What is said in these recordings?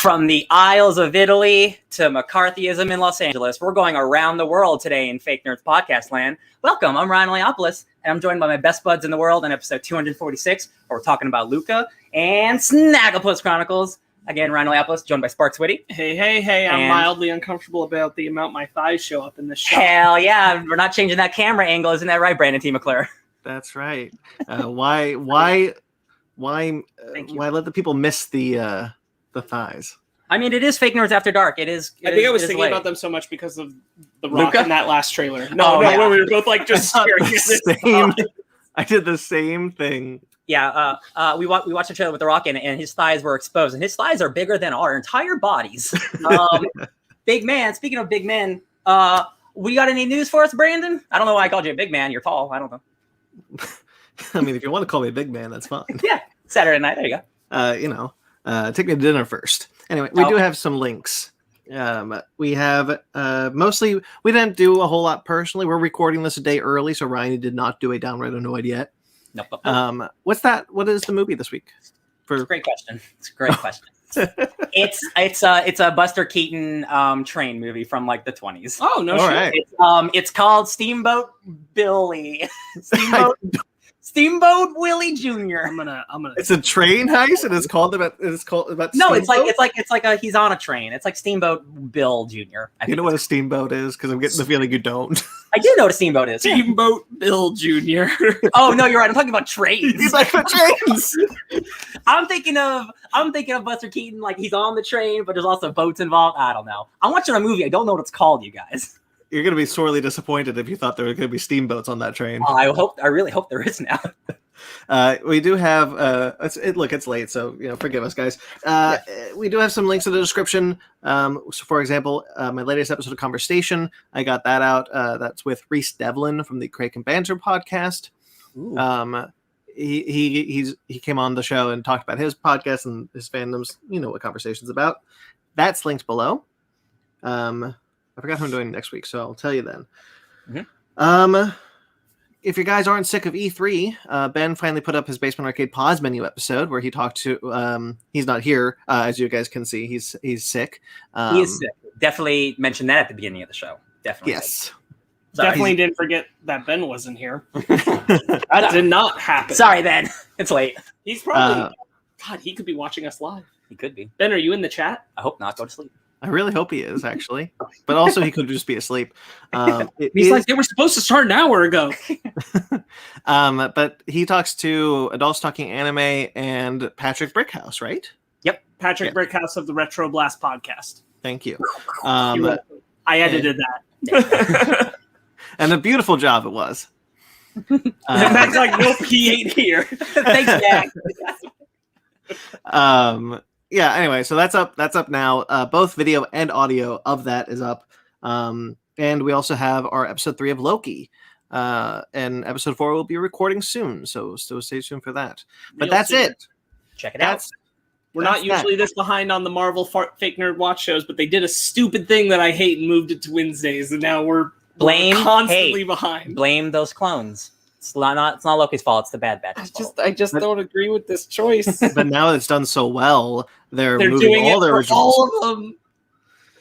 From the Isles of Italy to McCarthyism in Los Angeles, we're going around the world today in Fake Nerds Podcast Land. Welcome, I'm Ryan Leopoulos, and I'm joined by my best buds in the world in episode 246, where we're talking about Luca and Snagglepuss Chronicles. Again, Ryan Leopoulos, joined by Sparks Witty. Hey, I'm mildly uncomfortable about the amount my thighs show up in this shot. Hell yeah, we're not changing that camera angle, isn't that right, Brandon T. McClure? That's right. Why let the people miss the thighs? I mean, it is Fake Nerds After Dark. I think I was thinking about them so much because of The Rock Luca? in that last trailer. Yeah. Where we were both like just staring at this. I did the same thing. Yeah, we watched the trailer with The Rock in it, and his thighs were exposed, and his thighs are bigger than our entire bodies. Big man. Speaking of big men, we got any news for us, Brandon? I don't know why I called you a big man. You're tall. I don't know. I mean, if you want to call me a big man, that's fine. Yeah, Saturday night. There you go. Take me to dinner first. Anyway, we do have some links. We have mostly, we didn't do a whole lot personally. We're recording this a day early, so Ryan did not do a Downright Annoyed yet. Nope. What's that? What is the movie this week? It's a great question. It's a Buster Keaton train movie from like the 20s. Oh no! Right. It's called Steamboat Billy. Steamboat Willie Jr. I'm gonna. It's a train heist, and it's called about. No, it's like he's on a train. It's like Steamboat Bill Jr. You know what a steamboat is? Because I'm getting the feeling you don't. I do know what a steamboat is. Steamboat Bill Jr. Oh no, you're right. I'm talking about trains. He's like the trains. I'm thinking of Buster Keaton, like he's on the train, but there's also boats involved. I don't know. I'm watching a movie. I don't know what it's called, you guys. You're going to be sorely disappointed if you thought there were going to be steamboats on that train. I really hope there is now. We do have, it's late, so, forgive us, guys. We do have some links in the description. So, for example, my latest episode of Conversation, I got that out. That's with Reese Devlin from the Crake and Banter podcast. He came on the show and talked about his podcast and his fandoms. You know what Conversation's about. That's linked below. I forgot who I'm doing next week, so I'll tell you then. Mm-hmm. If you guys aren't sick of E3, Ben finally put up his Basement Arcade pause menu episode where he talked to. He's not here, as you guys can see. He's sick. He is sick. Definitely mentioned that at the beginning of the show. Definitely. Yes. Definitely didn't forget that Ben wasn't here. That did not happen. Sorry, Ben. It's late. He's probably. God, he could be watching us live. He could be. Ben, are you in the chat? I hope not. Go to sleep. I really hope he is, actually. But also, he could just be asleep. He's like, they were supposed to start an hour ago. But he talks to Adults Talking Anime and Patrick Brickhouse, right? Yep. Patrick Brickhouse of the Retro Blast podcast. Thank you. I edited that. And a beautiful job it was. Mac's like, nope, he ain't here. Thanks, Mac. Yeah, anyway, so that's up now. Both video and audio of that is up. And we also have our episode 3 of Loki. And episode 4 will be recording soon, so stay tuned for that. But that's it. Check it out. We're not usually this behind on the Marvel Fake Nerd Watch shows, but they did a stupid thing that I hate and moved it to Wednesdays, and now we're constantly behind. Blame those clones. It's not Loki's fault. It's the Bad Batch's fault. I just don't agree with this choice. But now it's done so well, they're moving doing all their originals. All of them.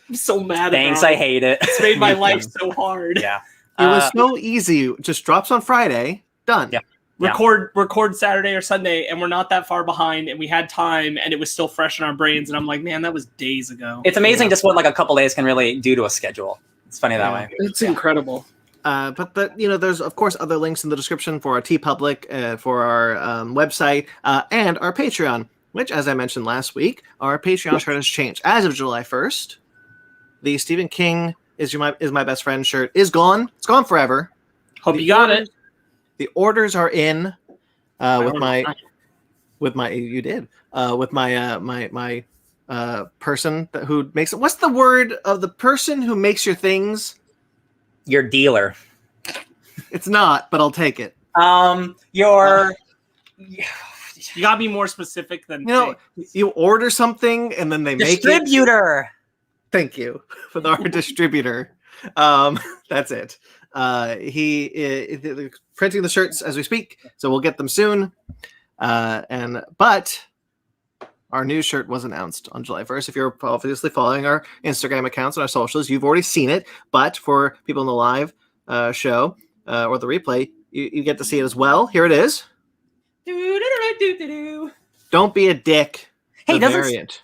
I'm so mad. Thanks, I hate it. It's made my life so hard. Yeah, it was so easy. Just drops on Friday. Done. Yeah. Record Saturday or Sunday, and we're not that far behind, and we had time, and it was still fresh in our brains. And I'm like, man, that was days ago. It's amazing just what like a couple days can really do to a schedule. It's funny that way. It's incredible. But there's of course other links in the description for our TeePublic, for our website, and our Patreon. Which, as I mentioned last week, our Patreon shirt has changed as of July 1st. The Stephen King is my best friend shirt is gone. It's gone forever. Hope you got it. The orders are in with my person who makes it. What's the word of the person who makes your things? Your dealer. It's not, but I'll take it. You gotta be more specific than you order something and then they make it. Distributor. Thank you for our distributor. That's it. He is printing the shirts as we speak, so we'll get them soon. But our new shirt was announced on July 1st. If you're obviously following our Instagram accounts and our socials, you've already seen it. But for people in the live show or the replay, you get to see it as well. Here it is. Don't be a dick. Hey, doesn't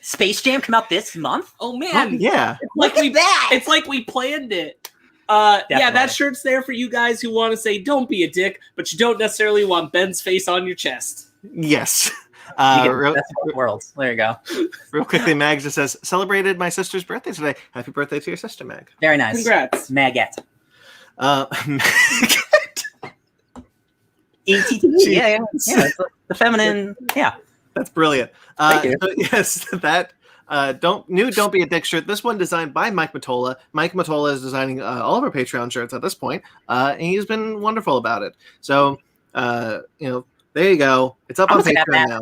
Space Jam come out this month? Oh man, yeah. It's like we planned it. Yeah, that shirt's there for you guys who want to say "Don't be a dick," but you don't necessarily want Ben's face on your chest. Yes. That's both worlds. There you go. Real quickly, Mag just says, "Celebrated my sister's birthday today. Happy birthday to your sister, Mag." Very nice. Congrats, Magette. ETT. Yeah. The feminine. Yeah. That's brilliant. Thank you. So yes, that don't be a dick shirt. This one designed by Mike Matola. Mike Matola is designing all of our Patreon shirts at this point, and he's been wonderful about it. So there you go. It's up on Patreon now.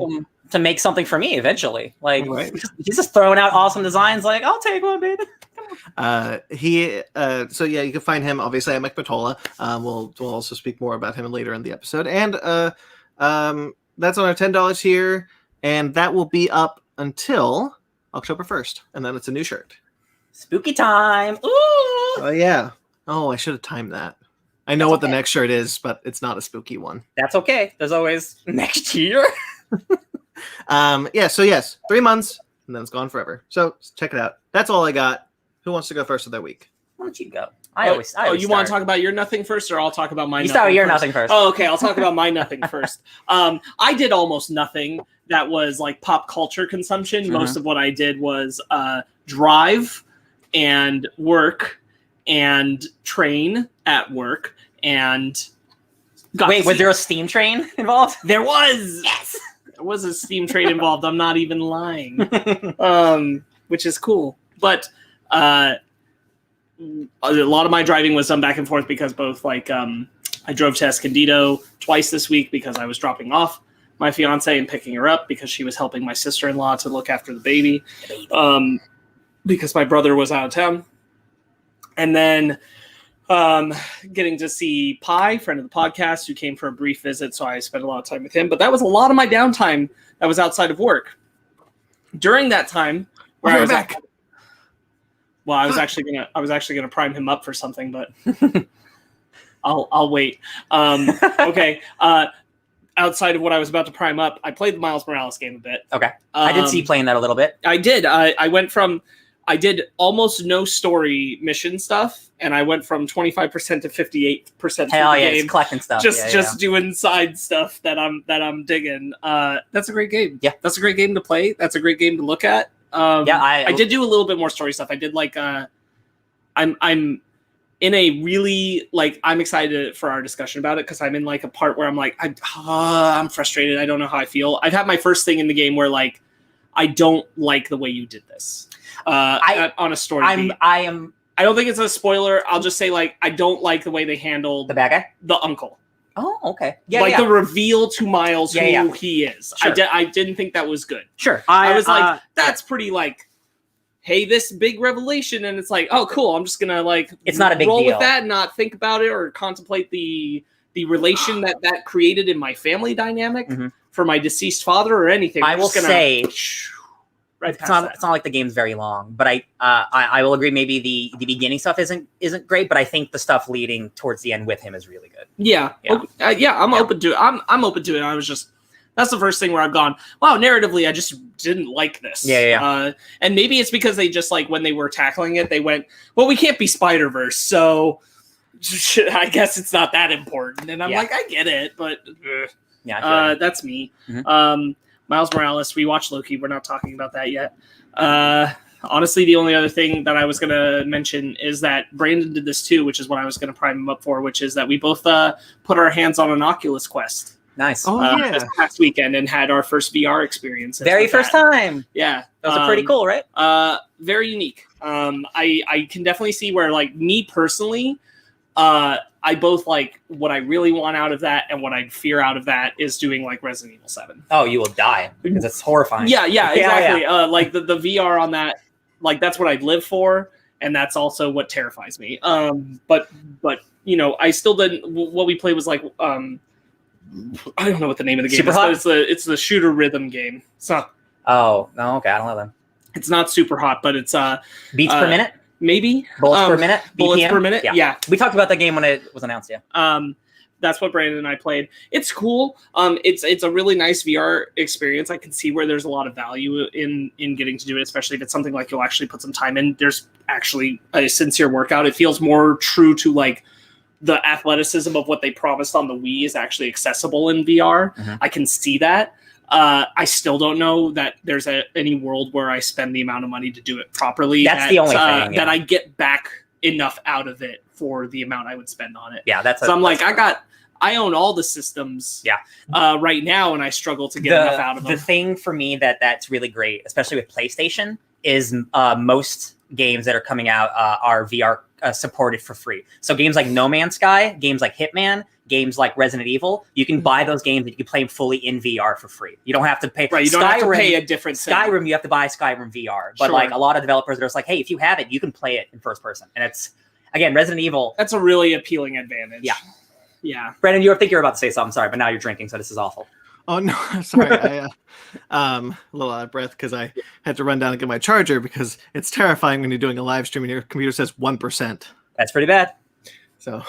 To make something for me eventually. Like he's just throwing out awesome designs. Like, I'll take one, baby. So yeah, you can find him obviously at Mike Matola. We'll also speak more about him later in the episode. And that's on our $10 tier, and that will be up until October 1st, and then it's a new shirt. Spooky time. Ooh. Oh yeah. Oh, I should have timed that. I know what the next shirt is, but it's not a spooky one. That's okay. There's always next year. So yes, 3 months, and then it's gone forever. So check it out. That's all I got. Who wants to go first with their week? Why don't you go? You want to talk about your nothing first, or I'll talk about my nothing start with your first? Nothing first. Oh, okay. I'll talk about my nothing first. I did almost nothing that was like pop culture consumption. Mm-hmm. Most of what I did was drive and work and train at work and Wait, was there a steam train involved? There was. Yes. There was a steam train involved. I'm not even lying. Which is cool. But a lot of my driving was done back and forth because both I drove to Escondido twice this week because I was dropping off my fiance and picking her up because she was helping my sister-in-law to look after the baby because my brother was out of town. And then getting to see Pi, friend of the podcast, who came for a brief visit, so I spent a lot of time with him. But that was a lot of my downtime that was outside of work. During that time, where I was back. Well, I was actually gonna prime him up for something, but I'll wait. Okay. Outside of what I was about to prime up, I played the Miles Morales game a bit. Okay. I did see you playing that a little bit. I did. I did almost no story mission stuff, and I went from 25% to 58% Hell yeah, game. It's collecting stuff. Just doing side stuff that I'm digging. That's a great game. Yeah, that's a great game to play. That's a great game to look at. I did do a little bit more story stuff. I did I'm in a really I'm excited for our discussion about it because I'm in a part where I'm frustrated. I don't know how I feel. I've had my first thing in the game where I don't like the way you did this. On a story beat. I don't think it's a spoiler. I'll just say I don't like the way they handled the bad guy, the uncle. Oh, okay. Yeah, the reveal to Miles who he is. Sure. I didn't think that was good. Sure. I was that's pretty hey, this big revelation, and it's oh, cool. I'm just gonna it's not a big roll deal with that and not think about it or contemplate the relation that created in my family dynamic for my deceased father or anything. I will say. Right, it's not like the game's very long, but I will agree. Maybe the beginning stuff isn't great, but I think the stuff leading towards the end with him is really good. Yeah. I'm open to it. I'm open to it. I was just that's the first thing where I've gone, wow, narratively, I just didn't like this. Yeah. And maybe it's because they just when they were tackling it, they went, well, we can't be Spider-Verse, so I guess it's not that important. And I'm I get it, but that's me. Mm-hmm. Miles Morales, we watched Loki. We're not talking about that yet. Honestly, the only other thing that I was going to mention is that Brandon did this too, which is what I was going to prime him up for, which is that we both put our hands on an Oculus Quest. Nice. This past weekend and had our first VR experience. Very first time. Yeah. Those are pretty cool, right? Very unique. I can definitely see where, me personally, I both what I really want out of that and what I fear out of that is doing Resident Evil 7. Oh, you will die because it's horrifying. Yeah, exactly. The VR on that, that's what I'd live for, and that's also what terrifies me. But I still didn't. What we played was I don't know what the name of the game is, but it's the shooter rhythm game. So Oh, no, okay, I don't know them. It's not super hot, but it's Beats per minute? maybe Bullets per minute? bullets BPM? per minute. Yeah. We talked about that game when it was announced, yeah. That's what Brandon and I played. It's cool. It's a really nice VR experience. I can see where there's a lot of value in getting to do it, especially if it's something like you'll actually put some time in. There's actually a sincere workout. It feels more true to like the athleticism of what they promised on the Wii is actually accessible in VR. Mm-hmm. I can see that. I still don't know that there's any world where I spend the amount of money to do it properly. That's the only thing. That I get back enough out of it for the amount I would spend on it. Yeah, so I'm like, I own all the systems right now, and I struggle to get enough out of them. The thing for me that's really great, especially with PlayStation, is most games that are coming out are VR supported for free. So games like No Man's Sky, games like Hitman, games like Resident Evil, you can buy those games and you can play them fully in VR for free. You don't have to pay. Right, you don't have to pay a different thing. Skyrim, you have to buy Skyrim VR. But like a lot of developers are just like, hey, if you have it, you can play it in first person. And it's, again, Resident Evil. That's a really appealing advantage. Yeah. Yeah. Brandon, you think you're about to say something, sorry, but now you're drinking, so this is awful. Oh no, sorry. I a little out of breath because I had to run down and get my charger because it's terrifying when you're doing a live stream and your computer says 1%. That's pretty bad. So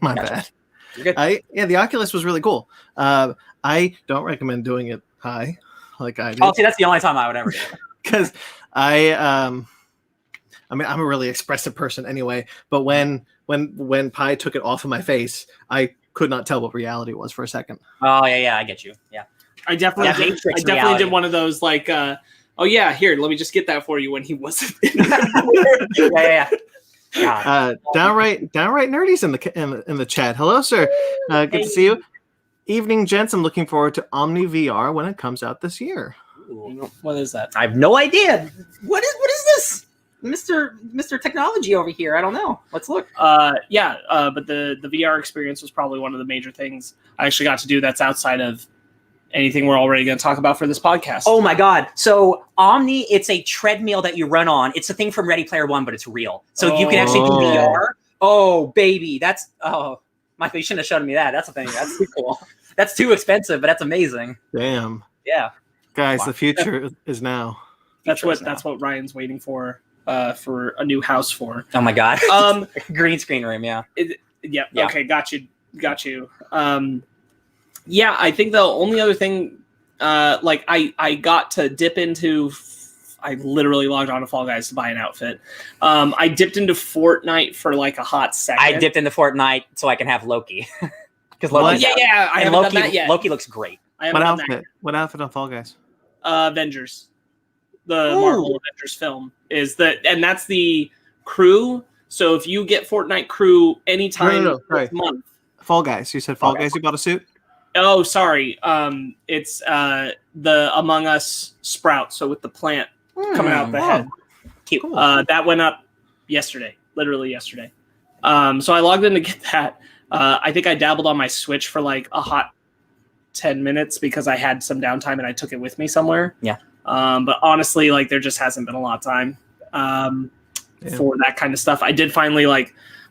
my bad. You're good. The Oculus was really cool. I don't recommend doing it high like I did. Oh, see, that's the only time I would ever do it. Because I mean, I'm a really expressive person anyway, but when Pi took it off of my face, I could not tell what reality was for a second. Oh, yeah, I get you. Yeah. I definitely did one of those like, oh yeah, here, let me just get that for you when he wasn't. Yeah. Downright nerdies in the chat. Hello, sir. Good to see you. Evening, gents. I'm looking forward to Omni VR when it comes out this year. Ooh, what is that? I have no idea. What is this? Mr. Technology over here. I don't know. Let's look. But the VR experience was probably one of the major things I actually got to do that's outside of anything we're already going to talk about for this podcast. Oh my God. So Omni, it's a treadmill that you run on. It's a thing from Ready Player One, but it's real. So you can actually do VR. Oh, baby. Michael, you shouldn't have shown me that. That's a thing. That's too cool. That's too expensive, but that's amazing. Damn. Yeah. Guys, the future is now. That's what Ryan's waiting for a new house for. Oh my God. Green screen room, yeah. Yeah. Okay, got you. Yeah, I think the only other thing, I got to dip into. I literally logged on to Fall Guys to buy an outfit. I dipped into Fortnite for like a hot second. I dipped into Fortnite so I can have Loki. Because Loki, I haven't done that yet. Loki looks great. What outfit? What outfit on Fall Guys? Avengers. The Marvel Avengers film is and that's the crew. So if you get Fortnite crew anytime this month. Fall Guys. You said Fall Guys. You bought a suit? Oh, sorry. It's the Among Us Sprout. So with the plant coming out the head. Cute. That went up literally yesterday. So I logged in to get that. I think I dabbled on my Switch for like a hot 10 minutes because I had some downtime and I took it with me somewhere. Yeah. But honestly, like there just hasn't been a lot of time for that kind of stuff. I did finally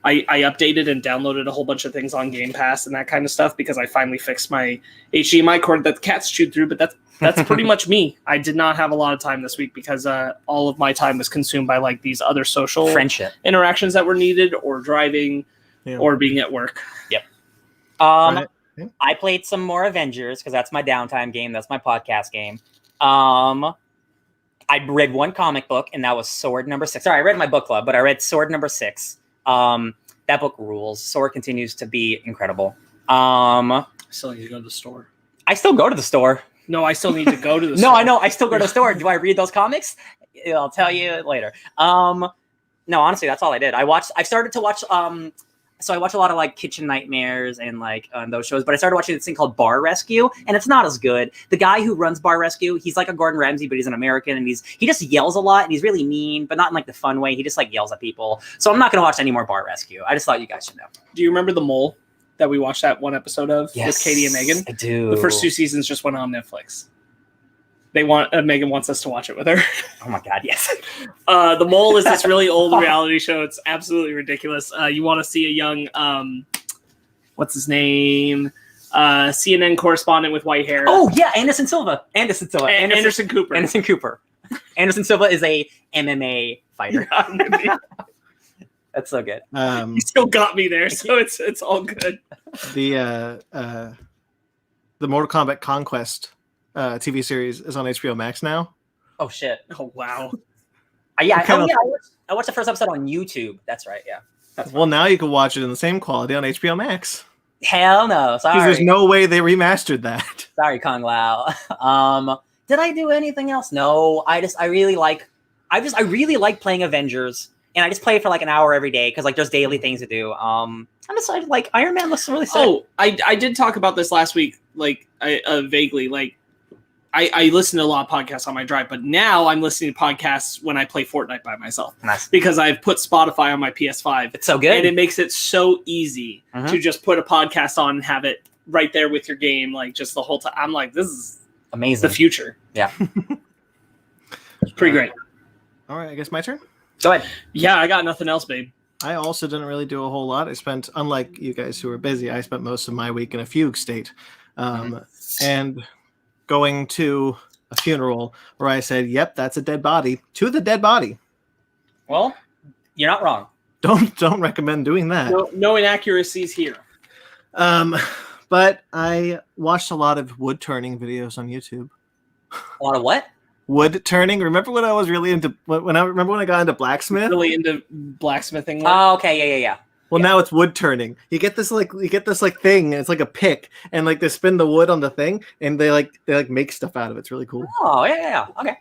I updated and downloaded a whole bunch of things on Game Pass and that kind of stuff because I finally fixed my HDMI cord that the cats chewed through. But that's pretty much me. I did not have a lot of time this week because all of my time was consumed by like these other social friendship interactions that were needed or driving or being at work. Yep. I played some more Avengers because that's my downtime game. That's my podcast game. I read one comic book and that was Sword number 6. Sorry, I read my book club, but I read Sword number 6. That book rules. Sword continues to be incredible. Still need to go to the store. I still go to the store. No, I still need to go to the store. No, I know. I still go to the store. Do I read those comics? I'll tell you later. No, honestly, that's all I did. I started to watch, so I watch a lot of like Kitchen Nightmares and like those shows, but I started watching this thing called Bar Rescue, and it's not as good. The guy who runs Bar Rescue, he's like a Gordon Ramsay, but he's an American, and he just yells a lot, and he's really mean, but not in like the fun way. He just like yells at people. So I'm not going to watch any more Bar Rescue. I just thought you guys should know. Do you remember The Mole that we watched that one episode of with Katie and Megan? I do. The first 2 seasons just went on Netflix. Megan wants us to watch it with her. Oh my God, yes. The Mole is this really old reality show. It's absolutely ridiculous. You want to see a young, what's his name? CNN correspondent with white hair. Oh yeah, Anderson Silva. Anderson Cooper. Anderson Cooper. Anderson Silva is a MMA fighter. That's so good. You still got me there, so it's all good. The Mortal Kombat Conquest TV series is on HBO Max now. Oh shit! Oh wow! I watched the first episode on YouTube. That's right. Yeah. Well, now you can watch it in the same quality on HBO Max. Hell no! Sorry. Because there's no way they remastered that. Sorry, Kung Lao. Did I do anything else? No. I really like playing Avengers, and I just play it for like an hour every day because like there's daily things to do. I'm just like Iron Man looks really sick. Oh, I did talk about this last week, like vaguely. Like I listen to a lot of podcasts on my drive, but now I'm listening to podcasts when I play Fortnite by myself. Nice. Because I've put Spotify on my PS5. It's so good, and it makes it so easy to just put a podcast on and have it right there with your game, like just the whole time. I'm like, this is amazing. The future. Yeah. It's pretty great. All right, I guess my turn. Go ahead. Yeah, I got nothing else, babe. I also didn't really do a whole lot. I spent, unlike you guys who were busy, I spent most of my week in a fugue state. And going to a funeral where I said, yep, that's a dead body, to the dead body. Well, you're not wrong. Don't recommend doing that. No inaccuracies here. But I watched a lot of wood turning videos on YouTube. A lot of what? Wood turning. Remember when I was really into when I got into blacksmith? Really into blacksmithing. Oh, okay, yeah. Well, now it's wood turning. You get this thing, and it's like a pick, and like they spin the wood on the thing, and they make stuff out of it. It's really cool. Oh yeah. Okay.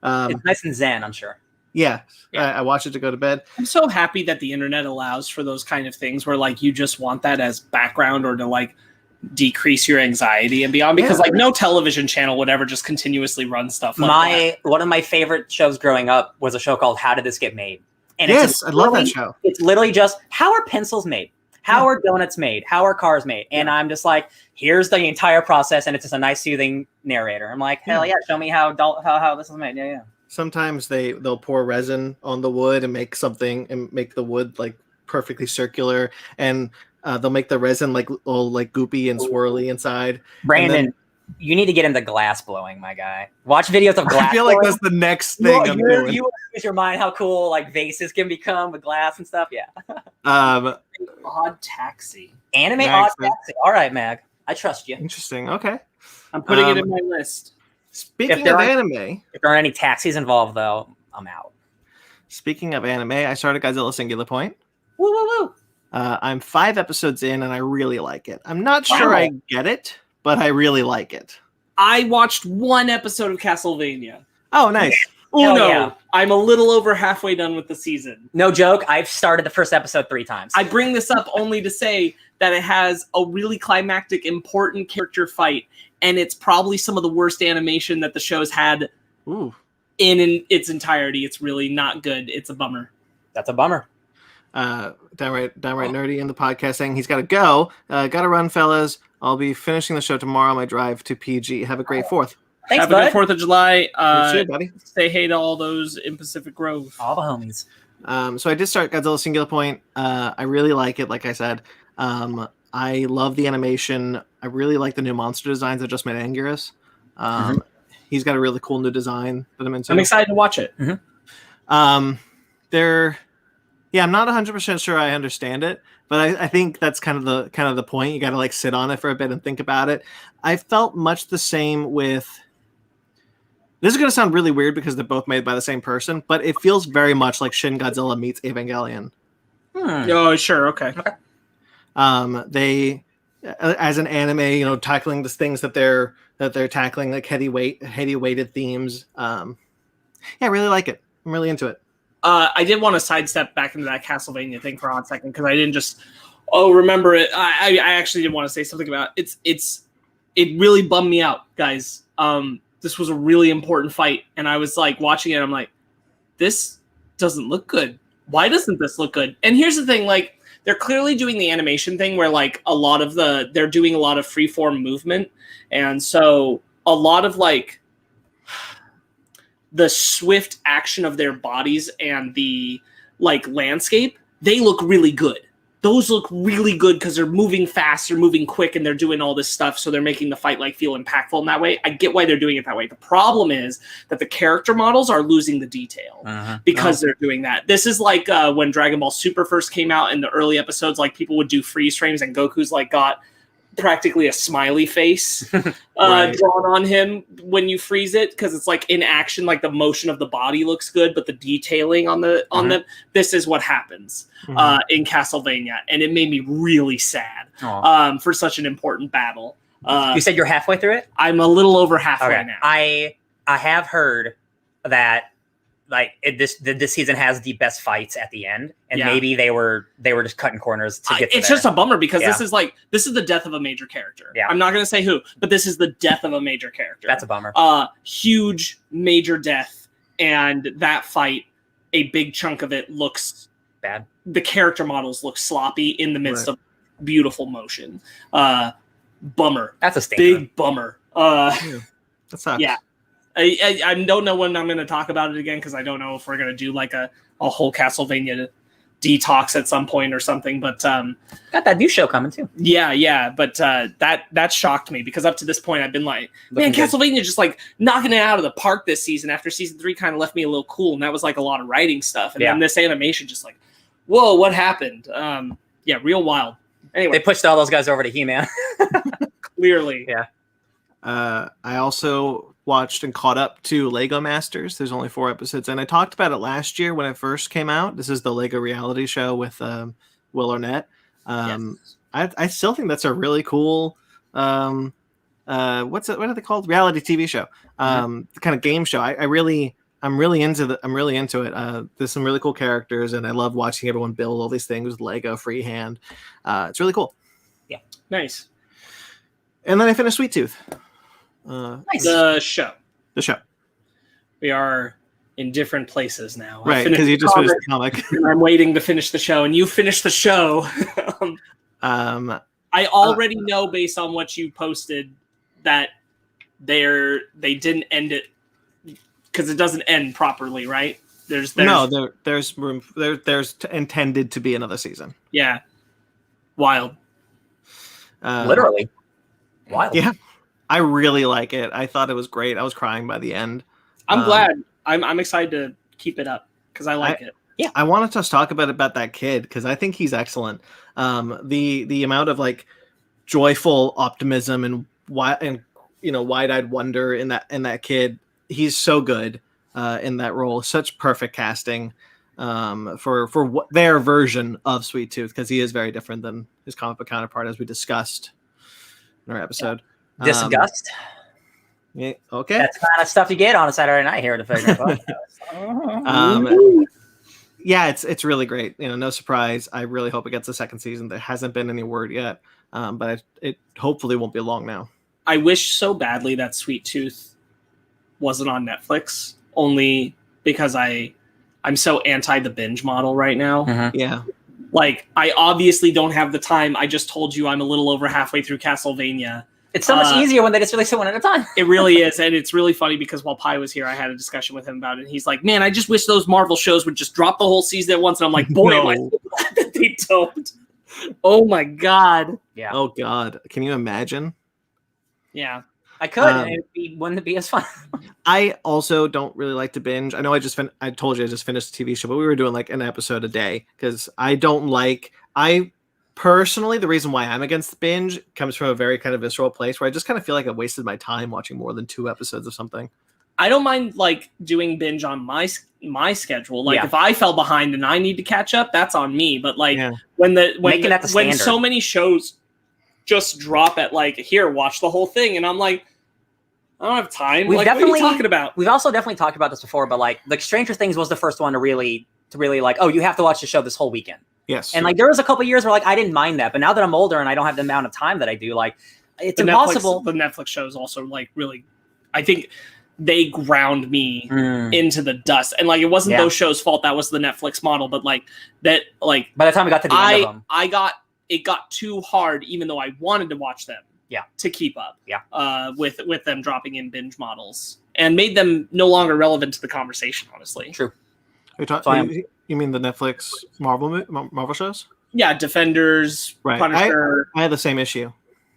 It's nice and zen, I'm sure. Yeah. I watch it to go to bed. I'm so happy that the internet allows for those kind of things where like you just want that as background or to like decrease your anxiety and beyond, because like no television channel would ever just continuously run stuff like that. One of my favorite shows growing up was a show called How Did This Get Made? And I love that show. It's literally just, how are pencils made? How are donuts made? How are cars made? And I'm just like, here's the entire process, and it's just a nice soothing narrator. I'm like, hell yeah, show me how this is made. Yeah. Sometimes they'll pour resin on the wood and make something and make the wood like perfectly circular, and they'll make the resin like all like goopy and swirly inside. Brandon, you need to get into glass blowing, my guy. Watch videos of glass. I feel like that's the next thing I'm doing. You lose your mind how cool like vases can become with glass and stuff. Yeah. Odd Taxi. Anime Odd Taxi. All right, Mag. I trust you. Interesting. Okay. I'm putting it in my list. Speaking of anime, if there are any taxis involved, though, I'm out. Speaking of anime, I started Godzilla Singular Point. Woo woo woo! I'm 5 episodes in, and I really like it. I'm not sure I get it, but I really like it. I watched 1 episode of Castlevania. Oh, nice. Oh no! Yeah. I'm a little over halfway done with the season. No joke. I've started the first episode 3 times. I bring this up only to say that it has a really climactic, important character fight, and it's probably some of the worst animation that the show's had in its entirety. It's really not good. It's a bummer. That's a bummer. Downright nerdy in the podcast saying he's got to go. Got to run, fellas. I'll be finishing the show tomorrow on my drive to PG. Have a great 4th. Thanks, Have bud. a good 4th of July. Too, buddy. Say hey to all those in Pacific Grove. All the homies. So I did start Godzilla Singular Point. I really like it, like I said. I love the animation. I really like the new monster designs that just made Anguirus. He's got a really cool new design that I'm into. I'm excited to watch it. I'm not 100% sure I understand it, but I think that's kind of the point. You got to like sit on it for a bit and think about it. I felt much the same with. This is going to sound really weird because they're both made by the same person, but it feels very much like Shin Godzilla meets Evangelion. Oh, sure, okay. They, as an anime, tackling the things that they're tackling, like heavy weighted themes. I really like it. I'm really into it. I did want to sidestep back into that Castlevania thing for a hot second because I didn't just remember it. I actually did want to say something about it. It really bummed me out, guys. This was a really important fight, and I was like watching it. I'm like, this doesn't look good. Why doesn't this look good? And here's the thing, like they're clearly doing the animation thing where like they're doing a lot of freeform movement, and so a lot of like the swift action of their bodies and the like landscape, they look really good. those look really good because they're moving fast, they're moving quick, and they're doing all this stuff, so they're making the fight like feel impactful in that way. I get why they're doing it that way. The problem is that the character models are losing the detail because they're doing that. This is like when Dragon Ball Super first came out in the early episodes, like people would do freeze frames and Goku's like got practically a smiley face Right. drawn on him when you freeze it, because it's like in action, like the motion of the body looks good, but the detailing on the this is what happens in Castlevania, and it made me really sad for such an important battle. You said you're halfway through it? I'm a little over halfway now. I have heard that this season has the best fights at the end, and maybe they were just cutting corners to get to it's there. just a bummer because this is the death of a major character. Yeah. I'm not going to say who, but this is the death of a major character. That's a bummer. Huge major death, and that fight, a big chunk of it looks bad. The character models look sloppy in the midst of beautiful motion. Bummer. That's a stinker. Big bummer. That sucks. Yeah. I don't know when I'm going to talk about it again, because I don't know if we're going to do like a whole Castlevania detox at some point or something. But got that new show coming too. Yeah. But that shocked me, because up to this point I've been like, man, Castlevania just like knocking it out of the park this season. After season 3 kind of left me a little cool, and that was like a lot of writing stuff. And then this animation just like, whoa, what happened? Real wild. Anyway, They pushed all those guys over to He-Man. clearly. Yeah. I also watched and caught up to Lego Masters. There's only 4 episodes, and I talked about it last year when it first came out. This is the Lego reality show with Will Arnett. I still think that's a really cool what are they called? Reality TV show. The kind of game show. I'm really into it. There's some really cool characters, and I love watching everyone build all these things with Lego freehand. It's really cool. Yeah. Nice. And then I finished Sweet Tooth. Nice. The show. We We are in different places now. right, because you just finished the comic. And I'm waiting to finish the show, and you finished the show. I already know, based on what you posted, that they didn't end it because it doesn't end properly, right? There's room. There's intended to be another season. Yeah, wild. Literally. Wild. Yeah, I really like it. I thought it was great. I was crying by the end. I'm glad. I'm excited to keep it up because I like it. Yeah, I wanted to talk about that kid because I think he's excellent. The amount of like joyful optimism and wide-eyed wonder in that kid. He's so good in that role. Such perfect casting for what their version of Sweet Tooth, because he is very different than his comic book counterpart, as we discussed in our episode. Disgust. Yeah, okay. That's the kind of stuff you get on a Saturday night here at the Figure Yeah, it's really great. No surprise. I really hope it gets a second season. There hasn't been any word yet, but it hopefully won't be long now. I wish so badly that Sweet Tooth wasn't on Netflix, only because I'm so anti the binge model right now. Mm-hmm. Yeah. Like, I obviously don't have the time. I just told you I'm a little over halfway through Castlevania. It's so much easier when they just release it one at a time. It really is, and it's really funny because while Pi was here, I had a discussion with him about it, and he's like, man, I just wish those Marvel shows would just drop the whole season at once, and I'm like, boy, am I so glad that they don't. Oh my god. Yeah. Oh god. Can you imagine? Yeah. I could, and wouldn't it be as fun? I also don't really like to binge. I know I told you I just finished the TV show, but we were doing like an episode a day because personally, the reason why I'm against binge comes from a very kind of visceral place where I just kind of feel like I wasted my time watching more than 2 episodes of something. I don't mind like doing binge on my schedule. Like if I fell behind and I need to catch up, that's on me. But like when so many shows just drop at like, here, watch the whole thing, and I'm like, I don't have time. What are you talking about? We've also definitely talked about this before, but like Stranger Things was the first one to really like, oh, you have to watch the show this whole weekend. Yes. And like there was a couple years where like I didn't mind that, but now that I'm older and I don't have the amount of time that I do, like it's impossible. The Netflix shows also like really, I think they ground me into the dust. And like it wasn't those shows' fault, that was the Netflix model, but like that, like by the time we got to the end of them, it got too hard, even though I wanted to watch them. Yeah, to keep up. Yeah, with them dropping in binge models and made them no longer relevant to the conversation. Honestly, true. You mean the Netflix Marvel shows? Yeah, Defenders, Right. Punisher. I had the same issue.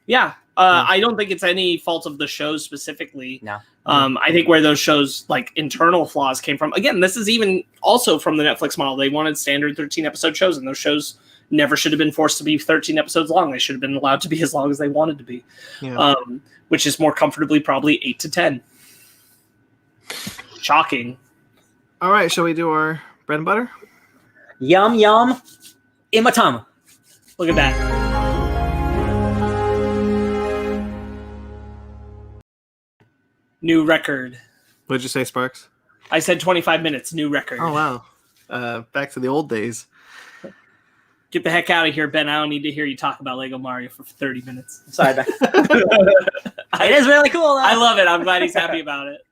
Yeah. I don't think it's any fault of the shows specifically. No. I think where those shows, like, internal flaws came from. Again, this is even also from the Netflix model. They wanted standard 13-episode shows, and those shows never should have been forced to be 13 episodes long. They should have been allowed to be as long as they wanted to be, which is more comfortably probably 8 to 10. Shocking. All right, shall we do our bread and butter? Yum, yum, in my tongue. Look at that. New record. What'd you say, Sparks? I said 25 minutes, new record. Oh, wow. Back to the old days. Get the heck out of here, Ben. I don't need to hear you talk about Lego Mario for 30 minutes. Sorry, Ben. It is really cool, though. I love it. I'm glad he's happy about it.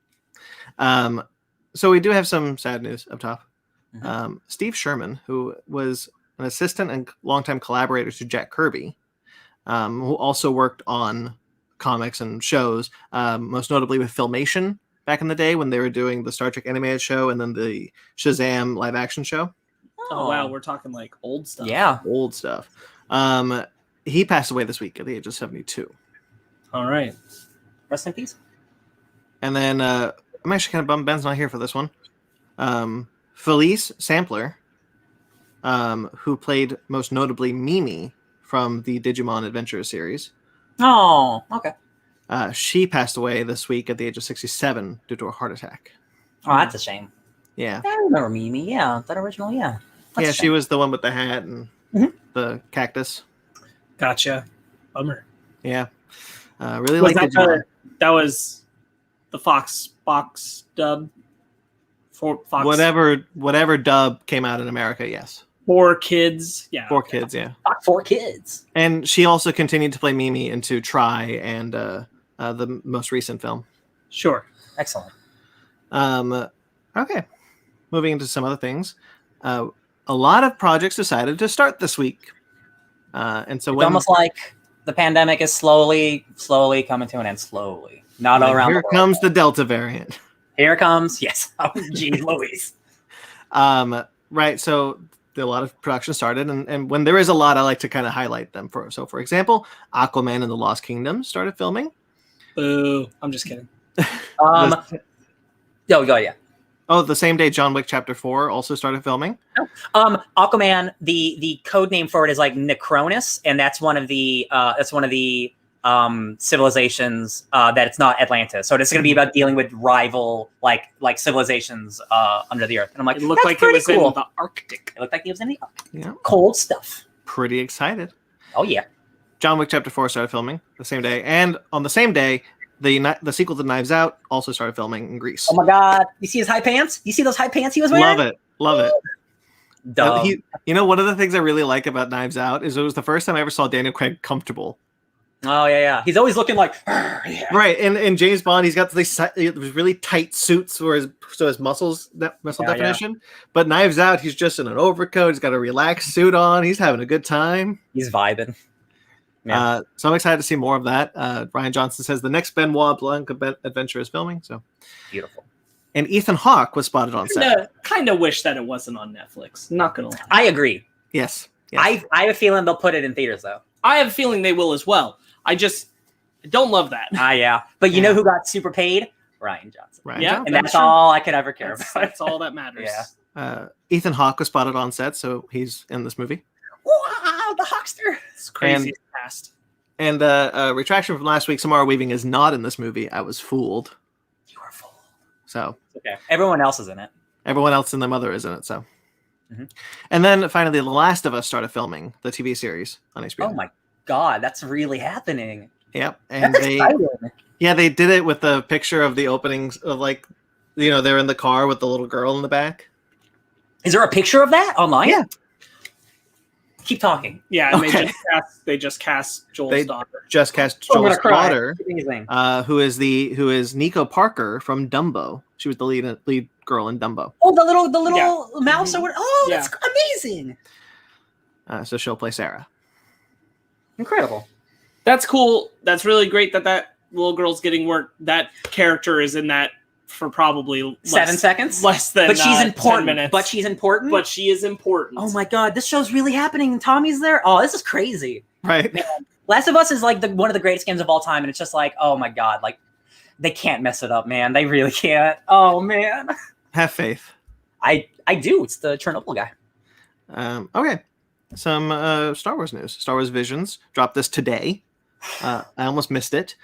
So we do have some sad news up top. Mm-hmm. Steve Sherman, who was an assistant and longtime collaborator to Jack Kirby, who also worked on comics and shows, most notably with Filmation back in the day when they were doing the Star Trek animated show and then the Shazam live action show. Oh, wow. We're talking like old stuff. Yeah. Old stuff. He passed away this week at the age of 72. All right. Rest in peace. And then I'm actually kind of bummed Ben's not here for this one. Felice Sampler, who played most notably Mimi from the Digimon Adventure series. Oh, okay. She passed away this week at the age of 67 due to a heart attack. Oh, that's a shame. Yeah. I remember Mimi. Yeah, that original. Yeah. That's Yeah, a she shame. was the one with the hat and the cactus. Gotcha. Bummer. Yeah. Really like that, that was the Fox dub. For Fox. Whatever dub came out in America, yes. 4 kids. Yeah. 4 kids, yeah. 4 kids. And she also continued to play Mimi into Try and the most recent film. Sure. Excellent. Okay. Moving into some other things. A lot of projects decided to start this week. And so It's almost like the pandemic is slowly coming to an end. Slowly. Not all around here the world. comes the Delta variant. Here it comes. Yes. Oh, geez, Louise. Right. So a lot of production started, and when there is a lot, I like to kind of highlight them. For example, Aquaman and the Lost Kingdom started filming. Boo. I'm just kidding. Yeah. Oh, the same day John Wick Chapter 4 also started filming. Aquaman, the code name for it is like Necronus, and that's one of the civilizations that it's not Atlantis. So it's going to be about dealing with rival like civilizations under the earth. And I'm like, It looked like it was cool. in the Arctic. It looked like it was in the Arctic. Yeah. Cold stuff. Pretty excited. Oh yeah. John Wick Chapter 4 started filming the same day, and on the same day, the sequel to Knives Out also started filming in Greece. Oh my God! You see his high pants? You see those high pants he was wearing? Love it. Dumb. One of the things I really like about Knives Out is it was the first time I ever saw Daniel Craig comfortable. Oh yeah. He's always looking like yeah. Right, and James Bond, he's got these really tight suits for his muscle definition. Yeah. But Knives Out, he's just in an overcoat. He's got a relaxed suit on. He's having a good time. He's vibing. Yeah. So I'm excited to see more of that. Ryan Johnson says the next Benoit Blanc adventure is filming. So beautiful. And Ethan Hawke was spotted on set. Kind of wish that it wasn't on Netflix. Not gonna lie. I agree. Yes. I have a feeling they'll put it in theaters though. I have a feeling they will as well. I don't love that. Yeah. But you know who got super paid? Ryan Johnson. Johnson. And that's all I could ever care about. That's all that matters. Yeah. Ethan Hawke was spotted on set, so he's in this movie. Wow, the Hawkster. It's crazy fast. And retraction from last week, Samara Weaving is not in this movie. I was fooled. You were fooled. So okay. Everyone else is in it. Everyone else and their mother is in it. So, And then finally, The Last of Us started filming the TV series on HBO. Oh my God, that's really happening. Yep, and that's exciting. They did it with the picture of the openings of they're in the car with the little girl in the back. Is there a picture of that online? Yeah. Keep talking. Yeah, and they just cast Joel's daughter. Just cast Joel's daughter, who is Nico Parker from Dumbo. She was the lead girl in Dumbo. Oh, the little mouse or whatever. Oh, that's amazing. So she'll play Sarah. Incredible. That's cool. That's really great that little girl's getting work. That character is in that for probably 7 seconds, less than. But she's 10 important. minutes. But she's important. But she is important. Oh my god, this show's really happening. And Tommy's there. Oh, this is crazy. Right. Man, Last of Us is like one of the greatest games of all time, and it's just like, oh my god, like they can't mess it up, man. They really can't. Oh man. Have faith. I do. It's the Chernobyl guy. Okay. Some Star Wars news. Star Wars Visions dropped this today. I almost missed it.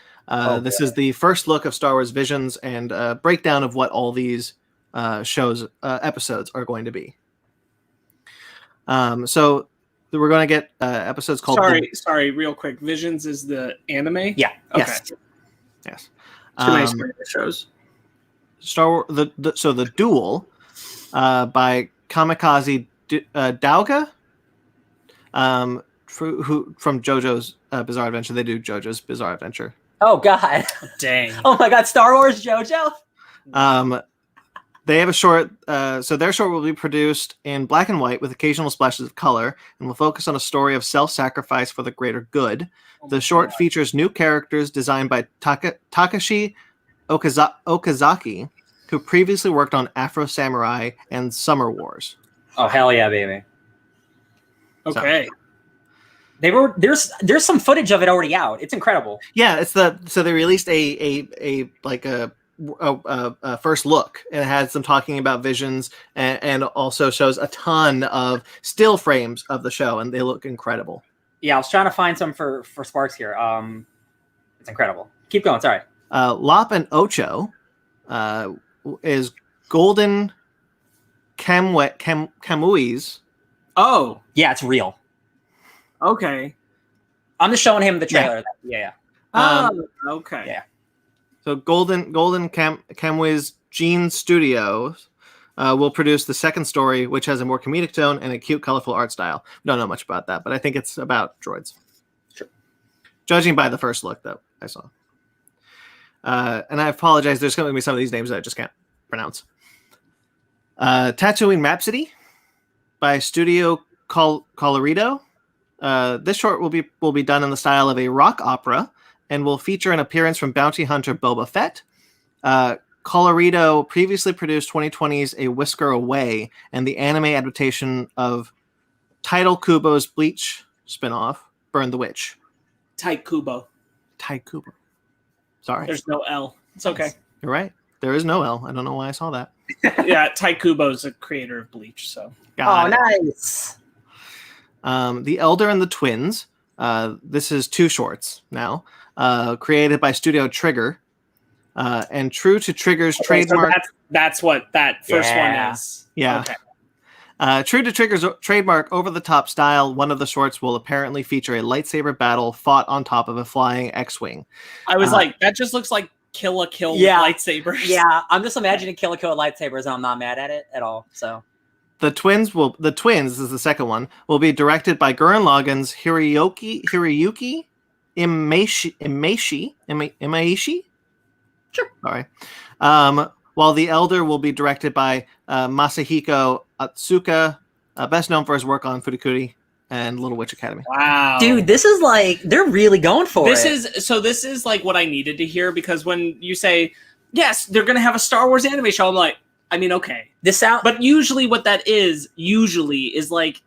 This is the first look of Star Wars Visions and breakdown of what all these episodes are going to be. So we're going to get episodes called... Sorry, real quick. Visions is the anime? Yeah. Okay. Yes. Too many Star Wars shows. Star Wars, the Duel by Kamikaze Dauga, from JoJo's Bizarre Adventure. They do JoJo's Bizarre Adventure. Oh god. Dang. Oh my god, Star Wars JoJo. They have a short, so their short will be produced in black and white with occasional splashes of color and will focus on a story of self-sacrifice for the greater good. The short features new characters designed by Takashi Okazaki, who previously worked on Afro Samurai and Summer Wars. Oh hell yeah, baby. Okay. There's some footage of it already out. It's incredible. Yeah, so they released a first look, and it has them talking about Visions and also shows a ton of still frames of the show, and they look incredible. Yeah, I was trying to find some for Sparks here. It's incredible. Keep going. Sorry. Lop and Ocho is Golden Kamui's. Oh, yeah, it's real. Okay. I'm just showing him the trailer. Yeah. Okay. Yeah. So Golden Kamui's Gene Studios will produce the second story, which has a more comedic tone and a cute, colorful art style. We don't know much about that, but I think it's about droids. Sure. Judging by the first look that I saw. And I apologize, there's going to be some of these names that I just can't pronounce. Tatooine Rhapsody by Studio Colorido. This short will be done in the style of a rock opera and will feature an appearance from bounty hunter Boba Fett. Colorido previously produced 2020's A Whisker Away and the anime adaptation of Title Kubo's Bleach spinoff, Burn the Witch. Type Kubo. Sorry. There's no L. It's okay. You're right. There is no L. I don't know why I saw that. Yeah, Type Kubo is a creator of Bleach, so. Nice. The Elder and the Twins. This is 2 shorts now. Created by Studio Trigger. And true to Trigger's trademark. So that's what that first one is. Yeah. Okay. True to Trigger's trademark over-the-top style, one of the shorts will apparently feature a lightsaber battle fought on top of a flying X-Wing. I was like, that just looks like Kill with lightsabers. Yeah, I'm just imagining Kill with lightsabers, and I'm not mad at it at all. So. The Twins, this is the second one, will be directed by Gurren Lagann's Hiroyuki Imaishi? Sure. Sorry. While The Elder will be directed by Masahiko Atsuka, best known for his work on Furikuri and Little Witch Academy. Wow. Dude, this is like, they're really going for it. This is like what I needed to hear, because when you say, yes, they're going to have a Star Wars anime show, I'm like, I mean, okay. But usually what that is like,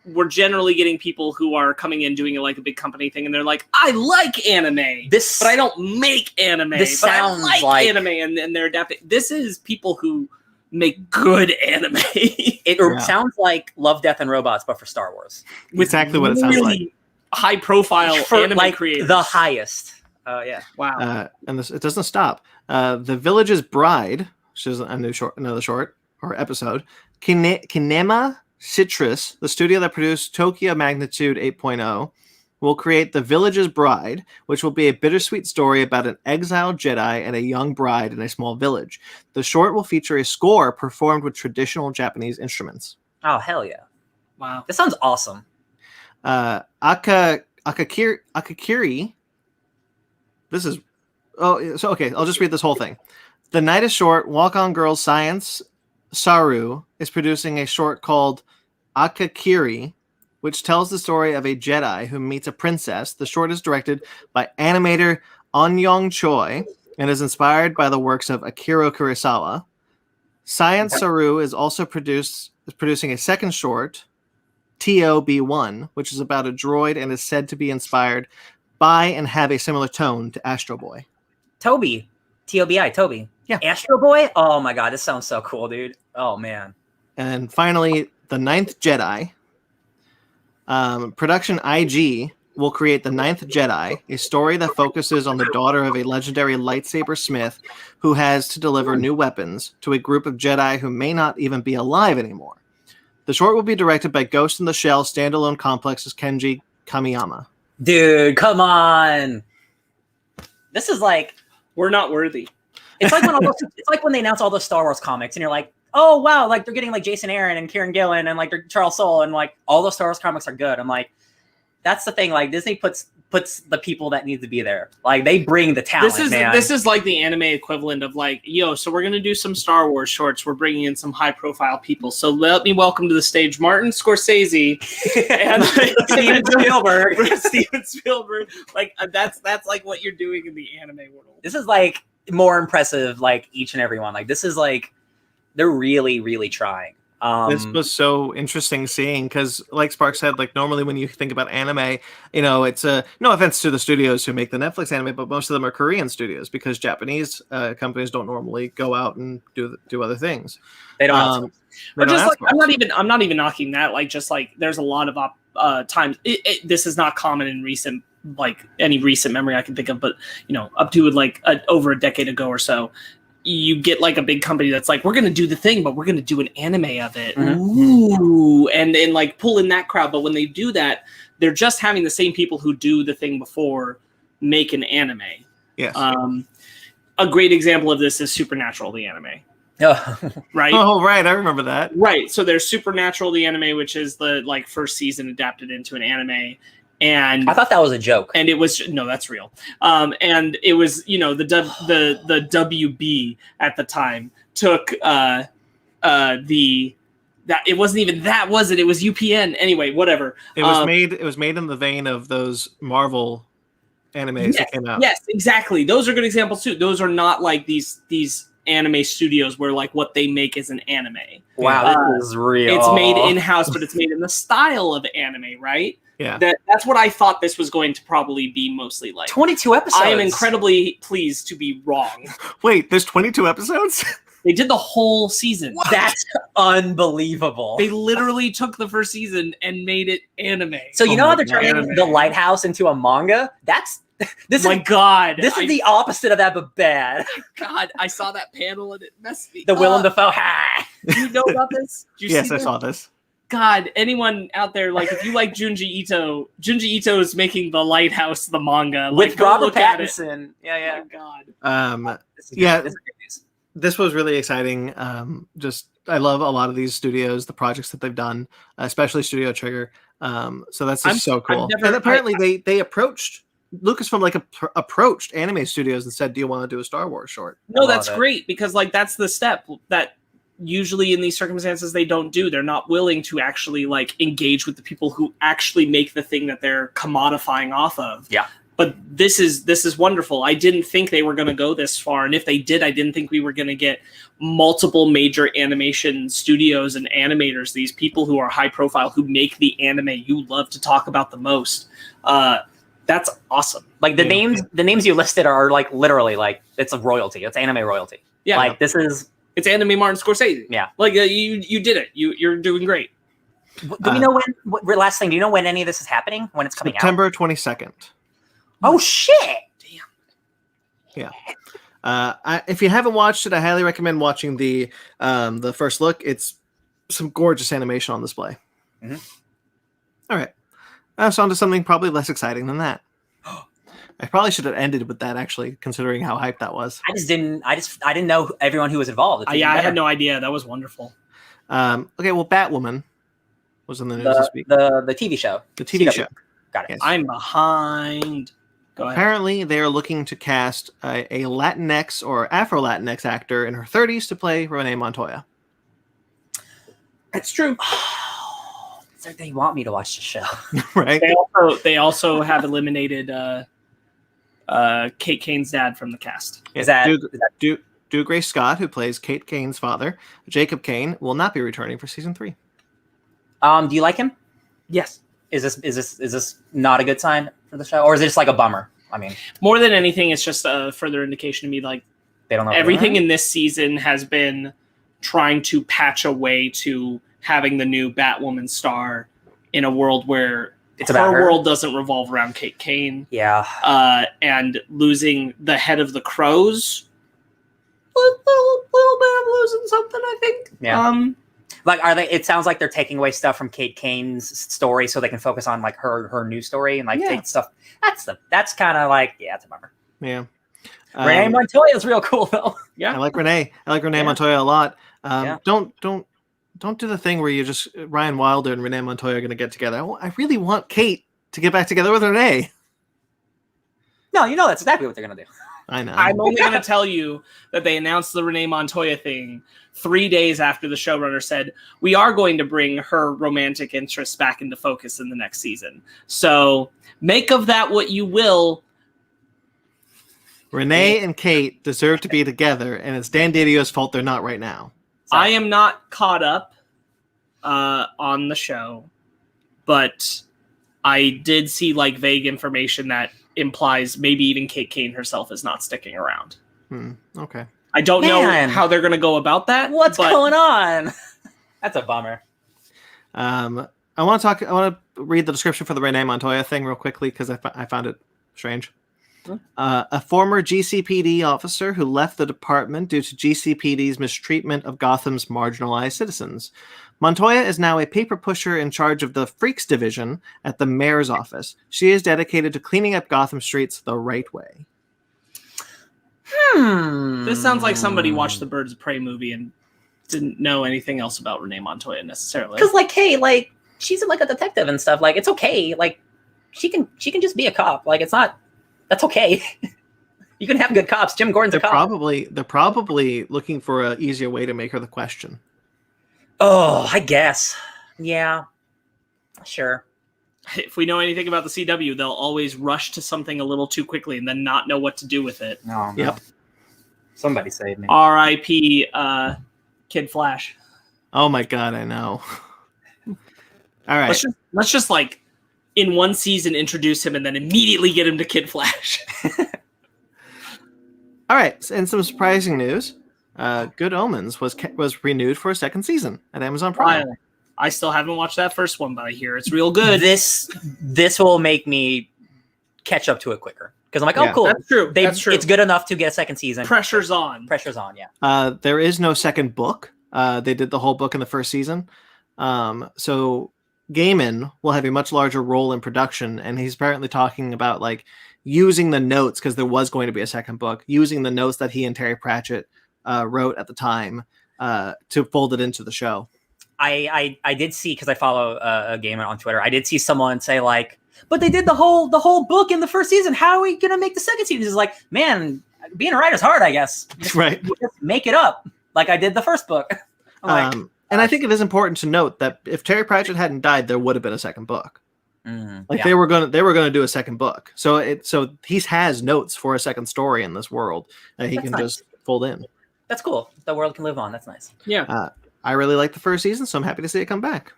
we're generally getting people who are coming in doing like a big company thing, and they're like, I like anime, but I don't make anime. This but sounds I like anime, and they're adapting. This is people who make good anime. It sounds like Love, Death, and Robots, but for Star Wars. Exactly what it sounds like. High profile anime like creators. The highest. Yeah. Wow. And it doesn't stop. The Village's Bride, which is another short or episode. Kinema Citrus, the studio that produced Tokyo Magnitude 8.0, will create The Village's Bride, which will be a bittersweet story about an exiled Jedi and a young bride in a small village. The short will feature a score performed with traditional Japanese instruments. Oh, hell yeah. Wow. This sounds awesome. Akakiri. This is... Oh, so okay, I'll just read this whole thing. The Night is Short, Walk On Girls Science Saru is producing a short called Akakiri, which tells the story of a Jedi who meets a princess. The short is directed by animator Anyong Choi and is inspired by the works of Akira Kurosawa. Science Saru is also producing a second short, TOB1, which is about a droid and is said to be inspired by and have a similar tone to Astro Boy. Toby. Tobi, Toby. Yeah. Astro Boy? Oh my god, this sounds so cool, dude. Oh man. And finally, The Ninth Jedi. Production IG will create The Ninth Jedi, a story that focuses on the daughter of a legendary lightsaber smith who has to deliver new weapons to a group of Jedi who may not even be alive anymore. The short will be directed by Ghost in the Shell standalone complex's Kenji Kamiyama. Dude, come on. This is like, We're not worthy. it's like when they announce all those Star Wars comics and you're like, oh wow, like they're getting like Jason Aaron and Kieran Gillen and like Charles Soule and like all those Star Wars comics are good. I'm like, that's the thing. Like Disney puts the people that need to be there. Like they bring the talent. This is like the anime equivalent of like, yo, so we're gonna do some Star Wars shorts. We're bringing in some high profile people. So let me welcome to the stage Martin Scorsese and Steven Spielberg. Steven Spielberg. Like that's like what you're doing in the anime world. This is like more impressive. Like each and every one. Like this is like they're really really trying. This was so interesting seeing because, like Spark said, like normally when you think about anime, you know, it's no offense to the studios who make the Netflix anime, but most of them are Korean studios because Japanese companies don't normally go out and do other things. They don't. But just like I'm not even knocking that. Like just like there's a lot of times this is not common in recent like any recent memory I can think of, but you know up to like over a decade ago or so. You get like a big company that's like, we're going to do the thing, but we're going to do an anime of it. Mm-hmm. Ooh. And like pull in that crowd. But when they do that, they're just having the same people who do the thing before make an anime. Yes. A great example of this is Supernatural, the anime. Right? Oh, right. I remember that. Right. So there's Supernatural, the anime, which is the like first season adapted into an anime. And I thought that was a joke. And it was no, that's real. And it was, you know, the WB at the time took that it wasn't even that, was it? It was UPN. Anyway, whatever. It was made in the vein of those Marvel animes that came out. Yes, exactly. Those are good examples too. Those are not like these anime studios where like what they make is an anime. Wow, this is real. It's made in-house, but it's made in the style of anime, right? Yeah. That's what I thought this was going to probably be mostly like. 22 episodes. I am incredibly pleased to be wrong. Wait, there's 22 episodes? They did the whole season. What? That's unbelievable. They literally took the first season and made it anime. So you know how they're turning The Lighthouse into a manga? This is the opposite of that, but bad. God, I saw that panel and it messed me up. The Willem Dafoe. Do you know about this? Yes, I saw this. God, anyone out there, like, if you like Junji Ito is making The Lighthouse, the manga. With like, Robert Pattinson. Yeah. Oh, God. This was really exciting. I love a lot of these studios, the projects that they've done, especially Studio Trigger. So that's just so cool. And apparently they approached Lucasfilm, like approached anime studios and said, "Do you want to do a Star Wars short?" No, that's great because like that's the step that usually in these circumstances they don't do. They're not willing to actually like engage with the people who actually make the thing that they're commodifying off of. Yeah. But this is wonderful. I didn't think they were going to go this far, and if they did, I didn't think we were going to get multiple major animation studios and animators. These people who are high profile, who make the anime you love to talk about the most. That's awesome. Like the names you listed are like literally like it's a royalty. It's anime royalty. Yeah. Like it's anime Martin Scorsese. Yeah. Like you did it. You're doing great. Do we know when? Last thing, do you know when any of this is happening? When it's coming September out? 22nd. Oh shit! Damn. Yeah. If you haven't watched it, I highly recommend watching the first look. It's some gorgeous animation on display. Mm-hmm. All right. So on to something probably less exciting than that. I probably should have ended with that, actually, considering how hyped that was. I didn't know everyone who was involved. I had no idea. That was wonderful. Okay, well, Batwoman was in the news this week. The TV show. The TV show. Got it. Yes. I'm behind. Go ahead. Apparently, they are looking to cast a Latinx or Afro-Latinx actor in her 30s to play Renee Montoya. That's true. It's like they want me to watch the show. Right? They also have eliminated Kate Kane's dad from the cast. Is that Dougray Scott, who plays Kate Kane's father, Jacob Kane, will not be returning for season 3. Do you like him? Yes. Is this not a good sign for the show, or is it just like a bummer? I mean, more than anything, it's just a further indication to me like they don't know everything in this season has been trying to patch a way to having the new Batwoman star in a world where her world doesn't revolve around Kate Kane. Yeah. And losing the head of the Crows. A little bit of losing something, I think. Yeah. Like, are they? It sounds like they're taking away stuff from Kate Kane's story so they can focus on like her new story and like take stuff. That's kind of like it's a bummer. Yeah. Renee Montoya is real cool though. Yeah, I like Renee. Montoya a lot. Don't do the thing where you just Ryan Wilder and Renee Montoya are going to get together. I really want Kate to get back together with Renee. No, that's exactly what they're going to do. I know. I'm only going to tell you that they announced the Renee Montoya thing 3 days after the showrunner said, we are going to bring her romantic interests back into focus in the next season. So make of that what you will. Renee and Kate deserve to be together, and it's Dan Didio's fault they're not right now. So. I am not caught up on the show, but I did see like vague information that implies maybe even Kate Kane herself is not sticking around. Okay. I don't know how they're going to go about that. What's going on? That's a bummer. I want to read the description for the Renee Montoya thing real quickly because I found it strange. A former GCPD officer who left the department due to GCPD's mistreatment of Gotham's marginalized citizens. Montoya is now a paper pusher in charge of the Freaks Division at the mayor's office. She is dedicated to cleaning up Gotham streets the right way. This sounds like somebody watched the Birds of Prey movie and didn't know anything else about Renee Montoya necessarily. Because, like, hey, like, she's like a detective and stuff. Like, it's okay. Like, she can just be a cop. Like, it's not. That's okay. You can have good cops. Jim Gordon's a cop. They're probably looking for an easier way to make her the Question. Oh, I guess. Yeah. Sure. If we know anything about the CW, they'll always rush to something a little too quickly and then not know what to do with it. No. Yep. Somebody save me. R.I.P. Kid Flash. Oh my God, I know. All right. Let's just like in one season introduce him and then immediately get him to Kid Flash. All right, and some surprising news. Good Omens was renewed for a second season at Amazon Prime. I still haven't watched that first one, but I hear it's real good. This will make me catch up to it quicker because I'm like, oh, cool. That's true. That's true. It's good enough to get a second season. Pressure's on. Yeah. There is no second book. They did the whole book in the first season. So Gaiman will have a much larger role in production, and he's apparently talking about like using the notes because there was going to be a second book, using the notes that he and Terry Pratchett wrote at the time to fold it into the show. I did see, because I follow a gamer on Twitter, I did see someone say like, but they did the whole book in the first season. How are we gonna make the second season? It's like, man, being a writer's hard, I guess. Right. Just make it up like I did the first book. And I think it is important to note that if Terry Pratchett hadn't died, there would have been a second book. They were gonna do a second book. So he has notes for a second story in this world that he can just fold in. That's cool. The world can live on. That's nice. Yeah. I really liked the first season, so I'm happy to see it come back.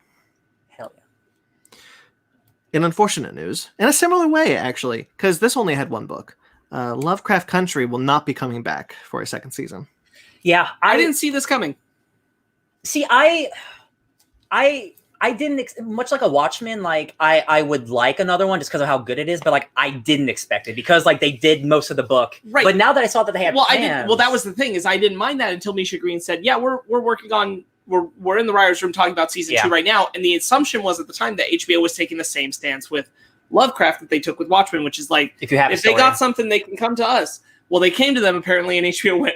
Hell yeah. In unfortunate news, in a similar way, actually, because this only had one book, Lovecraft Country will not be coming back for a second season. Yeah. I didn't see this coming. See, I didn't, much like a Watchmen, like, I would like another one just because of how good it is, but, like, I didn't expect it because, like, they did most of the book. Right. But now that I saw that they had plans... Well, that was the thing, is I didn't mind that until Misha Green said, yeah, we're working on... We're in the writer's room talking about season 2 right now, and the assumption was at the time that HBO was taking the same stance with Lovecraft that they took with Watchmen, which is like, if they got something, they can come to us. Well, they came to them, apparently, and HBO went,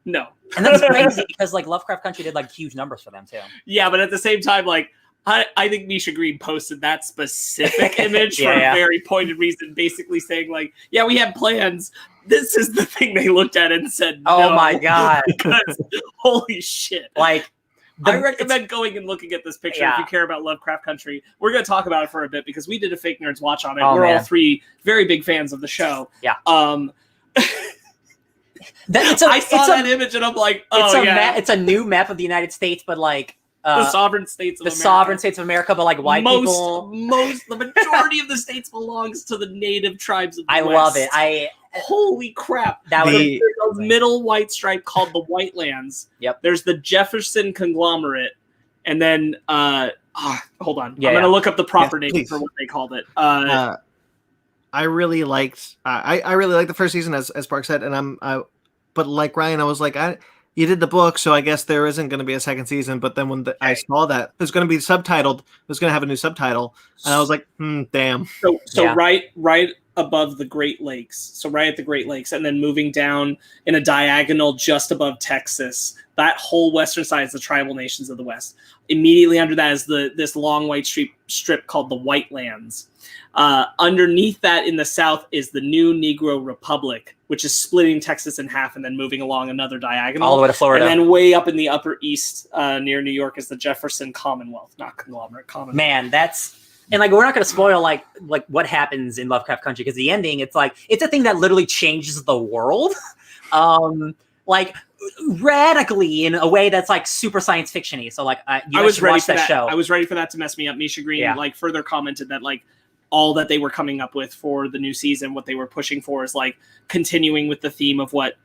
no. And that's crazy because, like, Lovecraft Country did, like, huge numbers for them, too. Yeah, but at the same time, like, I think Misha Green posted that specific image for a very pointed reason, basically saying, like, yeah, we had plans. This is the thing they looked at and said, no. Oh, my God. Because, holy shit. Like, I recommend going and looking at this picture if you care about Lovecraft Country. We're going to talk about it for a bit because we did a Fake Nerds watch on it. We're all three very big fans of the show. Yeah. I saw that image and I'm like, it's a new map of the United States, but like the sovereign states of America. Sovereign states of America, but like white people. The majority of the states belongs to the native tribes of the West. Love it. Holy crap! There's a middle white stripe called the White Lands. Yep. There's the Jefferson conglomerate, and then hold on. I'm gonna look up the proper name for what they called it. I really liked. I really liked the first season, as Park said, and but like Ryan, I was like, you did the book, so I guess there isn't going to be a second season. But then when I saw that it was going to be subtitled, it was going to have a new subtitle, and I was like, damn. So right above the Great Lakes, so right at the Great Lakes, and then moving down in a diagonal just above Texas, that whole western side is the tribal nations of the West. Immediately under that is this long white strip called the White Lands. Underneath that in the south is the new Negro Republic, which is splitting Texas in half and then moving along another diagonal. All the way to Florida. And then way up in the upper east near New York is the Jefferson Commonwealth, not conglomerate, Commonwealth. Man, and like we're not going to spoil like what happens in Lovecraft Country because the ending, it's a thing that literally changes the world. Like radically in a way that's like super science fiction-y. So like I was ready for that show. I was ready for that to mess me up. Misha Green like further commented that like all that they were coming up with for the new season, what they were pushing for is like continuing with the theme of what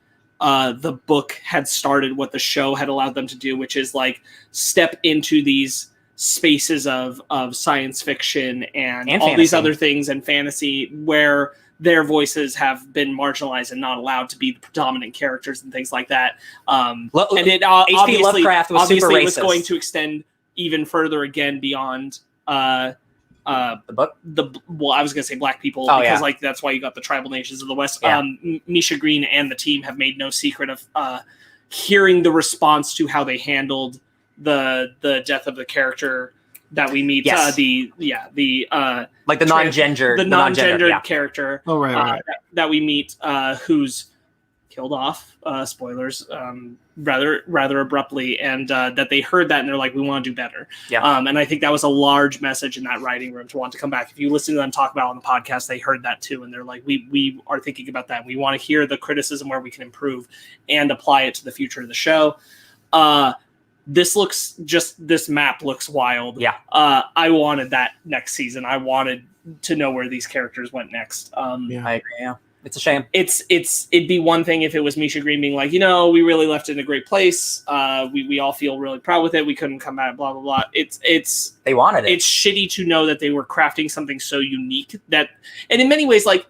the book had started, what the show had allowed them to do, which is like step into these spaces of science fiction and all fantasy. These other things and fantasy where their voices have been marginalized and not allowed to be the predominant characters and things like that. And it H.P. Lovecraft was super racist. It was going to extend even further again beyond the book. I was going to say black people because like that's why you got the tribal nations of the West. Yeah. Misha Green and the team have made no secret of hearing the response to how they handled the death of the character that we meet. Yes. The non-gendered character. Oh right. That we meet who's killed off. Spoilers. Rather abruptly, and that they heard that and they're like, we want to do better. Yeah. And I think that was a large message in that writing room to want to come back. If you listen to them talk about it on the podcast, they heard that too, and they're like, we are thinking about that. We want to hear the criticism where we can improve and apply it to the future of the show. This map looks wild. Yeah. I wanted that next season. I wanted to know where these characters went next. I agree. Yeah. It's a shame. It'd be one thing if it was Misha Green being like, we really left it in a great place. We all feel really proud with it. We couldn't come back, blah, blah, blah. They wanted it. It's shitty to know that they were crafting something so unique and in many ways, like,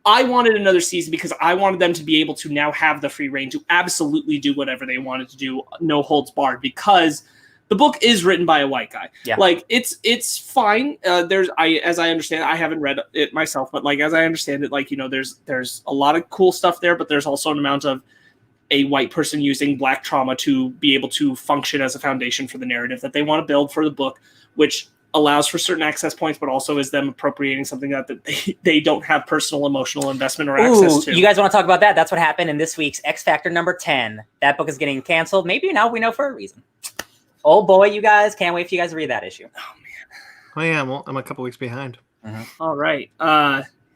I wanted another season because I wanted them to be able to now have the free reign to absolutely do whatever they wanted to do, no holds barred, because the book is written by a white guy. Yeah. Like it's fine. As I understand, I haven't read it myself, but like as I understand it, like there's a lot of cool stuff there, but there's also an amount of a white person using black trauma to be able to function as a foundation for the narrative that they want to build for the book, which allows for certain access points, but also is them appropriating something that they don't have personal emotional investment or access to. You guys want to talk about that? That's what happened in this week's X Factor number 10. That book is getting canceled. Maybe now we know for a reason. Oh boy, you guys. Can't wait for you guys to read that issue. Oh man. Oh yeah, I'm a couple weeks behind. Mm-hmm. All right.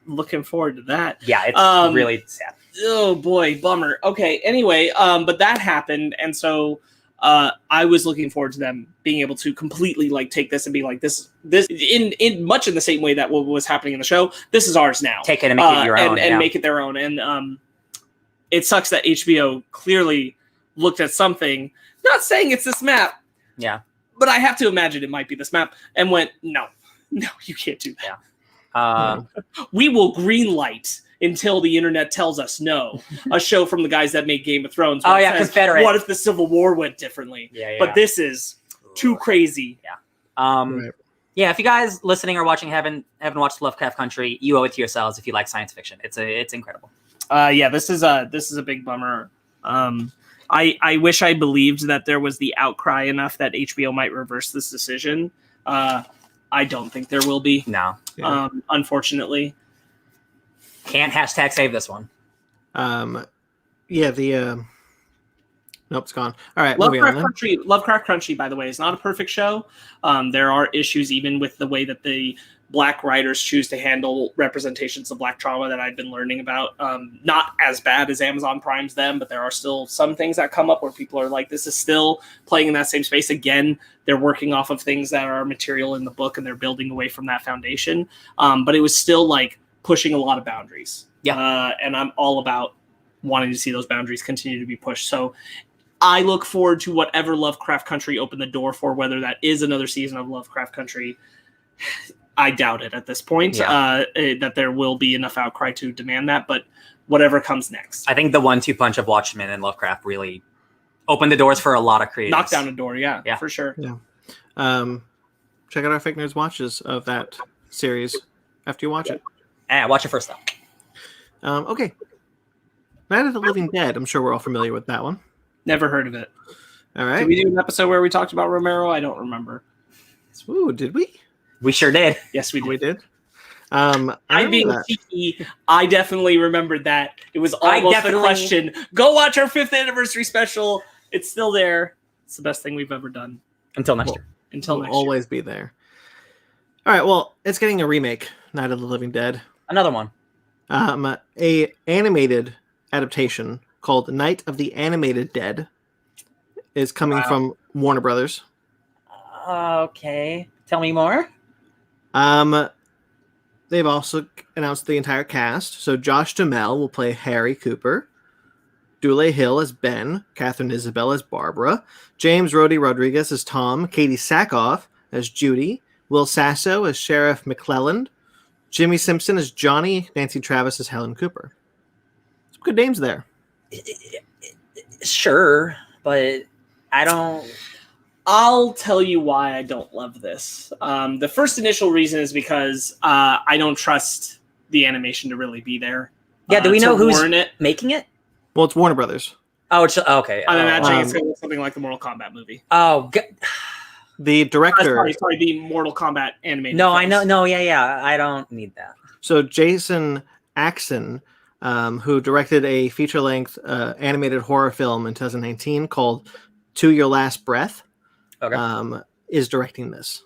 Looking forward to that. Yeah, it's really sad. Oh boy, bummer. Okay, anyway, but that happened, and so I was looking forward to them being able to completely like take this and be like this in much in the same way that what was happening in the show. This is ours now. Take it and make it your own, and make it their own. And it sucks that HBO clearly looked at something, not saying it's this map. Yeah, but I have to imagine it might be this map, and went, no, you can't do that. Yeah. We will greenlight until the internet tells us no. A show from the guys that made Game of Thrones. Oh yeah, Confederate. What if the Civil War went differently? Yeah. But this is too crazy. Yeah. Yeah. If you guys listening or watching haven't watched Lovecraft Country, you owe it to yourselves. If you like science fiction, it's incredible. Yeah. This is a big bummer. I wish I believed that there was the outcry enough that HBO might reverse this decision. I don't think there will be. No. Yeah. Unfortunately. Can't #save this one. Yeah, the Nope, it's gone. All right, moving on. Lovecraft Country, by the way, is not a perfect show. There are issues even with the way that the Black writers choose to handle representations of Black trauma that I've been learning about. Not as bad as Amazon Prime's them, but there are still some things that come up where people are like, this is still playing in that same space. Again, they're working off of things that are material in the book and they're building away from that foundation. But it was still like pushing a lot of boundaries. Yeah. And I'm all about wanting to see those boundaries continue to be pushed. So I look forward to whatever Lovecraft Country opened the door for, whether that is another season of Lovecraft Country. I doubt it at this point, that there will be enough outcry to demand that, but whatever comes next. I think the 1-2 punch of Watchmen and Lovecraft really opened the doors for a lot of creators. Knocked down a door, yeah, for sure. Yeah. Check out our Fake Nerds watches of that series after you watch it. Watch it first, though. Okay. Night of the Living Dead. I'm sure we're all familiar with that one. Never heard of it. All right. Did we do an episode where we talked about Romero? I don't remember. Ooh, did we? We sure did. Yes, we did. We did. I'm being cheeky. I definitely remembered that. It was almost a question. Go watch our 5th anniversary special. It's still there. It's the best thing we've ever done. Until next year. Until next year. Always be there. All right. Well, it's getting a remake. Night of the Living Dead. Another one. A animated adaptation called Night of the Animated Dead is coming from Warner Brothers. Okay. Tell me more. They've also announced the entire cast. So Josh Duhamel will play Harry Cooper, Dule Hill as Ben, Catherine Isabel as Barbara, James Rhodey Rodriguez as Tom, Katie Sackhoff as Judy, Will Sasso as Sheriff McClelland, Jimmy Simpson as Johnny, Nancy Travis as Helen Cooper. Some good names there. Sure, but I don't... I'll tell you why I don't love this. The first initial reason is because I don't trust the animation to really be there. Yeah, do we know who's making it? Well, it's Warner Brothers. Oh, it's okay. I'm imagining it's going to look something like the Mortal Kombat movie. Oh, the director... Sorry, the Mortal Kombat animated No, films. I know. No, yeah. I don't need that. So Jason Axon, who directed a feature-length animated horror film in 2019 called To Your Last Breath, is directing this.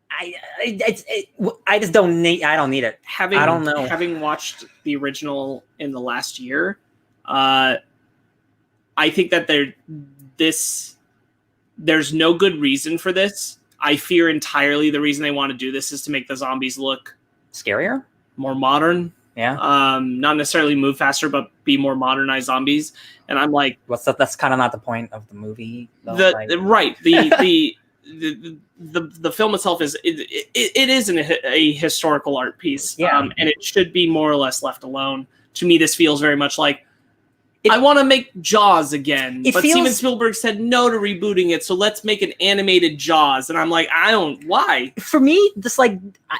I just don't need. I don't need it. I don't know. Having watched the original in the last year, I think that there's no good reason for this. I fear entirely the reason they want to do this is to make the zombies look scarier, more modern. Yeah. Not necessarily move faster, but be more modernized zombies. And I'm like, that's kind of not the point of the movie. Though, the film itself is it is a historical art piece. Yeah. And it should be more or less left alone. To me, this feels very much like I want to make Jaws again, but Steven Spielberg said no to rebooting it, so let's make an animated Jaws. And I'm like, why? For me, this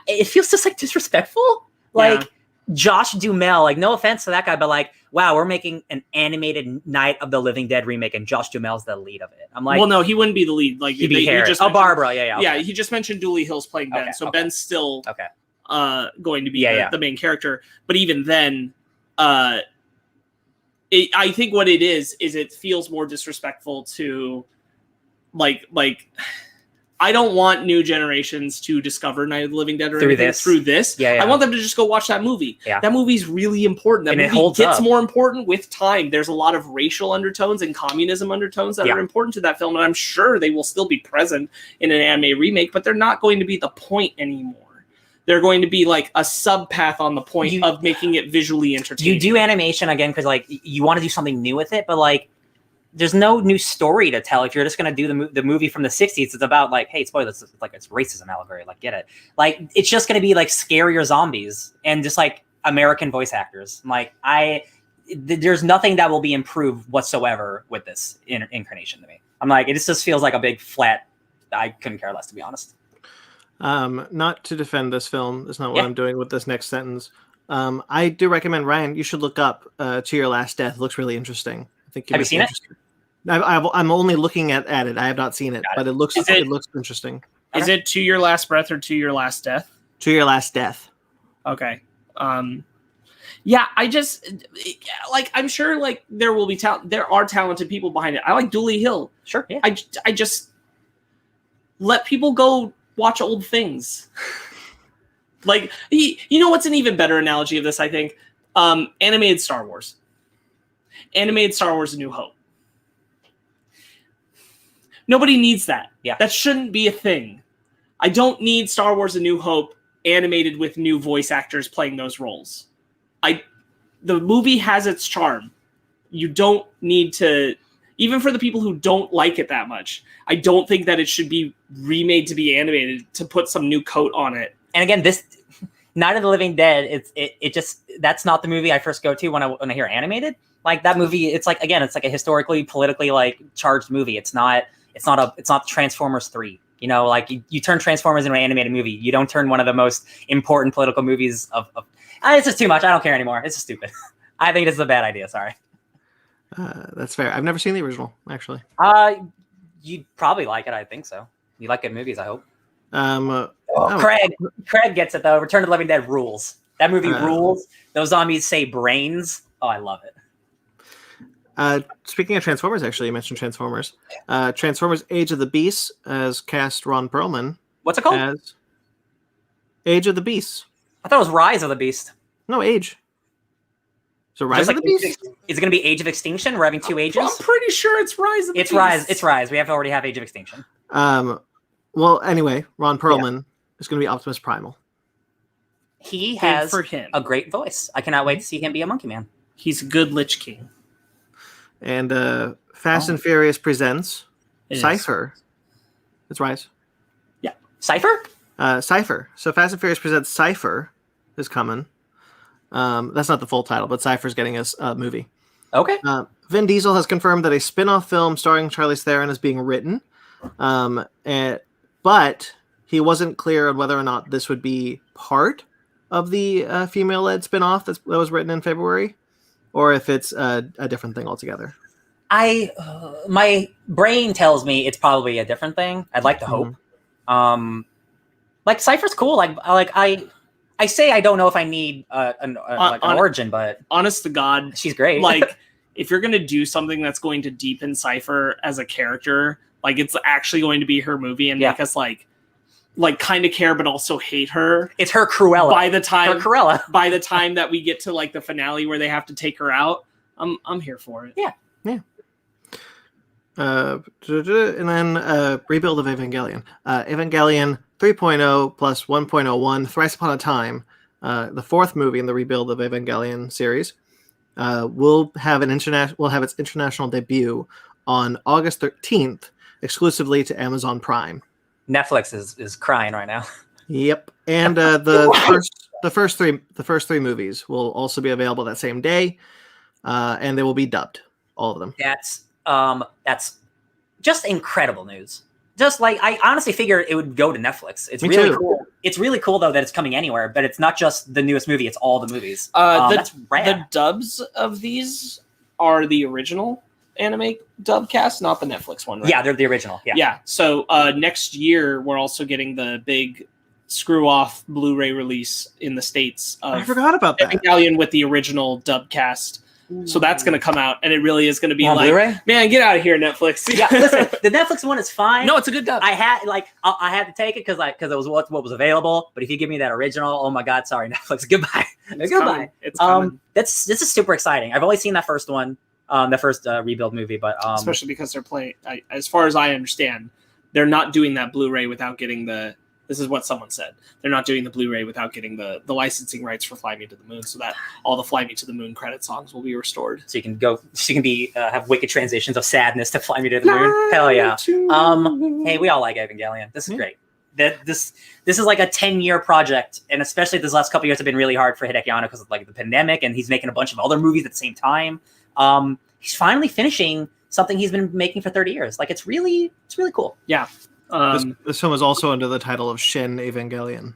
it feels just like disrespectful. Like Josh Duhamel, like no offense to that guy, but like, wow, we're making an animated Night of the Living Dead remake, and Josh Duhamel's the lead of it. I'm like, well, no, he wouldn't be the lead. Like he'd be Harris. Barbara, yeah. Yeah, he just mentioned Dooley Hill's playing Ben, so Ben's still going to be the main character. But even then, I think what it is it feels more disrespectful to like I don't want new generations to discover Night of the Living Dead through this. Yeah. I want them to just go watch that movie. Yeah. That movie's really important. That movie gets more important with time. There's a lot of racial undertones and communism undertones that are important to that film, and I'm sure they will still be present in an anime remake, but they're not going to be the point anymore. They're going to be like a sub-path on the point of making it visually entertaining. You do animation again because like you want to do something new with it, but like there's no new story to tell. If you're just going to do the movie from the 60s, it's about like, hey, spoilers, it's like it's racism allegory. Like, get it? Like, it's just going to be like scarier zombies and just like American voice actors. Like, there's nothing that will be improved whatsoever with this incarnation to me. I'm like, it just feels like a big flat. I couldn't care less, to be honest. Not to defend this film. That's not what I'm doing with this next sentence. I do recommend, Ryan, you should look up To Your Last Death. It looks really interesting. I think have you seen it? I'm only looking at it. I have not seen it, but it looks interesting. Is it To Your Last Breath or To Your Last Death? To Your Last Death. Okay. Yeah, I just like I'm sure like there will be there are talented people behind it. I like Dooley Hill. Sure. Yeah. I just let people go watch old things. Like you know what's an even better analogy of this? I think animated Star Wars. Animated Star Wars: A New Hope. Nobody needs that. Yeah. That shouldn't be a thing. I don't need Star Wars: A New Hope animated with new voice actors playing those roles. The movie has its charm. You don't need to, even for the people who don't like it that much, I don't think that it should be remade to be animated to put some new coat on it. And again, this Night of the Living Dead, it just, that's not the movie I first go to when I hear animated. Like that movie, it's like a historically, politically like charged movie. It's not Transformers 3. You know, like you turn Transformers into an animated movie. You don't turn one of the most important political movies of it's just too much. I don't care anymore. It's just stupid. I think this is a bad idea. Sorry. That's fair. I've never seen the original, actually. You'd probably like it. I think so. You like good movies, I hope. Oh. Craig gets it though. Return of the Living Dead rules. That movie rules. Those zombies say brains. Oh, I love it. Speaking of Transformers, actually, you mentioned Transformers. Transformers: Age of the Beasts has cast Ron Perlman. What's it called? As Age of the Beasts. I thought it was Rise of the Beast. No, Age. So Rise of the Beast? Is it going to be Age of Extinction? We're having two ages? I'm pretty sure it's Rise of the Beast. It's Rise. We already have Age of Extinction. Well, anyway, Ron Perlman is going to be Optimus Primal. He has for him. A great voice. I cannot wait to see him be a Monkey Man. He's a good Lich King. And Fast and Furious presents Cypher. It's Rise. Yeah. Cypher? Cypher. So Fast and Furious presents Cypher is coming. That's not the full title, but Cypher's getting a movie. Okay. Vin Diesel has confirmed that a spin-off film starring Charlize Theron is being written. But he wasn't clear on whether or not this would be part of the female-led spin-off that was written in February, or if it's a different thing altogether. My brain tells me it's probably a different thing. I'd like to hope. Like Cypher's cool. I say I don't know if I need an origin, but honest to God, she's great. Like, if you're gonna do something that's going to deepen Cypher as a character, like it's actually going to be her movie and make us like kind of care but also hate her. It's her Cruella. By the time that we get to like the finale where they have to take her out, I'm here for it. Yeah. And then rebuild of Evangelion. Evangelion 3.0 plus 1.01, Thrice Upon a Time, the fourth movie in the rebuild of Evangelion series, will have its international debut on August 13th, exclusively to Amazon Prime. Netflix is crying right now. Yep, and the first three movies will also be available that same day, and they will be dubbed, all of them. That's just incredible news. Just like I honestly figured it would go to Netflix. It's Me really too. cool. It's really cool though that it's coming anywhere, but it's not just the newest movie; it's all the movies. That's rad. The dubs of these are the original anime dub cast, not the Netflix one, right? Yeah, they're the original. Yeah. So next year we're also getting the big screw off Blu-ray release in the States of I forgot about that. Evangelion with the original dub cast. So that's going to come out, and it really is going to be on like, Blu-ray? Man, get out of here, Netflix. Yeah, listen, the Netflix one is fine. No, it's a good dub. I had to take it because it was what was available. But if you give me that original, oh my god, sorry Netflix, goodbye. Goodbye. It's coming. This is super exciting. I've only seen that first one, the first rebuild movie, but especially because they're playing. As far as I understand, they're not doing that Blu-ray without getting the. This is what someone said. They're not doing the Blu-ray without getting the licensing rights for Fly Me to the Moon, so that all the Fly Me to the Moon credit songs will be restored. So you can go. She can be have wicked transitions of sadness to Fly Me to the Moon. Hell yeah. Hey, we all like Evangelion. This is great. This is like a 10-year project, and especially this last couple of years have been really hard for Hideki Anno because of like the pandemic, and he's making a bunch of other movies at the same time. He's finally finishing something he's been making for 30 years. Like it's really cool. Yeah. This film is also under the title of Shin Evangelion.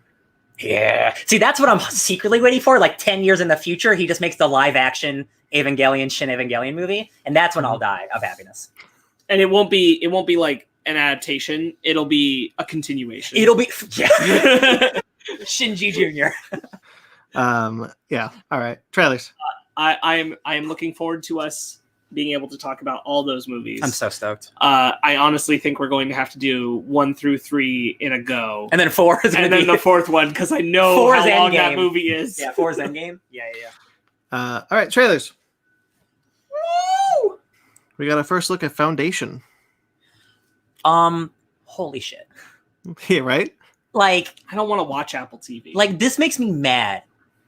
Yeah. See, that's what I'm secretly waiting for. Like 10 years in the future, he just makes the live action Evangelion, Shin Evangelion movie. And that's when I'll die of happiness. And it won't be like an adaptation. It'll be a continuation. It'll be Shinji Jr. Yeah. All right. Trailers. I am looking forward to us being able to talk about all those movies. I'm so stoked. I honestly think we're going to have to do 1 through 3 in a go. And then 4 is and then the 4th one, because I know 4 how is long Endgame. that movie is. Yeah, 4 is Endgame. Yeah. All right. Trailers. Woo! We got a first look at Foundation. Holy shit. Yeah, right? Like, I don't want to watch Apple TV. like this makes me mad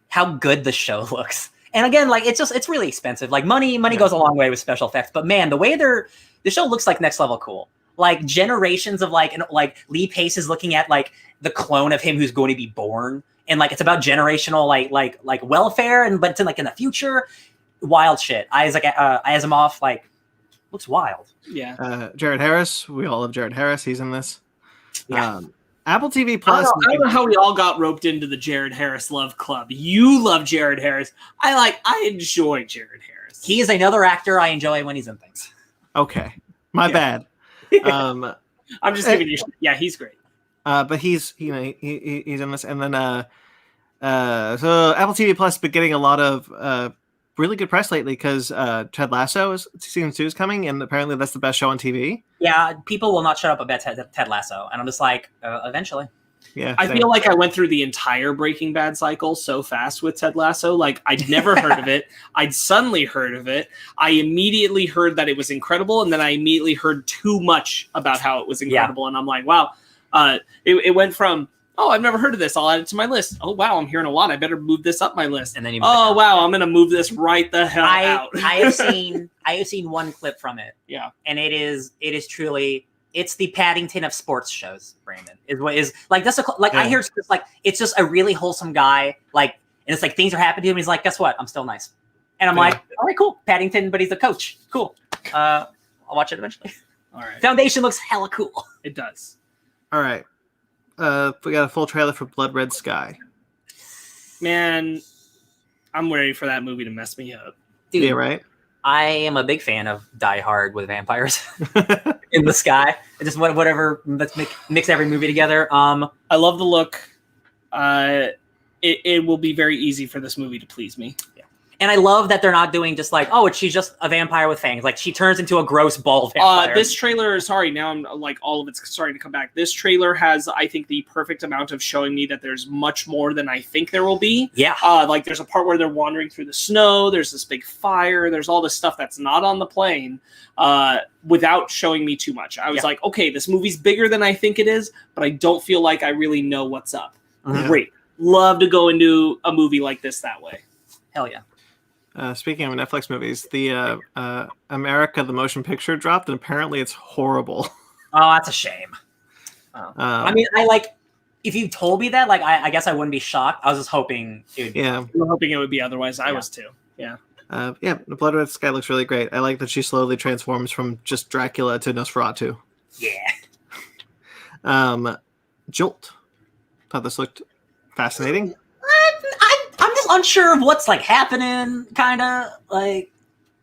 how good the show looks. And again, like it's really expensive. Like money goes a long way with special effects. But man, the way the show looks like next level cool. Like generations of like Lee Pace is looking at like the clone of him who's going to be born, and like it's about generational like welfare, and but it's in like in the future, wild shit. Isaac Asimov like looks wild. Yeah. Jared Harris. We all love Jared Harris. He's in this. Yeah. Apple TV I Plus. don't know how we all got roped into the Jared Harris love club. You love Jared Harris. I enjoy Jared Harris. He is another actor I enjoy when he's in things. Okay. My bad. I'm just giving you shit. Yeah, he's great. But he's he's in this, and then so Apple TV Plus been getting a lot of really good press lately because Ted Lasso season 2 is coming, and apparently that's the best show on TV. Yeah, people will not shut up about Ted Lasso, and I'm just like, eventually. Yeah, I feel like I went through the entire Breaking Bad cycle so fast with Ted Lasso. Like, I'd never heard of it. I'd suddenly heard of it. I immediately heard that it was incredible, and then I immediately heard too much about how it was incredible, and I'm like, wow. It went from, oh, I've never heard of this. I'll add it to my list. Oh, wow, I'm hearing a lot. I better move this up my list. And then you oh, wow, I'm going to move this right the hell out. I have seen one clip from it. Yeah. And it is truly, it's the Paddington of sports shows, Brandon. Is what is like that's I hear it's just like it's just a really wholesome guy, like, and it's like things are happening to him. He's like, guess what? I'm still nice. And I'm like, all right, cool. Paddington, but he's a coach. Cool. I'll watch it eventually. All right. Foundation looks hella cool. It does. All right. We got a full trailer for Blood Red Sky. Man, I'm ready for that movie to mess me up. Dude, Yeah, right? I am a big fan of Die Hard with vampires in the sky. Just whatever. Let's mix every movie together. I love the look. It will be very easy for this movie to please me. Yeah. And I love that they're not doing just like, oh, she's just a vampire with fangs. Like she turns into a gross bald vampire. This trailer, sorry, now I'm like all of it's starting to come back. This trailer has, I think, the perfect amount of showing me that there's much more than I think there will be. Yeah. Like there's a part where they're wandering through the snow. There's this big fire. There's all this stuff that's not on the plane without showing me too much. I was like, okay, this movie's bigger than I think it is, but I don't feel like I really know what's up. Mm-hmm. Great. Love to go into a movie like this that way. Hell yeah. Speaking of Netflix movies, the America the Motion Picture dropped, and apparently it's horrible. Oh, that's a shame. I mean, if you told me that, like, I guess I wouldn't be shocked. I was just hoping it would be. Yeah. I'm hoping it would be otherwise. I was too. Yeah. The Blood Red Sky looks really great. I like that she slowly transforms from just Dracula to Nosferatu. Yeah. Jolt. Thought this looked fascinating. I'm just unsure of what's like happening. Kind of like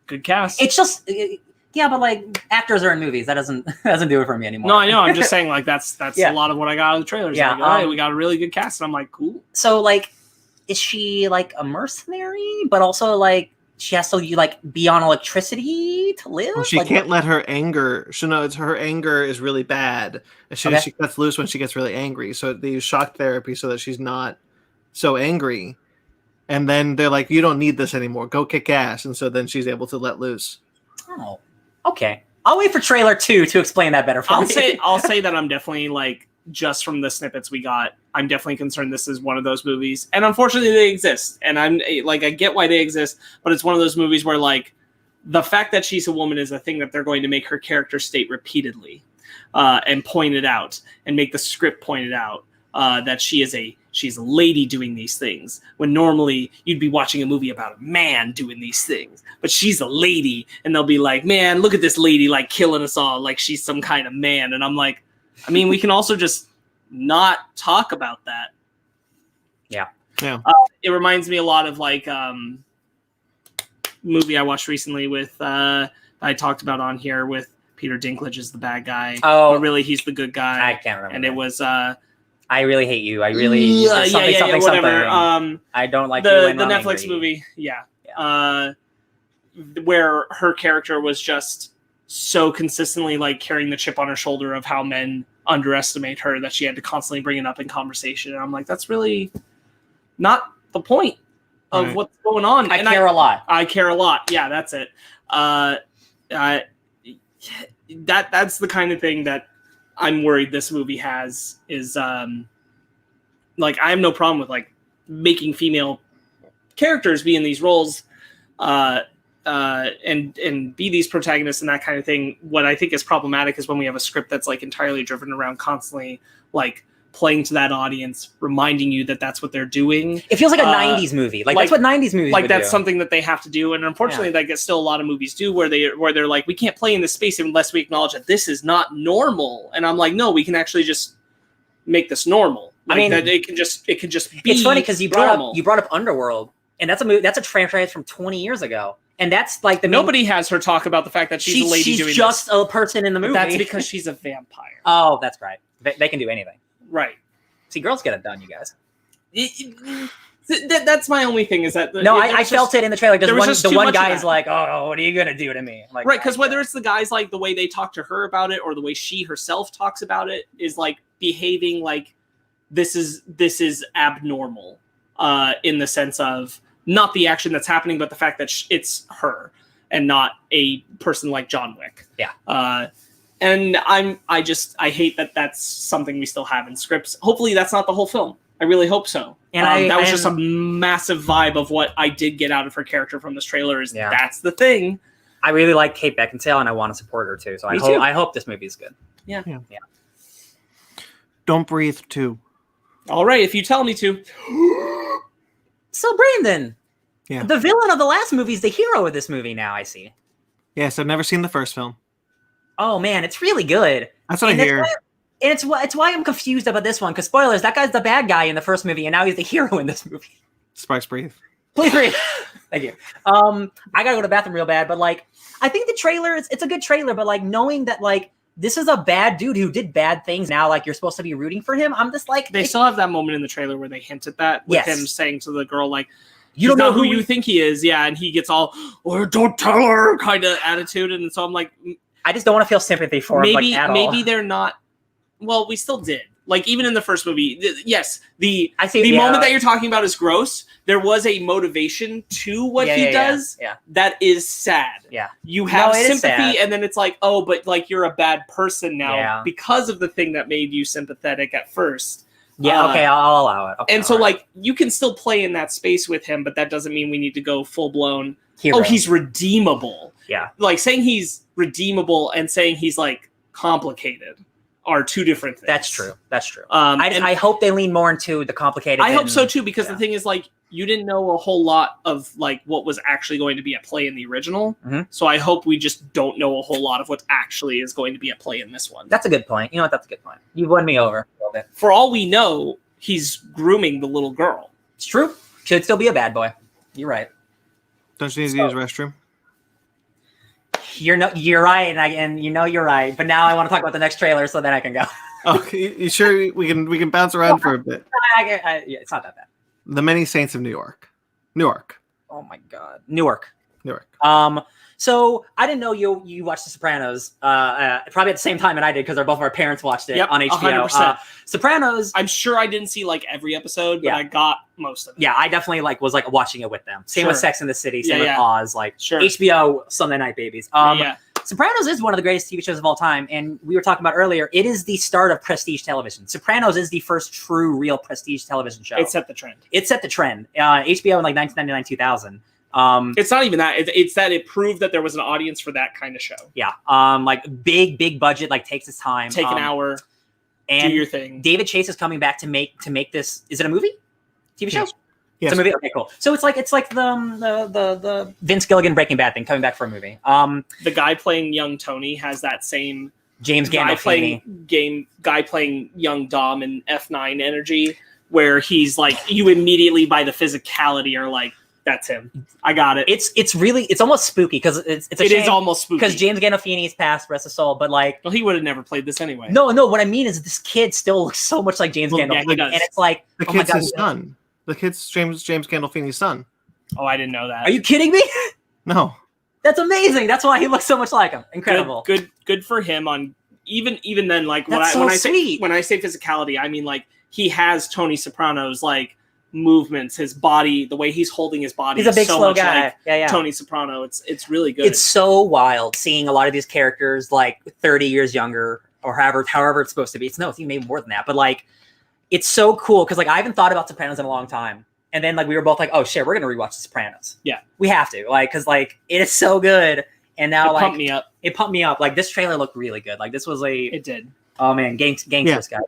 Good cast. it's just but like actors are in movies. That doesn't do it for me anymore. No, I know. I'm just saying, like, that's Yeah. a lot of what I got out of the trailers. Yeah, Like, we got a really good cast, and I'm like, cool. So like, is she like a mercenary, but also like she has to like be on electricity to live? Well, she Like, can't let her anger. She knows her anger is really bad. And she cuts loose when she gets really angry. So they use shock therapy so that she's not so angry. And then they're like, you don't need this anymore. Go kick ass. And so then she's able to let loose. Oh, okay. I'll wait for trailer 2 to explain that better for me. I'll say that I'm definitely, like, just from the snippets we got, I'm definitely concerned this is one of those movies. And unfortunately, they exist. And I'm like, I get why they exist, but it's one of those movies where, like, the fact that she's a woman is a thing that they're going to make her character state repeatedly and point it out and make the script point it out that she's a lady doing these things, when normally you'd be watching a movie about a man doing these things, but she's a lady, and they'll be like, man, look at this lady, like, killing us all like she's some kind of man. And I'm like, I mean, we can also just not talk about that. Yeah. It reminds me a lot of, like, movie I watched recently with I talked about on here with Peter Dinklage as the bad guy. Oh, but really he's the good guy. I can't remember. And it was I really hate you. I really whatever. I don't like you. The And I'm Netflix angry. movie, where her character was just so consistently like carrying the chip on her shoulder of how men underestimate her that she had to constantly bring it up in conversation. And I'm like, that's really not the point of what's going on. I care a lot. I care a lot. Yeah, that's it. That's the kind of thing that I'm worried this movie has is like I have no problem with like making female characters be in these roles and be these protagonists and that kind of thing. What I think is problematic is when we have a script that's like entirely driven around constantly like playing to that audience, reminding you that that's what they're doing. It feels like a 90s movie. Like that's what 90s movies like would that's do. something that they have to do. And unfortunately, like still a lot of movies do where they're like, we can't play in this space unless we acknowledge that this is not normal. And I'm like, no, we can actually just make this normal. Like, I mean, that it can just be. It's funny because you brought up Underworld, and that's a movie. That's a franchise from 20 years ago, and that's like nobody has her talk about the fact that she's a lady doing this. She's just a person in the movie. But that's because she's a vampire. Oh, that's right. They can do anything. Right. See, girls get it done, you guys. That's my only thing is that I felt it in the trailer. The one guy is that. like, "Oh, what are you gonna do to me?" Like, right, because whether it's the guys like the way they talk to her about it or the way she herself talks about it is like behaving like this is abnormal in the sense of not the action that's happening, but the fact that it's her and not a person like John Wick. Yeah. And I hate that that's something we still have in scripts. Hopefully that's not the whole film. I really hope so. And that was just a massive vibe of what I did get out of her character from this trailer is that's the thing. I really like Kate Beckinsale and I want to support her too. So I hope this movie is good. Yeah. Don't Breathe 2. All right, if you tell me to. So Brandon, the villain of the last movie is the hero of this movie now, I see. Yes, I've never seen the first film. Oh man, it's really good. That's what I hear. It's why I'm confused about this one, because spoilers, that guy's the bad guy in the first movie, and now he's the hero in this movie. Sparks, breathe. Please breathe. Thank you. I gotta go to the bathroom real bad, but like, I think the trailer it's a good trailer, but like knowing that like this is a bad dude who did bad things now, like you're supposed to be rooting for him. I'm just like they still have that moment in the trailer where they hint at that with him saying to the girl like, you don't know who you think he is, and he gets all don't tell her kind of attitude, and so I'm like, I just don't want to feel sympathy for him. Like, at all. Maybe they're not. Well, we still did. Like even in the first movie, yes, the moment that you're talking about is gross. There was a motivation to what he does. Yeah. That is sad. Yeah. You have sympathy, and then it's like, oh, but like you're a bad person now because of the thing that made you sympathetic at first. Yeah. Okay, I'll allow it. Okay, and so like you can still play in that space with him, but that doesn't mean we need to go full blown. Hero. Oh, he's redeemable. Yeah. Like saying he's redeemable and saying he's like complicated are two different things. That's true. I hope they lean more into the complicated. I hope so too, because the thing is like you didn't know a whole lot of like what was actually going to be at play in the original. Mm-hmm. So I hope we just don't know a whole lot of what actually is going to be at play in this one. That's a good point. You know what? That's a good point. You won me over a little bit. For all we know, he's grooming the little girl. It's true. Should still be a bad boy. You're right. Don't you need to use the restroom? You're right, and you know you're right. But now I want to talk about the next trailer so then I can go. Okay, you sure we can bounce around for a bit? Yeah, it's not that bad. The Many Saints of Newark. Oh my God, Newark. Newark. So I didn't know you watched The Sopranos probably at the same time that I did because both of our parents watched it on HBO. 100%. Sopranos. I'm sure I didn't see like every episode, but I got most of it. Yeah, I definitely was watching it with them. Same with Sex and the City. Same with Oz. Sure. HBO Sunday Night Babies. Sopranos is one of the greatest TV shows of all time, and we were talking about earlier. It is the start of prestige television. Sopranos is the first true, real prestige television show. It set the trend. HBO in like 1999, 2000. It's not even that. It's that it proved that there was an audience for that kind of show. Yeah. Like big budget, like takes its time. Take an hour. And do your thing. David Chase is coming back to make this. Is it a movie? TV show? Yes. It's a movie. Okay, cool. So it's like the Vince Gilligan Breaking Bad thing coming back for a movie. The guy playing young Tony has that same James Gandolfini guy playing young Dom in F9 energy, where he's like you immediately by the physicality are like, That's him. I got it. It's almost spooky because it's a shame is almost spooky because James Gandolfini's passed, rest his soul. But like, well, he would have never played this anyway. No. What I mean is this kid still looks so much like James Gandolfini, he does. and it's like The kid's his son. The kid's James Gandolfini's son. Oh, I didn't know that. Are you kidding me? No. That's amazing. That's why he looks so much like him. Incredible. Good for him. On even then, like when That's I sweet. when I say physicality, I mean like he has Tony Soprano's like movements, his body, the way he's holding his body. He's a big so slow much guy. Like yeah. Tony Soprano. It's really good. It's so wild seeing a lot of these characters like 30 years younger or however it's supposed to be. It's maybe more than that, but like it's so cool because like I haven't thought about Sopranos in a long time. And then like we were both like, oh shit, we're gonna rewatch The Sopranos. Yeah, we have to, like, because like it is so good. And now it pumped me up. It pumped me up. Like this trailer looked really good. Like this was It did. Oh man, gangsters guy.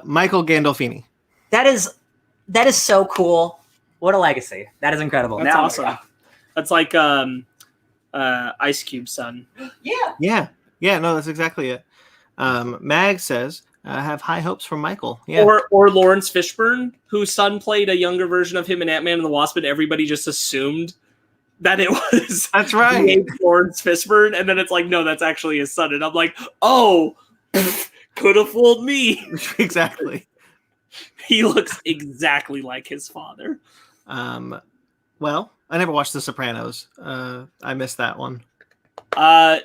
Michael Gandolfini. That is so cool. What a legacy. That is incredible. That's now, awesome. That's like Ice Cube's son. Yeah. Yeah. No, that's exactly it. Mag says, I have high hopes for Michael. Yeah. Or Lawrence Fishburne, whose son played a younger version of him in Ant-Man and the Wasp, and everybody just assumed that it was that's right. Lawrence Fishburne, and then it's like, no, that's actually his son. And I'm like, oh, could have fooled me. Exactly. He looks exactly like his father. Well, I never watched The Sopranos. I missed that one. I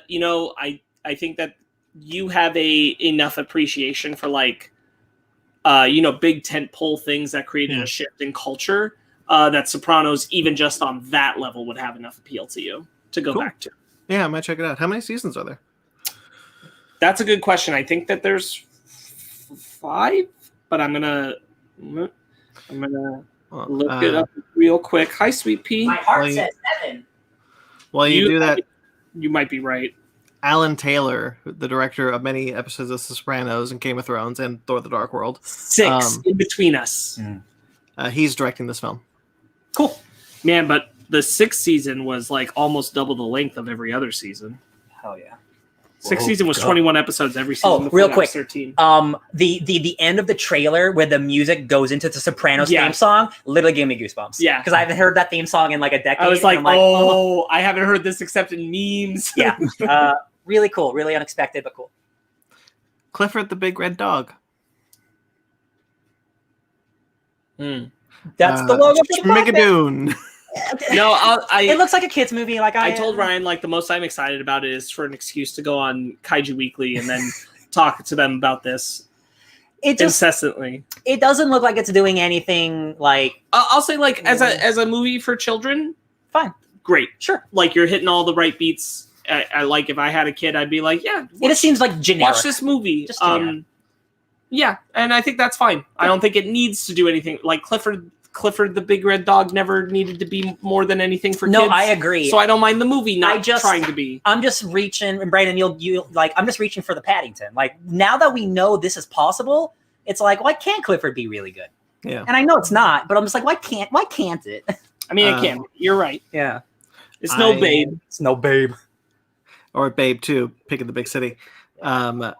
think that you have enough appreciation for like big tentpole things that created a shift in culture that Sopranos, even just on that level, would have enough appeal to you to go back to. Yeah, I might check it out. How many seasons are there? That's a good question. I think that there's 5, but I'm gonna look it up real quick. Hi, Sweet Pea. My heart says 7. While you do that, you might be right. Alan Taylor, the director of many episodes of The Sopranos and Game of Thrones and Thor: The Dark World. 6 in between us. He's directing this film. Cool. Man, but the 6th season was like almost double the length of every other season. Hell yeah. 6th season was 21 episodes every season. Oh, real quick. 13. The end of the trailer where the music goes into the Sopranos theme song literally gave me goosebumps. Yeah. Because I haven't heard that theme song in like a decade. I was like, oh, I haven't heard this except in memes. Yeah. Really cool. Really unexpected, but cool. Clifford the Big Red Dog. That's the logo for the Schmigadoon. No, it looks like a kid's movie. Like I told Ryan, like the most I'm excited about it is for an excuse to go on Kaiju Weekly and then talk to them about this incessantly. It doesn't look like it's doing anything like. I'll say like as a movie for children, fine, great, sure. Like you're hitting all the right beats. I like if I had a kid, I'd be like, yeah. It just seems like generic. Watch this movie. Just generic. Yeah, and I think that's fine. I don't think it needs to do anything. Like Clifford the Big Red Dog never needed to be more than anything for kids. No, I agree. So I don't mind the movie trying to be. I'm just reaching, and Brandon, you like, I'm just reaching for the Paddington. Like, now that we know this is possible, it's like, why can't Clifford be really good? Yeah. And I know it's not, but I'm just like, why can't it? I mean, it can. You're right. Yeah. It's no Babe. It's no Babe. Or Babe 2, Pig in the Big City. Yeah,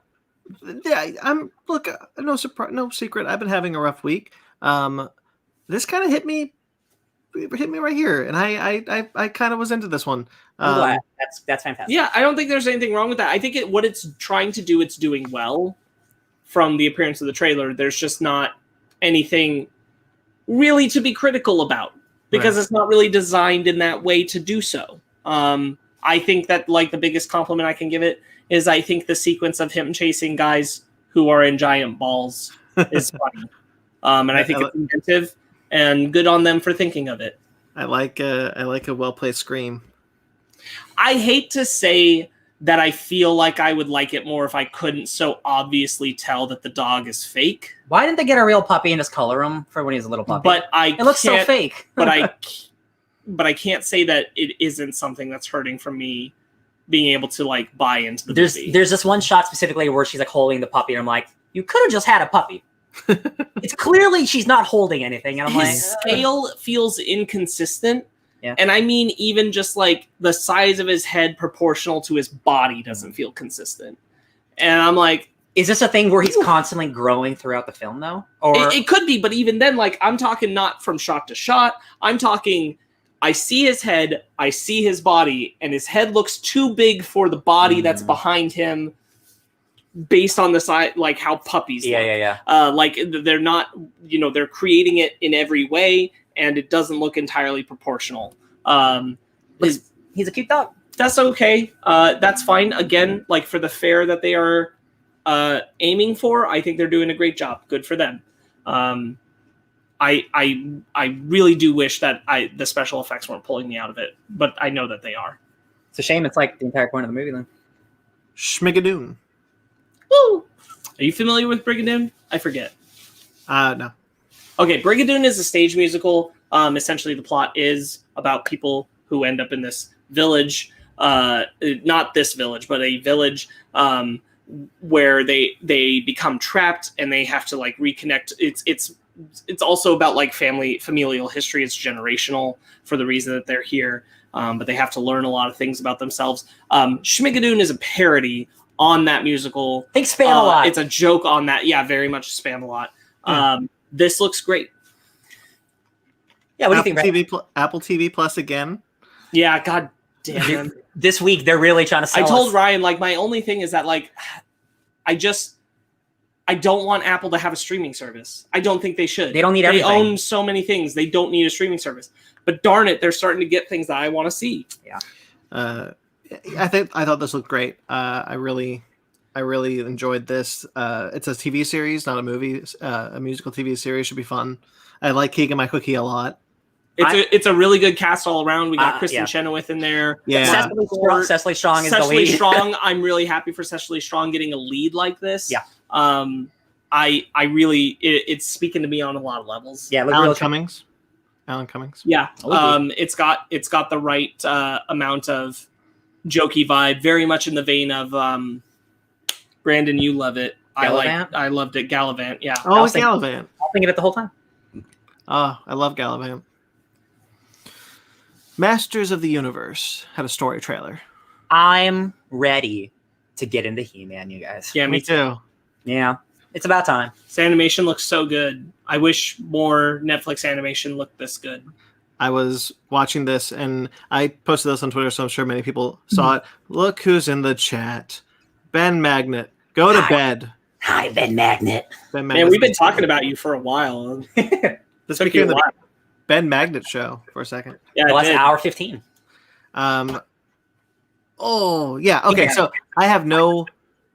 no secret. I've been having a rough week. This kind of hit me right here, and I kind of was into this one. I'm glad. That's fantastic. Yeah, I don't think there's anything wrong with that. I think what it's trying to do, it's doing well. From the appearance of the trailer, there's just not anything really to be critical about because it's not really designed in that way to do so. I think that like the biggest compliment I can give it is I think the sequence of him chasing guys who are in giant balls is funny. And I think it's inventive and good on them for thinking of it. I like a well-placed scream. I hate to say that I feel like I would like it more if I couldn't so obviously tell that the dog is fake. Why didn't they get a real puppy and just color him for when he's a little puppy? But it looks so fake. but I can't say that it isn't something that's hurting from me being able to like buy into the movie. There's this one shot specifically where she's like holding the puppy, and I'm like, you could have just had a puppy. It's clearly she's not holding anything, and I'm his scale feels inconsistent. Yeah. And I mean, even just like the size of his head proportional to his body doesn't feel consistent. And I'm like, is this a thing where he's constantly growing throughout the film, though? Or it could be, but even then, like I'm talking not from shot to shot. I'm talking I see his head, I see his body, and his head looks too big for the body that's behind him based on the side, like how puppies look. Yeah. Like they're not, they're creating it in every way, and it doesn't look entirely proportional. He's a cute dog. That's okay. That's fine. Again, like for the fare that they are aiming for, I think they're doing a great job. Good for them. I really do wish that the special effects weren't pulling me out of it, but I know that they are. It's a shame. It's like the entire point of the movie then. Schmigadoon. Woo! Are you familiar with Brigadoon? I forget. No. Okay, Brigadoon is a stage musical. Essentially, the plot is about people who end up in this village. Not this village, but a village where they become trapped and they have to like reconnect. It's also about like familial history. It's generational for the reason that they're here, but they have to learn a lot of things about themselves. Schmigadoon is a parody on that musical. Think spam a lot. It's a joke on that. Yeah, very much spam a lot. This looks great. Yeah, what do you think? Apple TV Plus again. Yeah, god damn. This week they're really trying to sell I told us. Ryan, like, my only thing is that, like, I don't want Apple to have a streaming service. I don't think they should. They don't need everything. They own so many things. They don't need a streaming service. But darn it, they're starting to get things that I want to see. Yeah. I thought this looked great. I really enjoyed this. It's a TV series, not a movie. A musical TV series should be fun. I like Keegan-Michael Key a lot. It's a really good cast all around. We got Kristen Chenoweth in there. Yeah. Cecily Strong is the Cecily lead. Strong. I'm really happy for Cecily Strong getting a lead like this. Yeah. I really it's speaking to me on a lot of levels. Yeah. Alan Cummings. Yeah. It's got the right amount of jokey vibe, very much in the vein of Brandon. You love it. Gallivant? I loved it. Gallivant. Yeah. Oh, Gallivant. I was thinking it the whole time. Oh, I love Gallivant. Masters of the Universe had a story trailer. I'm ready to get into He-Man, you guys. Yeah, Me too. Yeah. It's about time. This animation looks so good. I wish more Netflix animation looked this good. I was watching this and I posted this on Twitter, so I'm sure many people saw it. Look who's in the chat. Ben Magnet. Go to bed. Hi, Ben Magnet. Ben Man, we've been talking about you for a while. This became the Ben Magnet show for a second. Yeah, well, that's hour 15. Oh, yeah. Okay, so I have no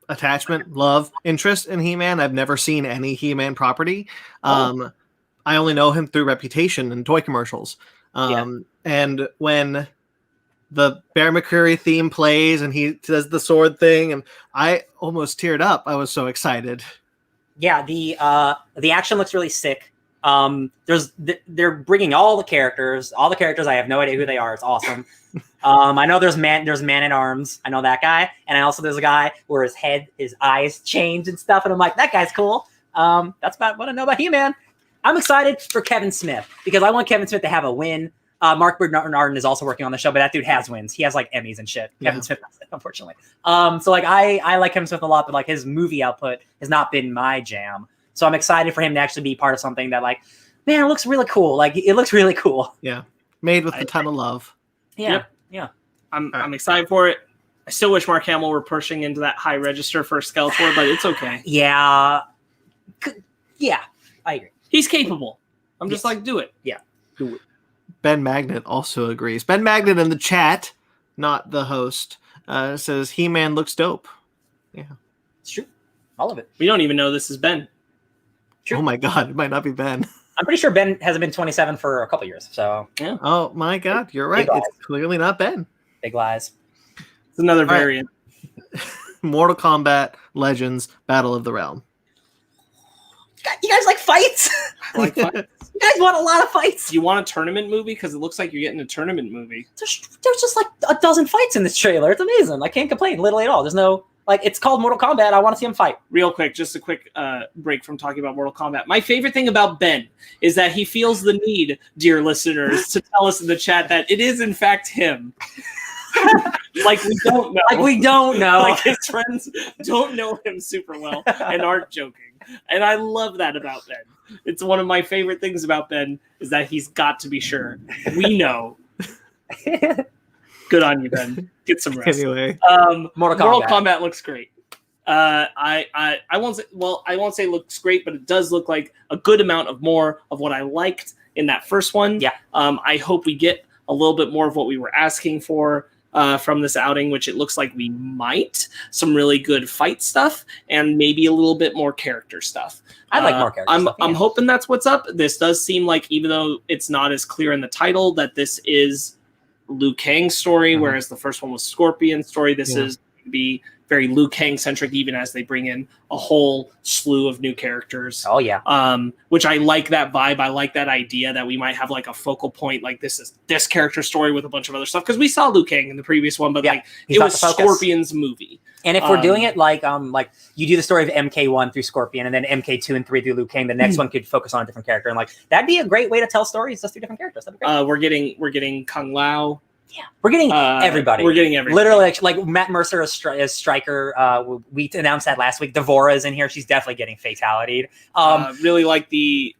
attachment, love, interest in He-Man. I've never seen any He-Man property. I only know him through reputation and toy commercials. And when the Bear McCreary theme plays and he does the sword thing, and I almost teared up. I was so excited. Yeah, the action looks really sick. They're bringing all the characters. I have no idea who they are. It's awesome. I know there's Man at Arms. I know that guy, and also there's a guy where his eyes change and stuff, and I'm like, that guy's cool. That's about what I know about He-Man. I'm excited for Kevin Smith because I want Kevin Smith to have a win. Mark Bernardin is also working on the show, but that dude has wins. He has like Emmys and shit. Kevin Smith, unfortunately. So like I like Kevin Smith a lot, but like his movie output has not been my jam. So I'm excited for him to actually be part of something that, like, man, it looks really cool. Like, it looks really cool. Yeah. Made with a ton of love. Yeah. Yep. Yeah. I'm excited for it. I still wish Mark Hamill were pushing into that high register for Skeletor, but it's okay. Yeah. Yeah. I agree. He's capable. I'm just like, do it. Yeah. Do it. Ben Magnet also agrees. Ben Magnet in the chat, not the host, says He-Man looks dope. Yeah. It's true. All of it. We don't even know this is Ben. True. Oh my God, it might not be Ben. I'm pretty sure Ben hasn't been 27 for a couple years. So yeah. Oh my God, you're right. It's clearly not Ben. Big lies. It's another variant. Right. Mortal Kombat Legends Battle of the Realm. You guys like fights? I like fights. You guys want a lot of fights. Do you want a tournament movie? Because it looks like you're getting a tournament movie. There's just like a dozen fights in this trailer. It's amazing. I can't complain literally at all. There's no, like, it's called Mortal Kombat. I want to see him fight. Real quick, just a quick break from talking about Mortal Kombat. My favorite thing about Ben is that he feels the need, dear listeners, to tell us in the chat that it is in fact him. Like we don't know. Like we don't know. Like his friends don't know him super well and aren't joking. And I love that about Ben. It's one of my favorite things about Ben is that he's got to be sure we know Good on you, Ben. Get some rest. Anyway, Mortal Kombat looks great. I won't say looks great, but it does look like a good amount of more of what I liked in that first one. Yeah. I hope we get a little bit more of what we were asking for from this outing, which it looks like we might. Some really good fight stuff and maybe a little bit more character stuff. I like more character stuff. I'm hoping that's what's up. This does seem like, even though it's not as clear in the title, that this is Liu Kang's story, whereas the first one was Scorpion's story. This is going to be very Liu Kang centric, even as they bring in a whole slew of new characters. Oh yeah. Which I like that vibe. I like that idea that we might have like a focal point, like this is this character story with a bunch of other stuff. Because we saw Liu Kang in the previous one, but like it was Scorpion's movie. And if we're doing it like you do the story of MK1 through Scorpion and then MK2 and 3 through Liu Kang, the next one could focus on a different character, and like that'd be a great way to tell stories just through different characters. That'd be great. We're getting Kung Lao. Yeah, we're getting everybody. We're getting everybody. Literally, like Matt Mercer as Stryker. We announced that last week. Devora is in here. She's definitely getting fatalityed. I really like the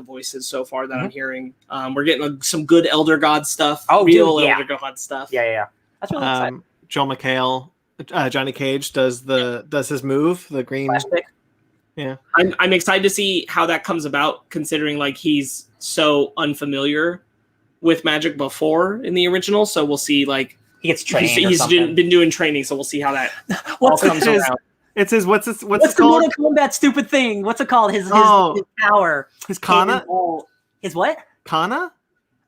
voices so far that I'm hearing. We're getting some good Elder God stuff. Elder God stuff. Yeah. That's really exciting. Joel McHale, Johnny Cage does his move, the green. Flashback. Yeah, I'm excited to see how that comes about, considering like he's so unfamiliar with magic before in the original, so we'll see. Like he gets trained. He's been doing training, so we'll see how that all comes around. It's his what's the called? Mortal Kombat stupid thing? What's it called? His power. His Kana. His what? Kana.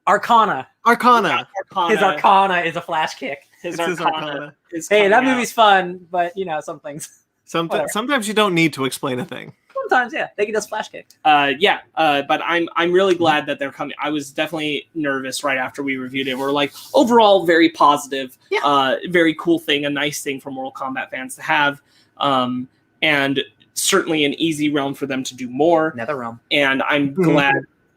Arcana. His Arcana is a flash kick. His Arcana. Hey, that movie's fun, but some things. Sometimes you don't need to explain a thing. Sometimes, yeah, they can just flash kick. But I'm really glad that they're coming. I was definitely nervous right after we reviewed it. We're like, overall, very positive. Yeah. Very cool thing, a nice thing for Mortal Kombat fans to have, and certainly an easy realm for them to do more. Another realm. And I'm glad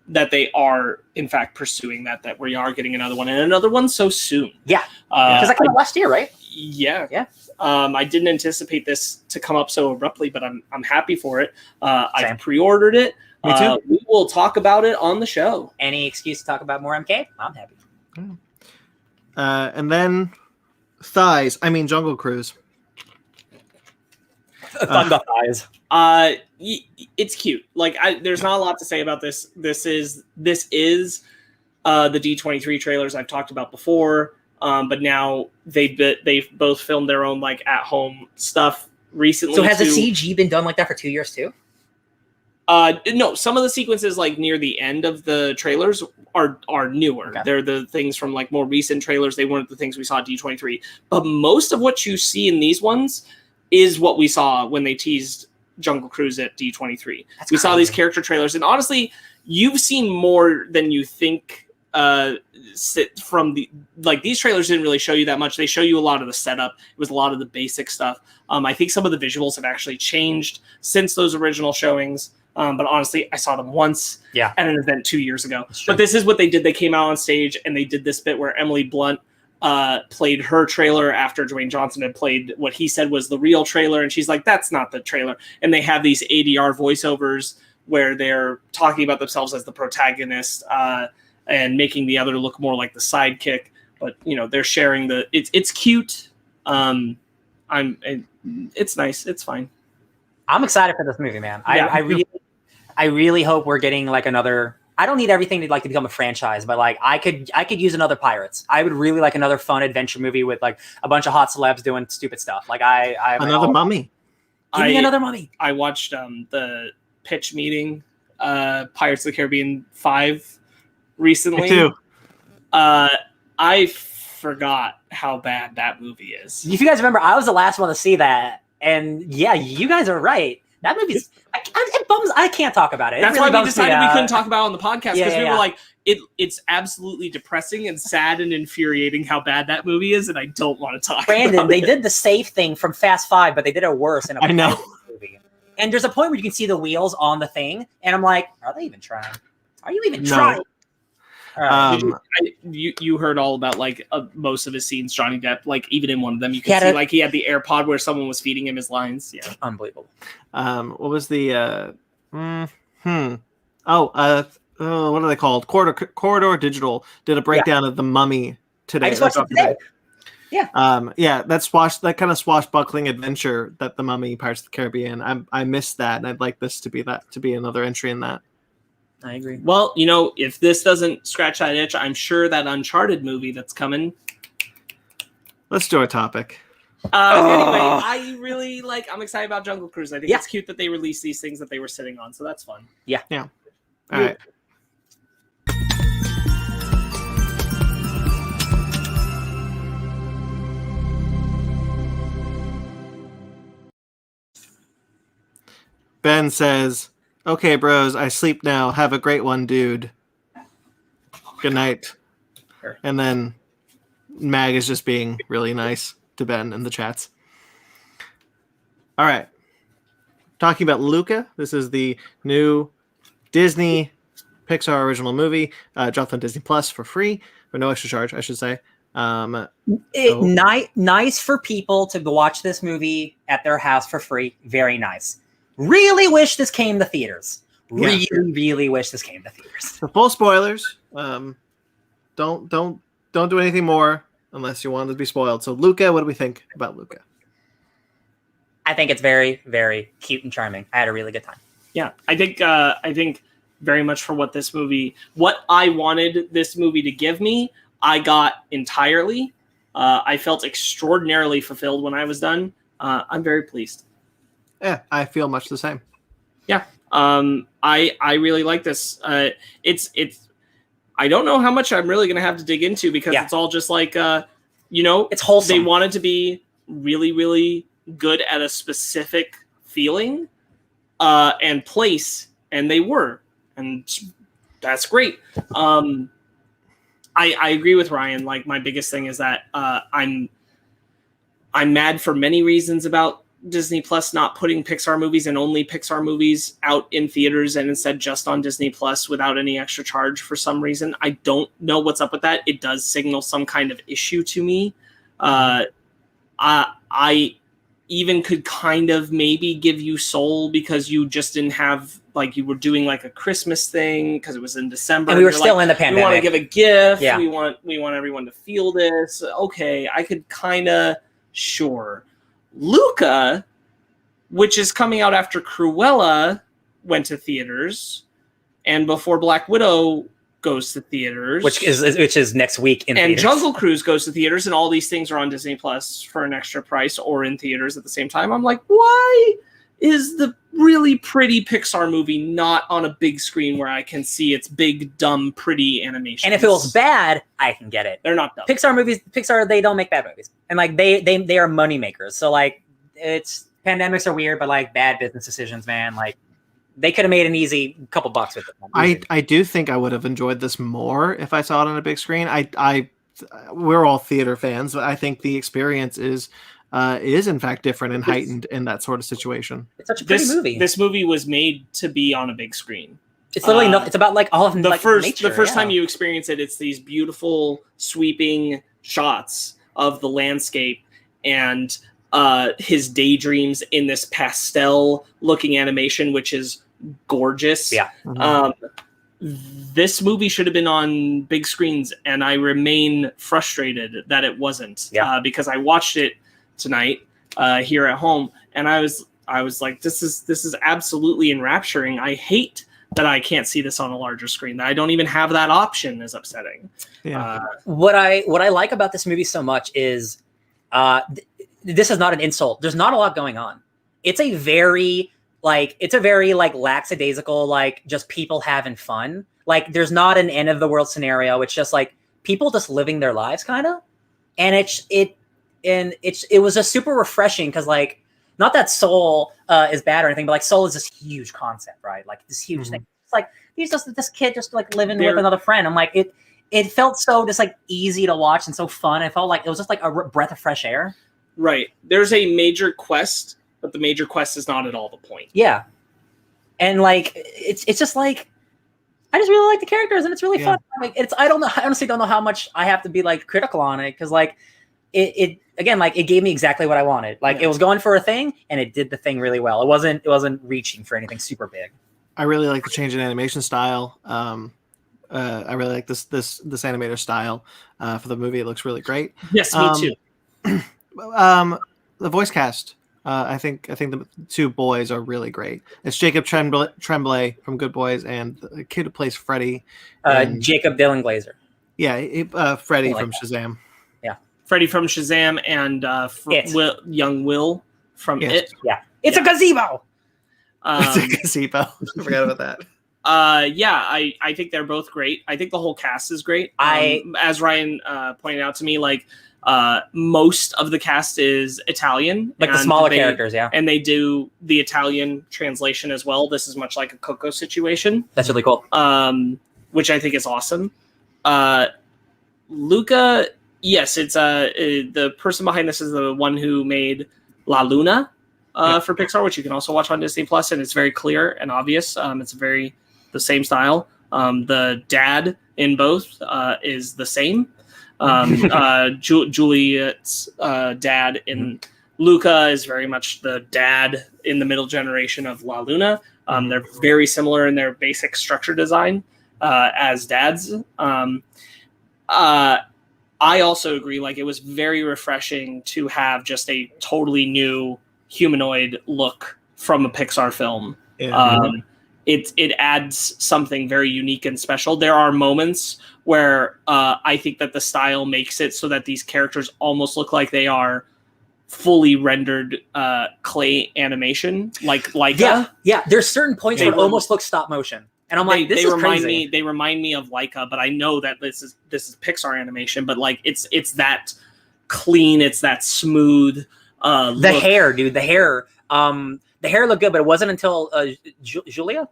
that they are, in fact, pursuing that we are getting another one, and another one so soon. Yeah, because that came out last year, right? Yeah. I didn't anticipate this to come up so abruptly, but I'm happy for it. I pre-ordered it. Me too. We will talk about it on the show. Any excuse to talk about more MK? I'm happy. And then Jungle Cruise. Thunder Thighs. It's cute. Like there's not a lot to say about this. This is the D23 trailers I've talked about before. But now they've both filmed their own like at home stuff recently. So has the CG been done like that for 2 years too? No, some of the sequences like near the end of the trailers are newer. Okay. They're the things from like more recent trailers. They weren't the things we saw at D23. But most of what you see in these ones is what we saw when they teased Jungle Cruise at D23. We saw these character trailers, and honestly, you've seen more than you think. From these trailers didn't really show you that much. They show you a lot of the setup. It was a lot of the basic stuff. I think some of the visuals have actually changed since those original showings. But honestly, I saw them once at an event 2 years ago. But this is what they did. They came out on stage and they did this bit where Emily Blunt played her trailer after Dwayne Johnson had played what he said was the real trailer. And she's like, that's not the trailer. And they have these ADR voiceovers where they're talking about themselves as the protagonist, and making the other look more like the sidekick, but they're sharing it's cute. It's nice. It's fine. I'm excited for this movie, man. I really hope we're getting like another. I don't need everything to become a franchise, but like I could use another Pirates. I would really like another fun adventure movie with like a bunch of hot celebs doing stupid stuff. Like another Mummy. Give me another Mummy. I watched the pitch meeting, Pirates of the Caribbean 5. Recently, me too. I forgot how bad that movie is. If you guys remember, I was the last one to see that, and yeah, you guys are right. That movie's it bums. I can't talk about it. That's why we decided we couldn't talk about it on the podcast because we were like, it's absolutely depressing and sad and infuriating how bad that movie is, and I don't want to talk. Brandon, they did the safe thing from Fast 5, but they did it worse in a movie. And there's a point where you can see the wheels on the thing, and I'm like, are they even trying? Are you even trying? You heard all about like most of his scenes, Johnny Depp. Like even in one of them, you can see like he had the AirPod where someone was feeding him his lines. Yeah, unbelievable. What was the what are they called? Corridor Digital did a breakdown of the Mummy today. I just watched it today. Yeah. That kind of swashbuckling adventure that The Mummy, Pirates of the Caribbean. I missed that, and I'd like this to be another entry in that. I agree. Well, if this doesn't scratch that itch, I'm sure that Uncharted movie that's coming. Let's do a topic. Anyway, I'm excited about Jungle Cruise. I think it's cute that they released these things that they were sitting on, so that's fun. Yeah. All right. Ben says, "Okay, bros, I sleep now. Have a great one, dude. Good night." Sure. And then Mag is just being really nice to Ben in the chats. All right. Talking about Luca. This is the new Disney Pixar original movie. Dropped on Disney Plus for free, for no extra charge, I should say. Nice for people to watch this movie at their house for free. Very nice. Really wish this came to theaters. Really wish this came to theaters. So full spoilers. Don't do anything more unless you want to be spoiled. So Luca, what do we think about Luca? I think it's very, very cute and charming. I had a really good time. Yeah, I think very much for what I wanted this movie to give me, I got entirely. I felt extraordinarily fulfilled when I was done. I'm very pleased. Yeah, I feel much the same. Yeah, I really like this. It's I don't know how much I'm really going to have to dig into because it's all just like it's wholesome. They wanted to be really, really good at a specific feeling and place, and they were, and that's great. I agree with Ryan. Like, my biggest thing is that I'm mad for many reasons about Disney Plus not putting Pixar movies and only Pixar movies out in theaters and instead just on Disney Plus without any extra charge for some reason. I don't know what's up with that. It does signal some kind of issue to me. I even could kind of maybe give you Soul because you just didn't have, like, you were doing like a Christmas thing because it was in December. And we were still in the pandemic. We want to give a gift. Yeah. We want everyone to feel this. Okay, I could kind of, sure. Luca, which is coming out after Cruella went to theaters and before Black Widow goes to theaters, which is next week in theaters. And Jungle Cruise goes to theaters, and all these things are on Disney Plus for an extra price or in theaters at the same time. I'm like, why is the really pretty Pixar movie not on a big screen where I can see its big, dumb, pretty animation? And if it was bad, I can get it. They're not dumb. Pixar, they don't make bad movies. And like they are money makers. So like pandemics are weird, but like bad business decisions, man. Like they could have made an easy couple bucks with it. I do think I would have enjoyed this more if I saw it on a big screen. We're all theater fans, but I think the experience is in fact different and heightened in that sort of situation. It's such a pretty movie. This movie was made to be on a big screen. It's literally it's about like all of the like, first nature, the first time you experience it. It's these beautiful sweeping shots of the landscape and his daydreams in this pastel looking animation, which is gorgeous. Yeah. This movie should have been on big screens, and I remain frustrated that it wasn't. Because I watched it tonight here at home, and I was like, this is absolutely enrapturing. I hate that I can't see this on a larger screen. That I don't even have that option is upsetting. Yeah. What I like about this movie so much is this is not an insult. There's not a lot going on. It's a very lackadaisical, like just people having fun. Like there's not an end of the world scenario. It's just like people just living their lives kind of. And it was just super refreshing because like, not that Soul is bad or anything, but like Soul is this huge concept, right? Like this huge thing. It's like he's just this kid just like living with another friend. I'm like it felt so just like easy to watch and so fun. I felt like it was just like a breath of fresh air. Right. There's a major quest, but the major quest is not at all the point. Yeah. And like it's just like I just really like the characters and it's really fun. Like I honestly don't know how much I have to be like critical on it because like it again, like it gave me exactly what I wanted. Like it was going for a thing and it did the thing really well. It wasn't reaching for anything super big. I really like the change in animation style. I really like this animator style for the movie. It looks really great. Yes, me too. The voice cast. I think the two boys are really great. It's Jacob Tremblay from Good Boys and the kid who plays Freddy. Jacob Dylan Glazer. Yeah, Freddy like from Shazam. Yeah, Freddy from Shazam and young Will from It. Yeah, it's a gazebo. It's a gazebo. I forgot about that. I think they're both great. I think the whole cast is great. As Ryan pointed out to me, like most of the cast is Italian, like the smaller characters, and they do the Italian translation as well. This is much like a Coco situation. That's really cool. Which I think is awesome. Luca, yes, it's the person behind this is the one who made La Luna for Pixar, which you can also watch on Disney Plus, and it's very clear and obvious. It's very the same style. The dad in both is the same. Juliet's dad in Luca is very much the dad in the middle generation of La Luna. They're very similar in their basic structure design as dads. I also agree, like, it was very refreshing to have just a totally new humanoid look from a Pixar film. It adds something very unique and special. There are moments where I think that the style makes it so that these characters almost look like they are fully rendered clay animation, like yeah. There's certain points where it almost looks stop motion, and I'm like, this is crazy. They remind me of Laika, but I know that this is Pixar animation, but like it's that clean, it's that smooth. The hair, dude, the hair. The hair looked good, but it wasn't until Julia,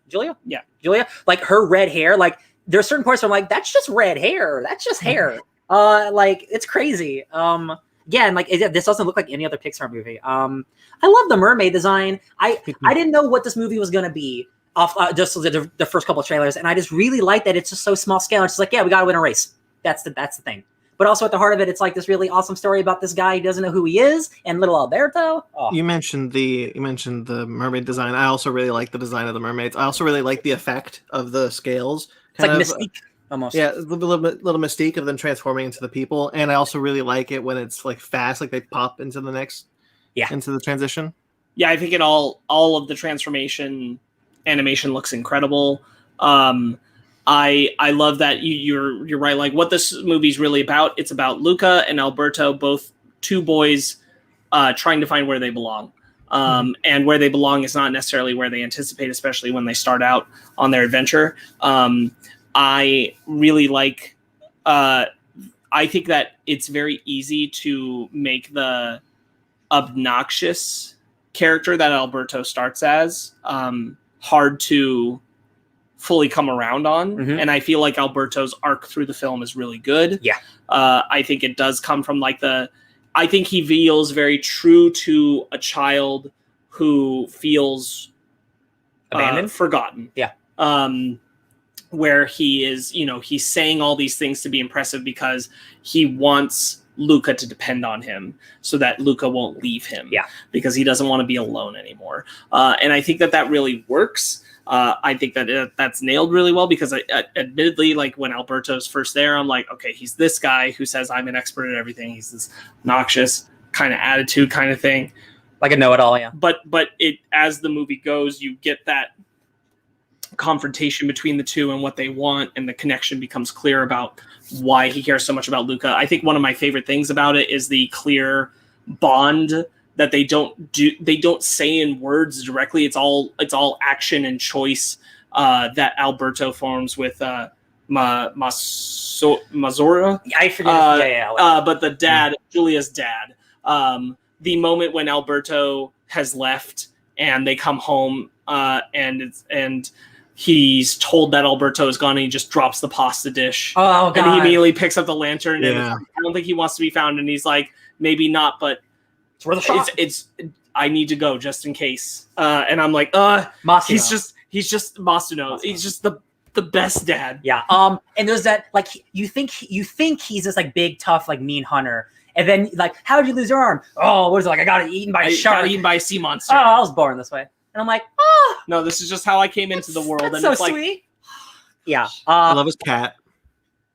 like her red hair. Like there's certain parts where I'm like, that's just red hair. That's just hair. Like it's crazy. Yeah, and like this doesn't look like any other Pixar movie. I love the mermaid design. I didn't know what this movie was gonna be off just the first couple of trailers, and I just really like that it's just so small scale. It's just like, yeah, we gotta win a race. That's the thing. But also at the heart of it, it's like this really awesome story about this guy who doesn't know who he is, and little Alberto. Oh. You mentioned the mermaid design. I also really like the design of the mermaids. I also really like the effect of the scales. It's like Mystique, almost. Yeah, a little Mystique of them transforming into the people, and I also really like it when it's like fast, like they pop into the next, into the transition. Yeah, I think all of the transformation animation looks incredible. I love that you're right. Like what this movie's really about, it's about Luca and Alberto, both two boys trying to find where they belong. And where they belong is not necessarily where they anticipate, especially when they start out on their adventure. I really like, I think that it's very easy to make the obnoxious character that Alberto starts as hard to fully come around on. And I feel like Alberto's arc through the film is really good. Yeah. I think it does come from like I think he feels very true to a child who feels abandoned, forgotten. Yeah. Where he is, he's saying all these things to be impressive because he wants Luca to depend on him so that Luca won't leave him. Yeah. Because he doesn't want to be alone anymore. And I think that really works. I think that that's nailed really well because admittedly, like when Alberto's first there, I'm like, okay, he's this guy who says I'm an expert at everything. He's this noxious kind of attitude kind of thing. Like a know-it-all, yeah. But it as the movie goes, you get that confrontation between the two and what they want, and the connection becomes clear about why he cares so much about Luca. I think one of my favorite things about it is the clear bond that they don't say in words directly. It's all action and choice that Alberto forms with Mazora. I forget. But the dad, Julia's dad. The moment when Alberto has left and they come home and he's told that Alberto is gone, and he just drops the pasta dish. Oh God! And he immediately picks up the lantern. Yeah. And I don't think he wants to be found. And he's like, maybe not, but it's worth a shot. It's I need to go just in case. And I'm like, he's just Masuno. He's just the best dad. Yeah. And there's that, like, you think he's this like big tough like mean hunter, and then like, how did you lose your arm? Oh, what is it, like I got eaten by a shark? Got eaten by a sea monster. Oh, I was born this way, and I'm like, oh, no, this is just how I came into the world. That's and so it's like, sweet. Yeah. I love his cat.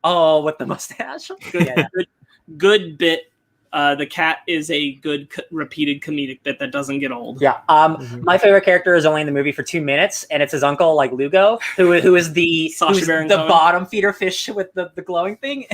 Oh, with the mustache. Yeah. Good bit. The cat is a good repeated comedic bit that doesn't get old. Yeah. My favorite character is only in the movie for 2 minutes, and it's his uncle, like Lugo, who is the bottom feeder fish with the glowing thing.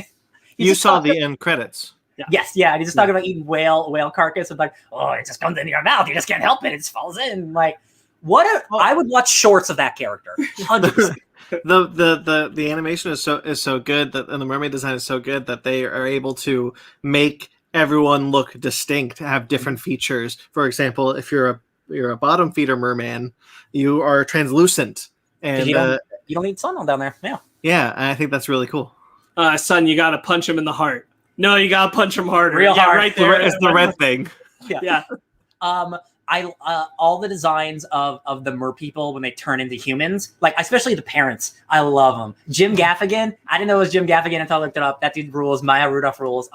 You saw the end credits. Yeah. Yes, yeah. And he's just talking about eating whale carcass and like, oh, it just comes into your mouth. You just can't help it. It just falls in. Like, I would watch shorts of that character. 100%. The animation is so good that, and the mermaid design is so good that they are able to make everyone look distinct, have different features. For example, if you're a bottom feeder merman, you are translucent, and you don't need sun on down there. Yeah. Yeah, and I think that's really cool. Son, you gotta punch him in the heart. No, you gotta punch him harder. Real hard. Right there. It's the red thing. Yeah. I all the designs of the mer people when they turn into humans, like especially the parents, I love them. Jim Gaffigan, I didn't know it was Jim Gaffigan until I looked it up. That dude rules. Maya Rudolph rules.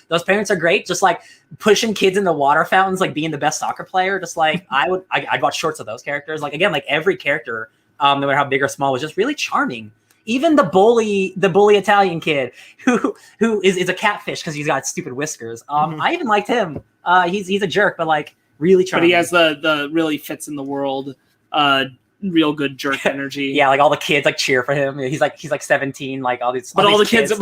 Those parents are great. Just like pushing kids in the water fountains, like being the best soccer player. Just like I'd watch shorts of those characters. Like again, like every character, no matter how big or small, was just really charming. Even the bully Italian kid who is a catfish because he's got stupid whiskers. I even liked him. He's a jerk, but like. Really charming. But he has the really fits in the world, real good jerk energy. Yeah, like all the kids like cheer for him. He's like 17, like all these. But all the kids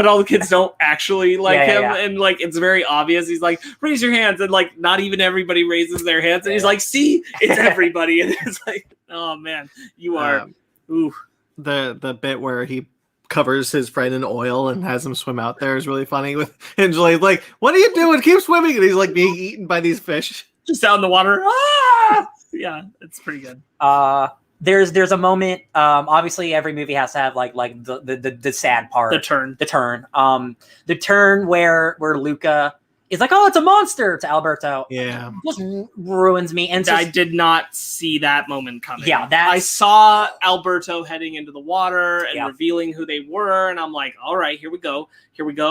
don't actually like him, and like it's very obvious. He's like, raise your hands, and like not even everybody raises their hands, and he's like, see, it's everybody, and it's like, oh man, you are. Ooh. The bit where he covers his friend in oil and has him swim out there is really funny. With Angela, like, what are you doing? Keep swimming, and he's like being eaten by these fish. Just out in the water. Ah! Yeah, it's pretty good. There's a moment. Obviously, every movie has to have like the sad part. The turn where Luca is like, oh, it's a monster to Alberto. Yeah, just ruins me. And I did not see that moment coming. Yeah, I saw Alberto heading into the water and revealing who they were, and I'm like, all right, here we go.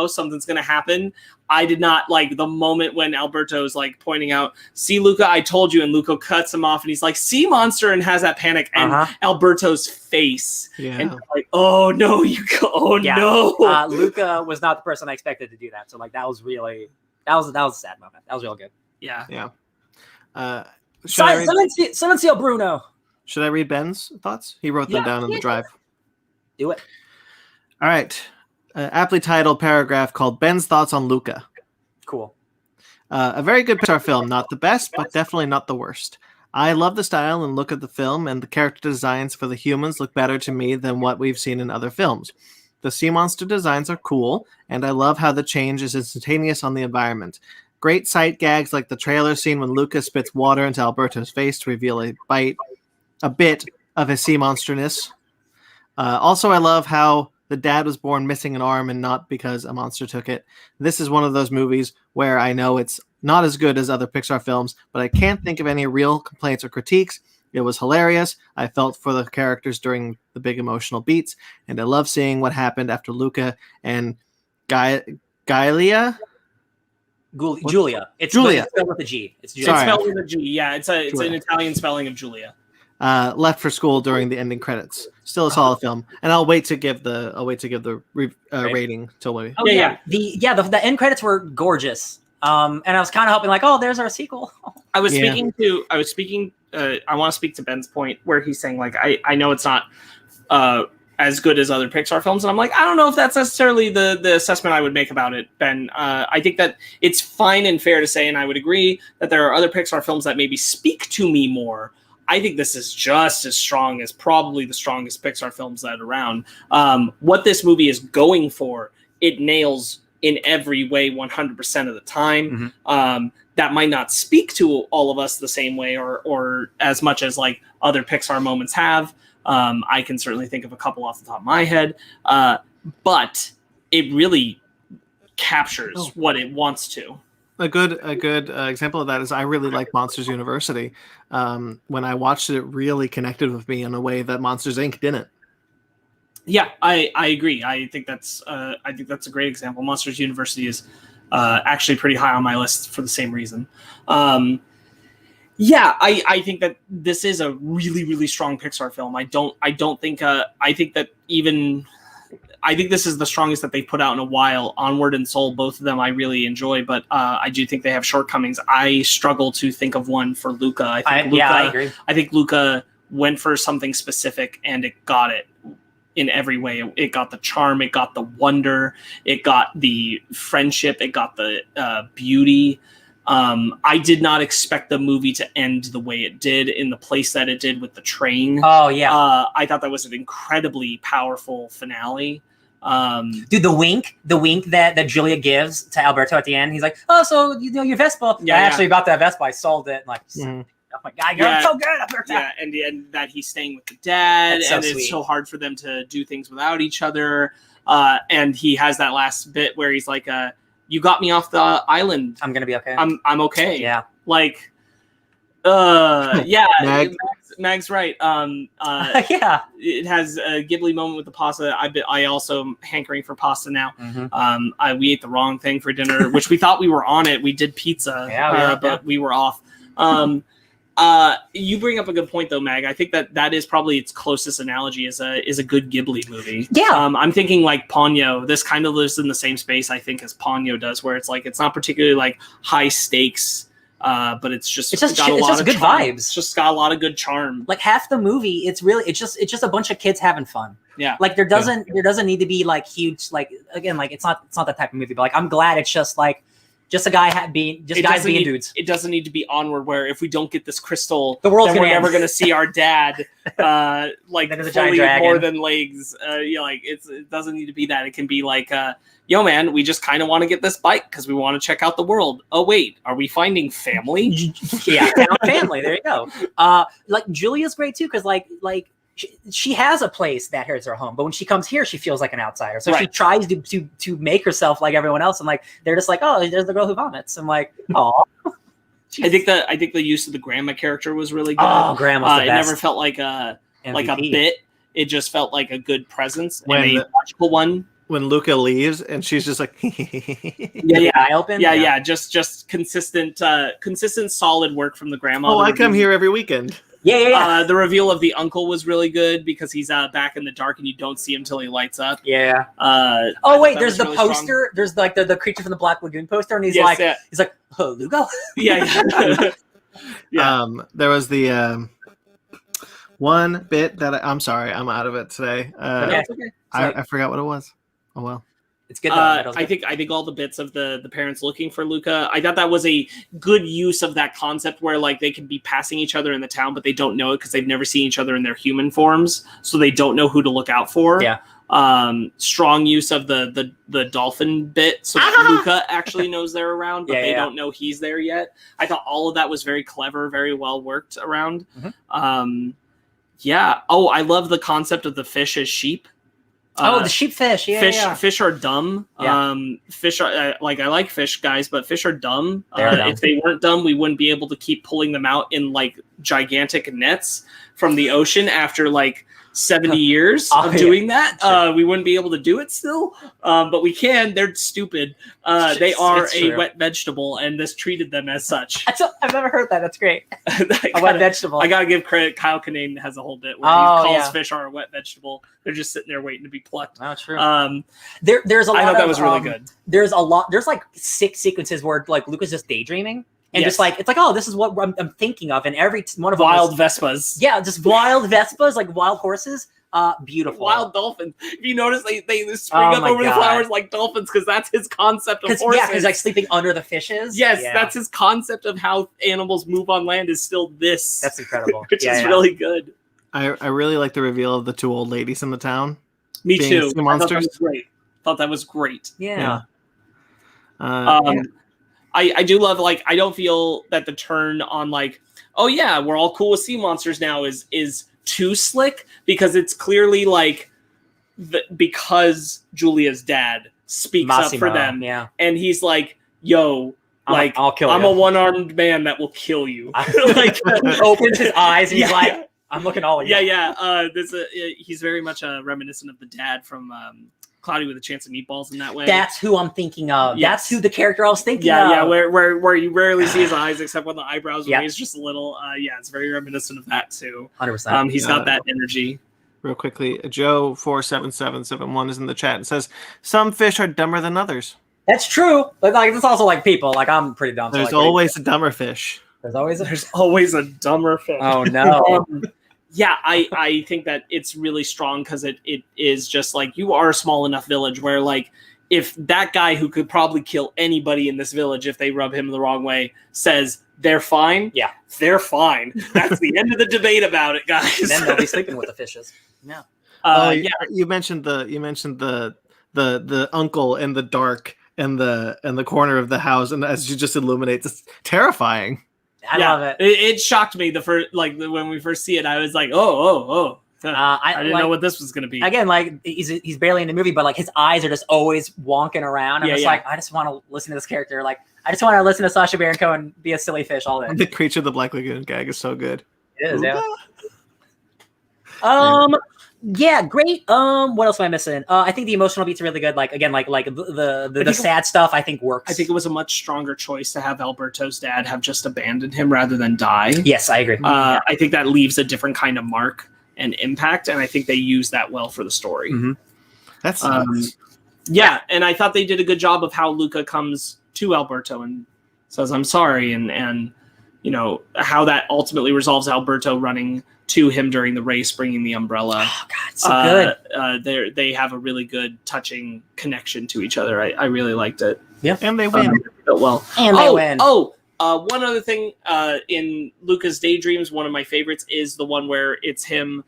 Something's gonna happen. I did not like the moment when Alberto's like pointing out, see, Luca, I told you, and Luca cuts him off and he's like, see, monster, and has that panic, and Alberto's face. Yeah. And like, oh no, no. Luca was not the person I expected to do that. So like that was a sad moment. That was real good. Yeah. Yeah. Silencio Bruno. Should I read Ben's thoughts? He wrote them down in the drive. Do it. All right. Aptly titled paragraph called Ben's Thoughts on Luca. Cool. A very good Pixar film. Not the best, but definitely not the worst. I love the style and look of the film, and the character designs for the humans look better to me than what we've seen in other films. The sea monster designs are cool, and I love how the change is instantaneous on the environment. Great sight gags like the trailer scene when Luca spits water into Alberto's face to reveal a bit of his sea monsterness. Also, I love how the dad was born missing an arm and not because a monster took it. This is one of those movies where I know it's not as good as other Pixar films, but I can't think of any real complaints or critiques. It was hilarious. I felt for the characters during the big emotional beats, and I love seeing what happened after Luca and Julia. It's Julia. spelled with a G. It's Julia. It's spelled with a G. Yeah, it's an Italian spelling of Julia. Left for school during the ending credits. Still a solid film, and I'll wait to give the rating till we. Oh yeah. The end credits were gorgeous. And I was kind of hoping like, oh, there's our sequel. I want to speak to Ben's point where he's saying like, I know it's not as good as other Pixar films, and I'm like, I don't know if that's necessarily the assessment I would make about it, Ben. I think that it's fine and fair to say, and I would agree that there are other Pixar films that maybe speak to me more. I think this is just as strong as probably the strongest Pixar films that are around. What this movie is going for, it nails in every way 100% of the time. Mm-hmm. That might not speak to all of us the same way or as much as like other Pixar moments have. I can certainly think of a couple off the top of my head. But it really captures what it wants to. A good example of that is I really like Monsters University. When I watched it, it really connected with me in a way that Monsters Inc. didn't. Yeah, I agree. I think that's a great example. Monsters University is actually pretty high on my list for the same reason. Yeah, I think that this is a really, really strong Pixar film. I think this is the strongest that they've put out in a while. Onward and Soul, both of them I really enjoy, but I do think they have shortcomings. I struggle to think of one for Luca. I agree. I think Luca went for something specific and it got it in every way. It got the charm, it got the wonder, it got the friendship, it got the beauty. I did not expect the movie to end the way it did, in the place that it did with the train. Oh yeah. I thought that was an incredibly powerful finale. Dude, the wink that Julia gives to Alberto at the end. He's like, "Oh, so you know your Vespa? Yeah, I actually bought that Vespa. I sold it." Like, oh my god, you're so good, Alberto. Yeah, and that he's staying with the dad, and it's so hard for them to do things without each other. And he has that last bit where he's like, "You got me off the island. I'm gonna be okay. I'm okay." Yeah, like, yeah. Mag's right. Yeah, it has a Ghibli moment with the pasta. I also am hankering for pasta now. We ate the wrong thing for dinner, which we thought we were on it. We did pizza, but we were off. You bring up a good point though, Mag. I think that is probably its closest analogy is a good Ghibli movie. Yeah. I'm thinking like Ponyo. This kind of lives in the same space I think as Ponyo does, where it's like it's not particularly like high stakes. But it's just got a lot of good charm. vibes. It's just got a lot of good charm. Like half the movie, it's just a bunch of kids having fun. Yeah. Like there doesn't need to be like huge, like again, like it's not that type of movie. But like I'm glad it's just like just a guy being dudes. It doesn't need to be Onward, where if we don't get this crystal, the world's then we're end. never going to see our dad. Like fully more than legs. Like it doesn't need to be that. It can be like. Yo, man, we just kind of want to get this bike because we want to check out the world. Oh, wait, are we finding family? Yeah, family. There you go. Like Julia's great too because like she has a place that is her home, but when she comes here, she feels like an outsider. So she tries to make herself like everyone else, and like they're just like, oh, there's the girl who vomits. I'm like, oh. I think the use of the grandma character was really good. Oh, grandma's the best. It never felt like a bit. It just felt like a good presence and a logical one. When Luca leaves and she's just like eye open. Yeah. Just consistent solid work from the grandma. Oh, I come here every weekend. Yeah. The reveal of the uncle was really good because he's back in the dark and you don't see him till he lights up. Yeah. Wait, there's the really poster. Strong. There's like the creature from the Black Lagoon poster, and he's like, oh, Luca. Yeah. There was the one bit that I'm sorry, I'm out of it today. That's okay. I forgot what it was. Oh well, it's good. I think all the bits of the parents looking for Luca. I thought that was a good use of that concept where like they can be passing each other in the town, but they don't know it because they've never seen each other in their human forms, so they don't know who to look out for. Yeah. Strong use of the dolphin bit, so that Luca actually knows they're around, but they don't know he's there yet. I thought all of that was very clever, very well worked around. Yeah. Oh, I love the concept of the fish as sheep. The sheepfish. Fish are dumb. Yeah. Fish are I like fish guys, but fish are dumb. Dumb. If they weren't dumb, we wouldn't be able to keep pulling them out in like gigantic nets from the ocean after like 70 years of doing that. Sure. We wouldn't be able to do it still, but we can. They're stupid. They are a wet vegetable, and this treated them as such. I've never heard that. That's great. A wet vegetable. I gotta give credit. Kyle Kinane has a whole bit where he calls fish are a wet vegetable. They're just sitting there waiting to be plucked. Oh, true. There's a lot. I thought that was really good. There's like 6 sequences where like Luca's just daydreaming. And just like, it's like, oh, this is what I'm thinking of. And every one of them wild Vespas. Yeah, just wild Vespas, like wild horses. Beautiful. Wild dolphins. If you notice, they spring up over the flowers like dolphins because that's his concept of horses. Yeah, because like sleeping under the fishes. Yes, that's his concept of how animals move on land is still this. That's incredible. Which is really good. I really like the reveal of the 2 old ladies in the town. Me too. Sea monsters. Thought that was great. Yeah. I do love, like, I don't feel that the turn on like, oh yeah, we're all cool with sea monsters now is too slick, because it's clearly like because Julia's dad speaks Massimo, up for them, yeah, and he's like, yo, like, I'll kill I'm you. a one-armed man that will kill you. Like, opens his eyes and he's like, I'm looking all at you. Yeah. He's very much reminiscent of the dad from Cloudy with a Chance of Meatballs in that way. That's who I'm thinking of. Yes. That's who the character I was thinking of. Yeah, where you rarely see his eyes except when the eyebrows are Yep. raised just a little. It's very reminiscent of that too. 100%. He's got that energy. Real quickly, Joe 47771 is in the chat and says some fish are dumber than others. That's true. But like, it's also like people. Like, I'm pretty dumb. There's so, like, always a dumber fish. there's always There's always a dumber fish. Oh no. I think that it's really strong because it is just like you are a small enough village where like if that guy who could probably kill anybody in this village if they rub him the wrong way says they're fine, Yeah. they're fine. That's the end of the debate about it, guys. Then they'll be sleeping with the fishes. Yeah. You mentioned the uncle in the dark in the corner of the house, and as you just illuminate, it's terrifying. I love it. It shocked me the first when we first see it. I was like, oh. I didn't know what this was going to be. Again, like he's barely in the movie, but like his eyes are just always wonking around. I'm just like, I just want to listen to this character. Like, I just want to listen to Sacha Baron Cohen be a silly fish all day. The Creature of the Black Lagoon gag is so good. It is, yeah. Yeah, great. What else am I missing? I think the emotional beats are really good. Like again, like the sad stuff I think works. I think it was a much stronger choice to have Alberto's dad have just abandoned him rather than die. Yes, I agree. I think that leaves a different kind of mark and impact, and I think they use that well for the story. Mm-hmm. That's and I thought they did a good job of how Luca comes to Alberto and says, "I'm sorry," and you know how that ultimately resolves Alberto running to him during the race, bringing the umbrella. Oh God, so good. They have a really good, touching connection to each other. I really liked it. Yeah, and they win. Well, and they win. One other thing in Luca's Daydreams, one of my favorites is the one where it's him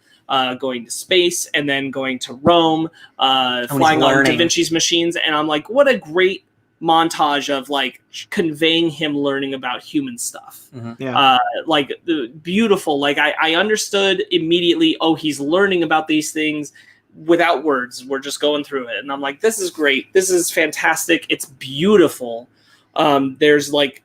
going to space and then going to Rome, flying on Da Vinci's machines, and I'm like, what a great montage of like conveying him learning about human stuff. Mm-hmm. Beautiful. Like I understood immediately, he's learning about these things without words. We're just going through it, and I'm like, this is great, this is fantastic, it's beautiful. There's like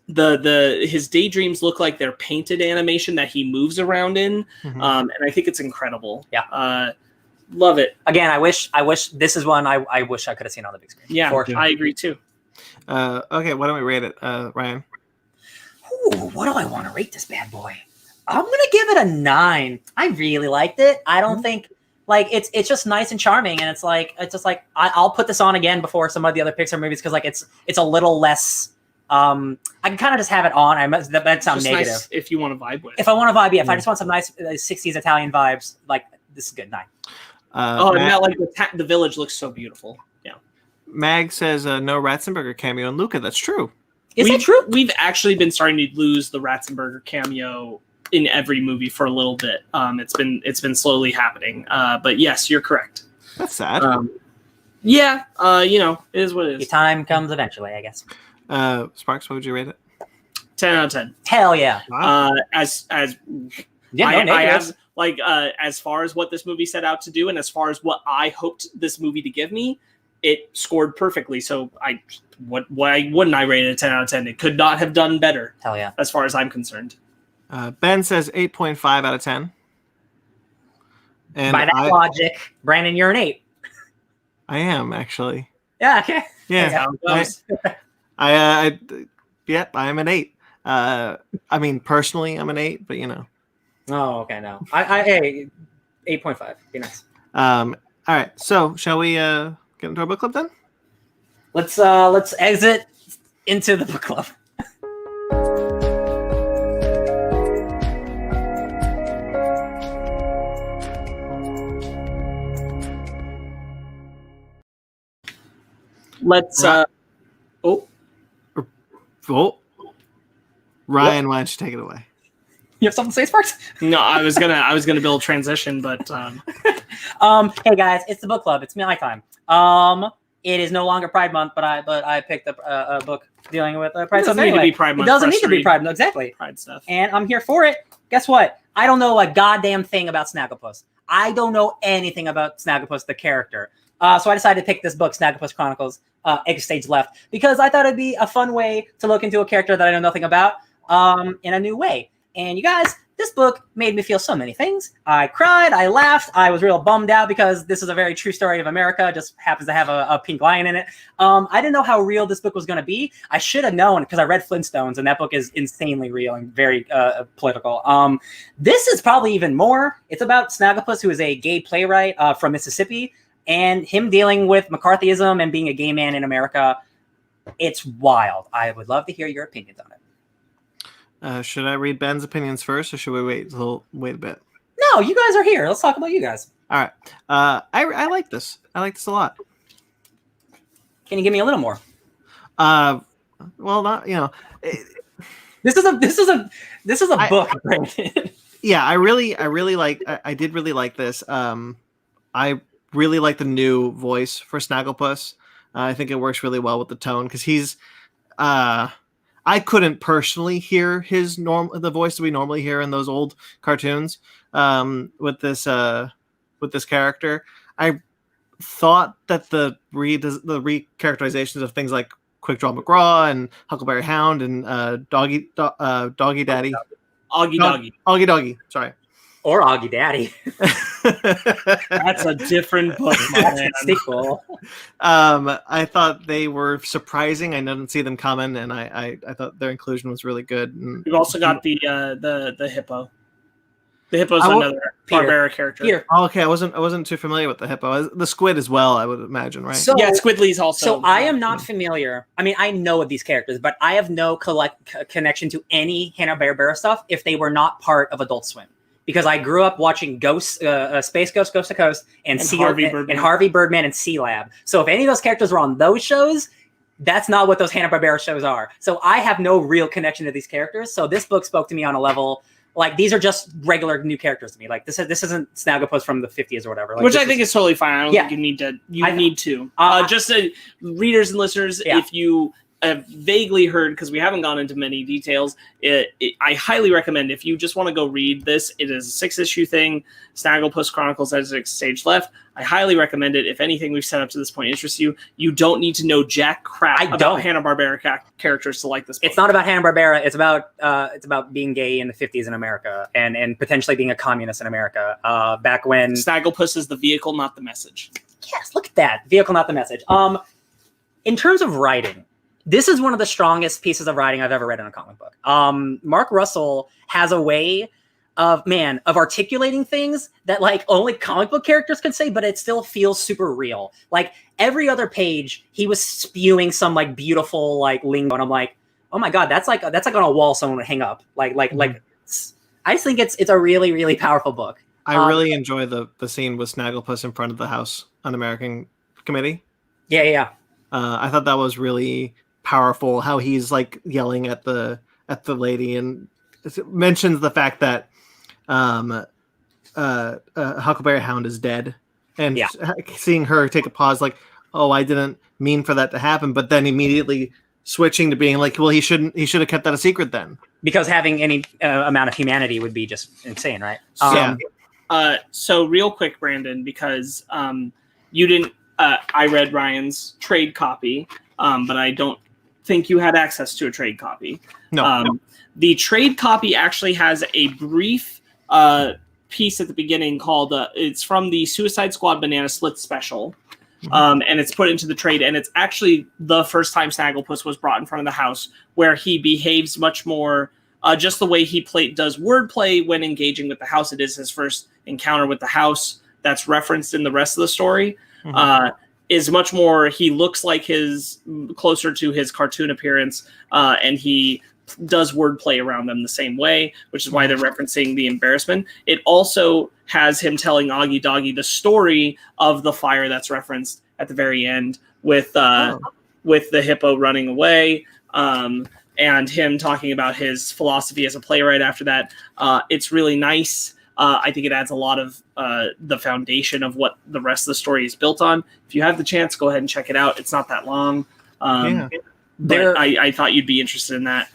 his daydreams look like they're painted animation that he moves around in. Mm-hmm. And I think it's incredible. Yeah. Love it. Again, I wish this is one I wish I could have seen on the big screen. Yeah, I agree too. Okay, why don't we rate it, Ryan? Ooh, what do I want to rate this bad boy? I'm gonna give it a 9. I really liked it. I don't think like it's just nice and charming, and it's just like I'll put this on again before some of the other Pixar movies because like it's a little less. I can kind of just have it on. That sounds negative. Nice if you want to vibe with it. If I want to vibe, if I just want some nice 60s Italian vibes, like this is good. 9. And that like the village looks so beautiful. Yeah. Mag says no Ratzenberger cameo in Luca. That's true. Is that true? We've actually been starting to lose the Ratzenberger cameo in every movie for a little bit. It's been slowly happening. But yes, you're correct. That's sad. It is what it is. The time comes eventually, I guess. Sparks, what would you rate it? 10 out of 10. Hell yeah. Wow. As far as what this movie set out to do, and as far as what I hoped this movie to give me, it scored perfectly. So why wouldn't I rate it a 10 out of 10? It could not have done better. Hell yeah. As far as I'm concerned. Ben says 8.5 out of 10. And by that logic, Brandon, you're an 8. I am actually. Yeah. Okay. Yeah. That's how it goes. I am an 8. I mean, personally, I'm an 8, but you know. Oh, okay. No, I 8.5. Be nice. All right. So, shall we get into our book club then? Let's exit into the book club. Let's Ryan, why don't you take it away? You have something to say, Sparks? No, I was gonna build transition, but hey guys, it's the book club. It's my time. It is no longer Pride Month, but I picked up a book dealing with Pride stuff anyway. It doesn't need to be Pride Month, exactly. Pride stuff, and I'm here for it. Guess what? I don't know a goddamn thing about Snagglepuss. I don't know anything about Snagglepuss, the character. So I decided to pick this book, Snagglepuss Chronicles, Exit Stage Left, because I thought it'd be a fun way to look into a character that I know nothing about in a new way. And you guys, this book made me feel so many things. I cried, I laughed, I was real bummed out because this is a very true story of America. It just happens to have a pink lion in it. I didn't know how real this book was going to be. I should have known because I read Flintstones, and that book is insanely real and very political. This is probably even more. It's about Snagglepuss, who is a gay playwright from Mississippi, and him dealing with McCarthyism and being a gay man in America. It's wild. I would love to hear your opinions on it. Should I read Ben's opinions first, or should we wait a bit? No, you guys are here. Let's talk about you guys. All right. I like this. I like this a lot. Can you give me a little more? Well, not This is a book, Brandon. Yeah, I did really like this. I really like the new voice for Snagglepuss. I think it works really well with the tone because he's. I couldn't personally hear the voice that we normally hear in those old cartoons with this character. I thought that the recharacterizations of things like Quick Draw McGraw and Huckleberry Hound and Doggy Daddy, Augie Doggy, sorry, or Augie Daddy. That's a different book, man. Sequel. I thought they were surprising. I didn't see them coming, and I thought their inclusion was really good. And we've also got the hippo. The hippo's another Barbara character. Peter. Oh, okay, I wasn't too familiar with the hippo. The squid as well, I would imagine, right? So, yeah, Squidly's also. So I am not familiar. I mean, I know of these characters, but I have no connection to any Hanna-Barbera stuff if they were not part of Adult Swim. Because I grew up watching Space Ghost, Coast to Coast, and Harvey Birdman and Sea Lab. So if any of those characters were on those shows, that's not what those Hanna-Barbera shows are. So I have no real connection to these characters. So this book spoke to me on a level like these are just regular new characters to me. Like this isn't Snagglepuss from the 50s or whatever. Like, which I think is totally fine. I don't think you need to. Just readers and listeners, if you have vaguely heard, because we haven't gone into many details, I highly recommend if you just want to go read this. It is a 6-issue thing. Snagglepuss Chronicles has a stage left. I highly recommend it. If anything we've set up to this point interests you, you don't need to know jack crap about Hanna-Barbera characters to like this book. It's not about Hanna-Barbera. It's about being gay in the 50s in America and potentially being a communist in America. Back when Snagglepuss is the vehicle, not the message. Yes, look at that. Vehicle, not the message. In terms of writing, this is one of the strongest pieces of writing I've ever read in a comic book. Mark Russell has a way of articulating things that like only comic book characters can say, but it still feels super real. Like every other page, he was spewing some like beautiful like lingo, and I'm like, oh my god, that's like on a wall someone would hang up. Like I just think it's a really really powerful book. I really enjoy the scene with Snagglepuss in front of the House Un-American Committee. Yeah. I thought that was really powerful. How he's like yelling at the lady and mentions the fact that Huckleberry Hound is dead, and seeing her take a pause, like, oh, I didn't mean for that to happen, but then immediately switching to being like, well, he should have kept that a secret then, because having any amount of humanity would be just insane, right? So real quick, Brandon, because you didn't. I read Ryan's trade copy, but I don't think you had access to a trade copy. No. The trade copy actually has a brief piece at the beginning called it's from the Suicide Squad Banana Split special, and it's put into the trade, and it's actually the first time Snagglepuss was brought in front of the House, where he behaves much more just the way he does wordplay when engaging with the House. It is his first encounter with the House that's referenced in the rest of the story. Is much more, he looks like closer to his cartoon appearance, and he does wordplay around them the same way, which is why they're referencing the embarrassment. It also has him telling Augie Doggy the story of the fire that's referenced at the very end with the hippo running away, and him talking about his philosophy as a playwright after that. It's really nice. I think it adds a lot of the foundation of what the rest of the story is built on. If you have the chance, go ahead and check it out. It's not that long. But I thought you'd be interested in that.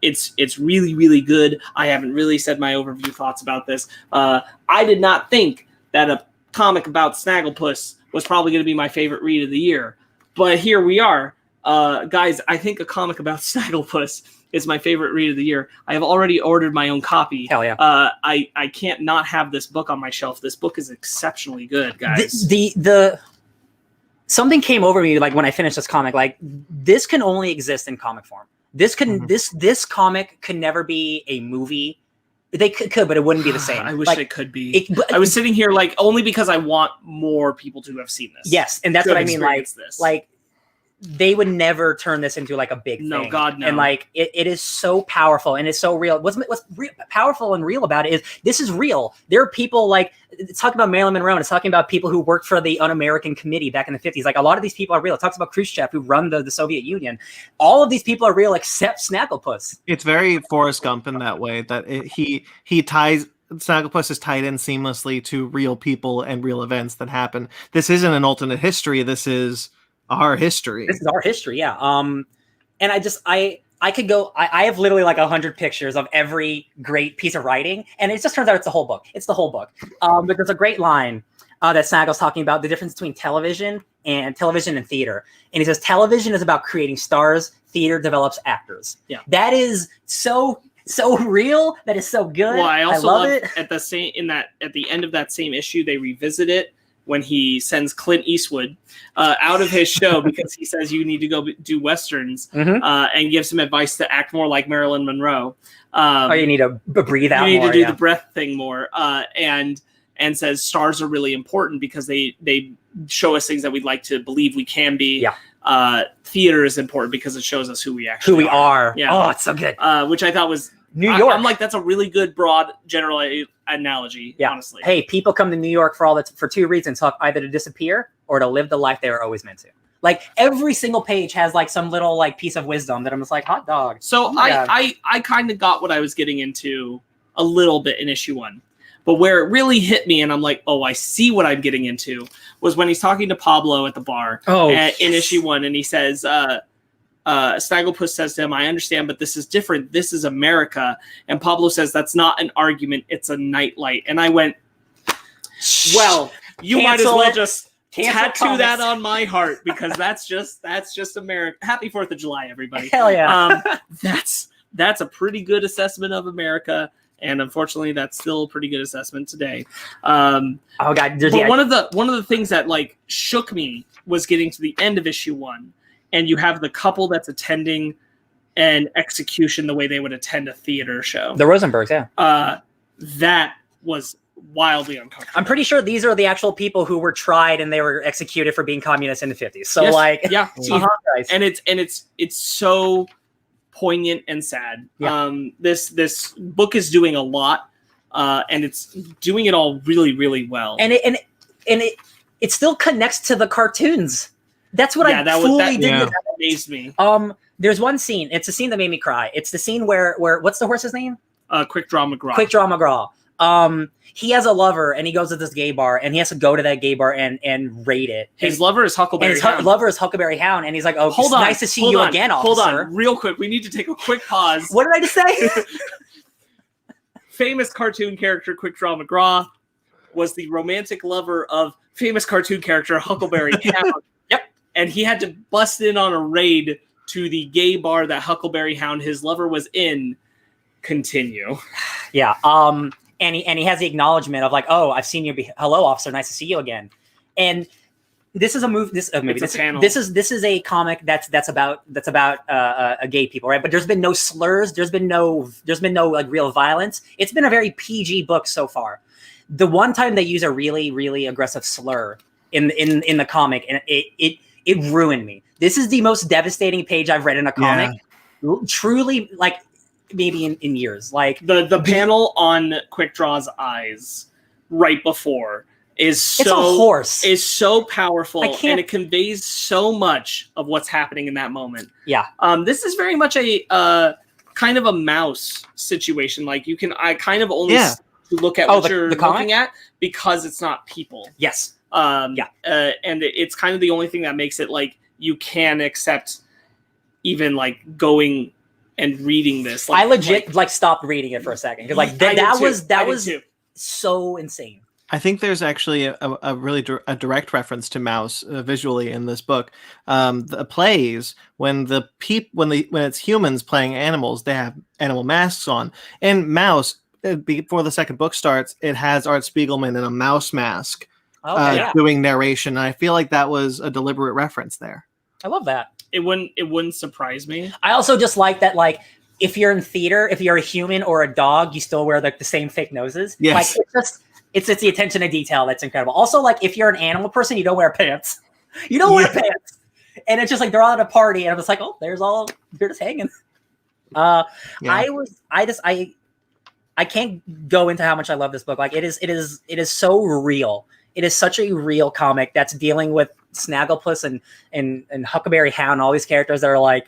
It's really, really good. I haven't really said my overview thoughts about this. I did not think that a comic about Snagglepuss was probably going to be my favorite read of the year. But here we are. Guys, I think a comic about Snagglepuss is my favorite read of the year. I have already ordered my own copy. Hell yeah. I can't not have this book on my shelf. This book is exceptionally good, guys. The something came over me like when I finished this comic. Like, this can only exist in comic form. This this comic could never be a movie. They could, but it wouldn't be the same. I wish like, it could be. I was sitting here like only because I want more people to have seen this. Yes, and that's what I mean. Like they would never turn this into like a big thing. No, God, no. And like it is so powerful and it's so real. What's powerful and real about it is this is real. There are people like it's talking about Marilyn Monroe and it's talking about people who worked for the Un-American Committee back in the 50s. Like a lot of these people are real. It talks about Khrushchev who run the Soviet Union. All of these people are real except Snagglepuss. It's very Forrest Gump in that way that he ties. Snagglepuss is tied in seamlessly to real people and real events that happen. This isn't an alternate history. This is our history. This is our history, yeah. And I could go. I have literally like 100 pictures of every great piece of writing, and it just turns out it's the whole book. It's the whole book. But there's a great line that Snaggle's talking about the difference between television and theater, and he says television is about creating stars. Theater develops actors. Yeah, that is so real. That is so good. Well, I also love it. At the end of that same issue, they revisit it when he sends Clint Eastwood out of his show because he says you need to go do westerns, and gives him advice to act more like Marilyn Monroe. You need to breathe out. You need more, to do the breath thing more, and says stars are really important because they show us things that we'd like to believe we can be. Yeah. Theater is important because it shows us who we actually are. Yeah. Oh, it's so good. Which I thought was New York. I'm like, that's a really good broad general analogy. Yeah. Honestly. Hey, people come to New York for two reasons: either to disappear or to live the life they were always meant to. Like every single page has like some little like piece of wisdom that I'm just like hot dog. So I kind of got what I was getting into a little bit in issue 1. But where it really hit me, and I'm like, oh, I see what I'm getting into, was when he's talking to Pablo at the bar in issue 1, and he says, Snagglepuss says to him, I understand, but this is different. This is America. And Pablo says, that's not an argument. It's a nightlight. And I went, well, you might as well just tattoo that on my heart because that's just America. Happy 4th of July, everybody. Hell yeah. That's a pretty good assessment of America. And unfortunately, that's still a pretty good assessment today. Oh God! But one of the things that like shook me was getting to the end of issue 1, and you have the couple that's attending an execution the way they would attend a theater show. The Rosenbergs, yeah. That was wildly uncomfortable. I'm pretty sure these are the actual people who were tried and they were executed for being communists in the 50s. So yes, and it's so poignant and sad. Yeah. This book is doing a lot, and it's doing it all really, really well. And it still connects to the cartoons. That's what I fully did. That amazed me. There's one scene. It's a scene that made me cry. It's the scene where what's the horse's name? Quick Draw McGraw. Quick Draw McGraw. He has a lover and he goes to this gay bar and he has to go to that gay bar and raid it. His lover is Huckleberry Hound. His lover is Huckleberry Hound, and he's like, "Oh, hold on, nice to see you again, officer." Hold on, real quick. We need to take a quick pause. What did I just say? Famous cartoon character Quick Draw McGraw was the romantic lover of famous cartoon character Huckleberry Hound. Yep. And he had to bust in on a raid to the gay bar that Huckleberry Hound, his lover, was in. Continue. Yeah. And he has the acknowledgement of like, "Oh, I've seen you. Hello, officer. Nice to see you again." And this is a movie. This is a comic that's about gay people, right? But there's been no slurs. There's been no like real violence. It's been a very PG book so far. The one time they use a really, really aggressive slur in the comic, and it ruined me. This is the most devastating page I've read in a comic. Yeah. Truly, like. Maybe in years, like the panel on Quick Draw's eyes right before is so powerful, and it conveys so much of what's happening in that moment. Yeah. This is very much a kind of a mouse situation. Like I kind of only look at what you're looking at because it's not people. Yes. And it's kind of the only thing that makes it like you can accept even like going and reading this. I legit stopped reading it for a second because like that was so insane. I think there's actually a really a direct reference to Mouse visually in this book. The plays when it's humans playing animals, they have animal masks on. And Mouse, before the second book starts, it has Art Spiegelman in a mouse mask doing narration. And I feel like that was a deliberate reference there. I love that. It wouldn't surprise me. I also just like that, like, if you're in theater, if you're a human or a dog, you still wear like the same fake noses. Yes. Like, it's the attention to detail that's incredible. Also, like, if you're an animal person, you don't wear pants. You don't wear pants. And it's just like they're all at a party, and I'm just like, oh, they're just hanging. I can't go into how much I love this book. Like, it is so real. It is such a real comic that's dealing with Snagglepuss and Huckleberry Hound, all these characters that are like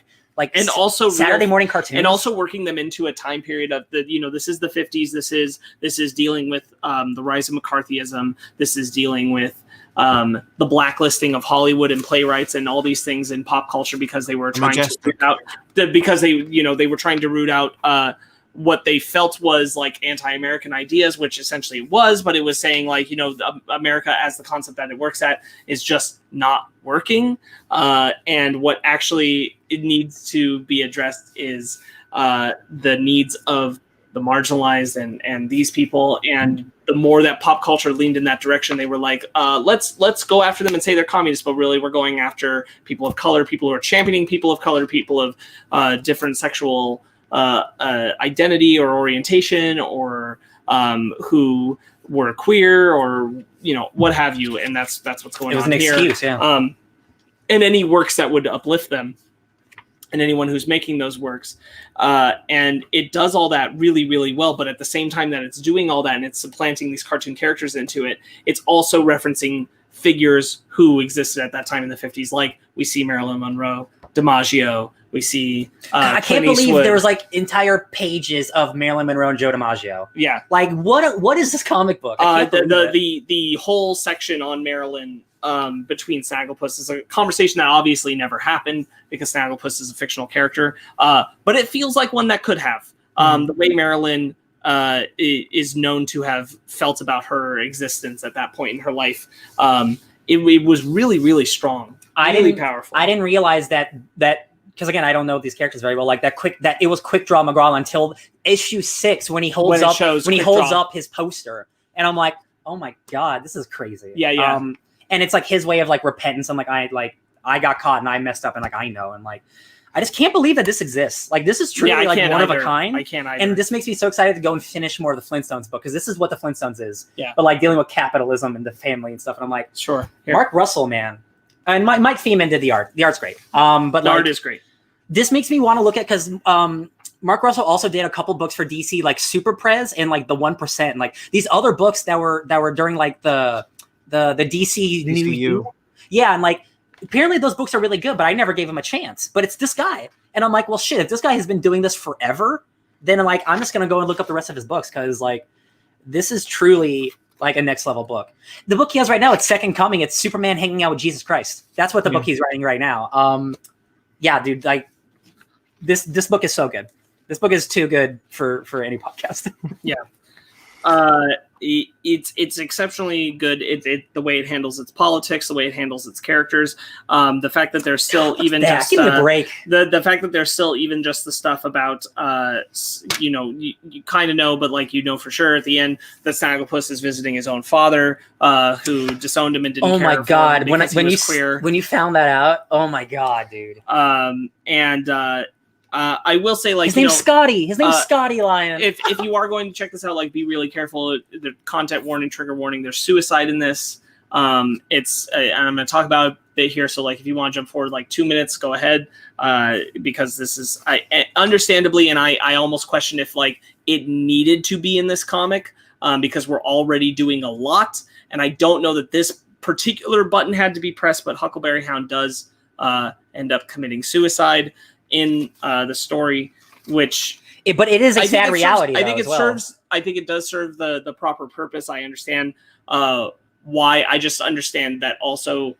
and also Saturday morning cartoons, and also working them into a time period of this is the 50s. This is dealing with the rise of McCarthyism. This is dealing with the blacklisting of Hollywood and playwrights and all these things in pop culture because they were trying to root out they were trying to root out what they felt was like anti-American ideas, which essentially it was, but it was saying like, America as the concept that it works at is just not working. And what actually it needs to be addressed is the needs of the marginalized and these people. And the more that pop culture leaned in that direction, they were like, let's go after them and say they're communists, but really we're going after people of color, people who are championing people of color, people of different sexual identity or orientation, or who were queer, or what have you, and that's what's going on here. It was an excuse, yeah. And any works that would uplift them, and anyone who's making those works, and it does all that really, really well. But at the same time that it's doing all that and it's supplanting these cartoon characters into it, it's also referencing figures who existed at that time in the 50s, like we see Marilyn Monroe, DiMaggio. We see I can't believe there was like entire pages of Marilyn Monroe and Joe DiMaggio. Yeah. Like what is this comic book? The whole section on Marilyn between Snagglepuss is a conversation that obviously never happened because Snagglepuss is a fictional character. But it feels like one that could have. The way Marilyn is known to have felt about her existence at that point in her life. It was really, really strong. Really powerful. I didn't realize that because again, I don't know these characters very well. Like that it was Quick Draw McGraw until issue 6 when he holds up his poster, and I'm like, oh my god, this is crazy. Yeah. And it's like his way of like repentance. I'm like, I got caught and I messed up, and like I know, and like I just can't believe that this exists. Like this is truly like one of a kind. I can't either. And this makes me so excited to go and finish more of the Flintstones book because this is what the Flintstones is. Yeah. But like dealing with capitalism and the family and stuff, and I'm like, sure. Here. Mark Russell, man. And Mike Feeman did the art. The art's great. But the art is great. This makes me want to look at because Mark Russell also did a couple books for DC, like Super Prez and like the 1%, and like these other books that were during like the DC New. Yeah, and like apparently those books are really good, but I never gave him a chance. But it's this guy, and I'm like, well, shit. If this guy has been doing this forever, then like I'm just gonna go and look up the rest of his books because like this is truly like a next level book. The book he has right now, it's Second Coming. It's Superman hanging out with Jesus Christ. That's what the book he's writing right now. Yeah, dude, like this book is so good. This book is too good for any podcast. Yeah. It's exceptionally good. The way it handles its politics, the way it handles its characters, the fact that there's still even just give me a break. The fact that there's still even just the stuff about you kind of know, but like for sure at the end that Snagglepuss is visiting his own father, who disowned him and didn't. Oh care my god! For him when you found that out, oh my god, dude. I will say, like, his name's Scotty. His name's Scotty Lion. If you are going to check this out, like, be really careful. The content warning, trigger warning. There's suicide in this. And I'm going to talk about it a bit here. So, like, if you want to jump forward like 2 minutes, go ahead. Because this is, understandably, and I almost question if like it needed to be in this comic, because we're already doing a lot, and I don't know that this particular button had to be pressed, but Huckleberry Hound does end up committing suicide in the story, which but it is a sad reality. I think it does serve the proper purpose. I understand why. I just understand that also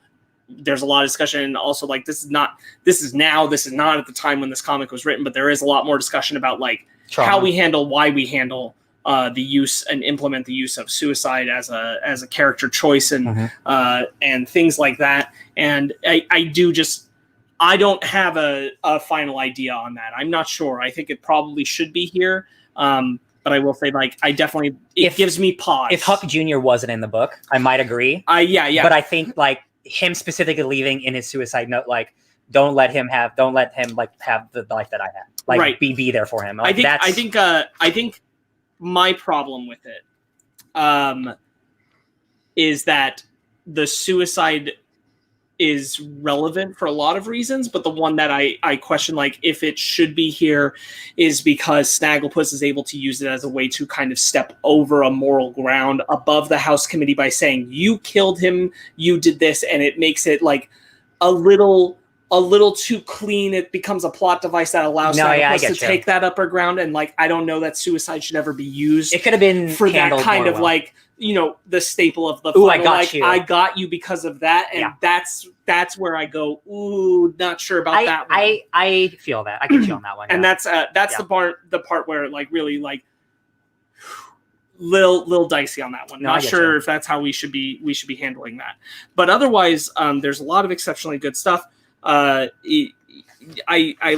there's a lot of discussion. Also, like this is not at the time when this comic was written, but there is a lot more discussion about like trauma. How we handle, why we handle the use and implement the use of suicide as a character choice and things like that. And I don't have a final idea on that. I'm not sure. I think it probably should be here. But I will say, like, it gives me pause. If Huck Jr. wasn't in the book, I might agree. Yeah. But I think, like, him specifically leaving in his suicide note, like, don't let him have the life that I had. Like, right. be there for him. Like, I think my problem with it is that the suicide is relevant for a lot of reasons, but the one that I question, like, if it should be here, is because Snagglepuss is able to use it as a way to kind of step over a moral ground above the House Committee by saying, you killed him, you did this, and it makes it like a little too clean. It becomes a plot device that allows Snagglepuss to take that upper ground, and like, I don't know that suicide should ever be used. It could have been for that kind of like, you know, the staple of the final, I got you because of that, and that's where I go, ooh, not sure about that one. I feel that. I get you on that one. And that's the part where, like, really, like, little dicey on that one. Not sure if that's how we should be handling that. But otherwise, there's a lot of exceptionally good stuff. I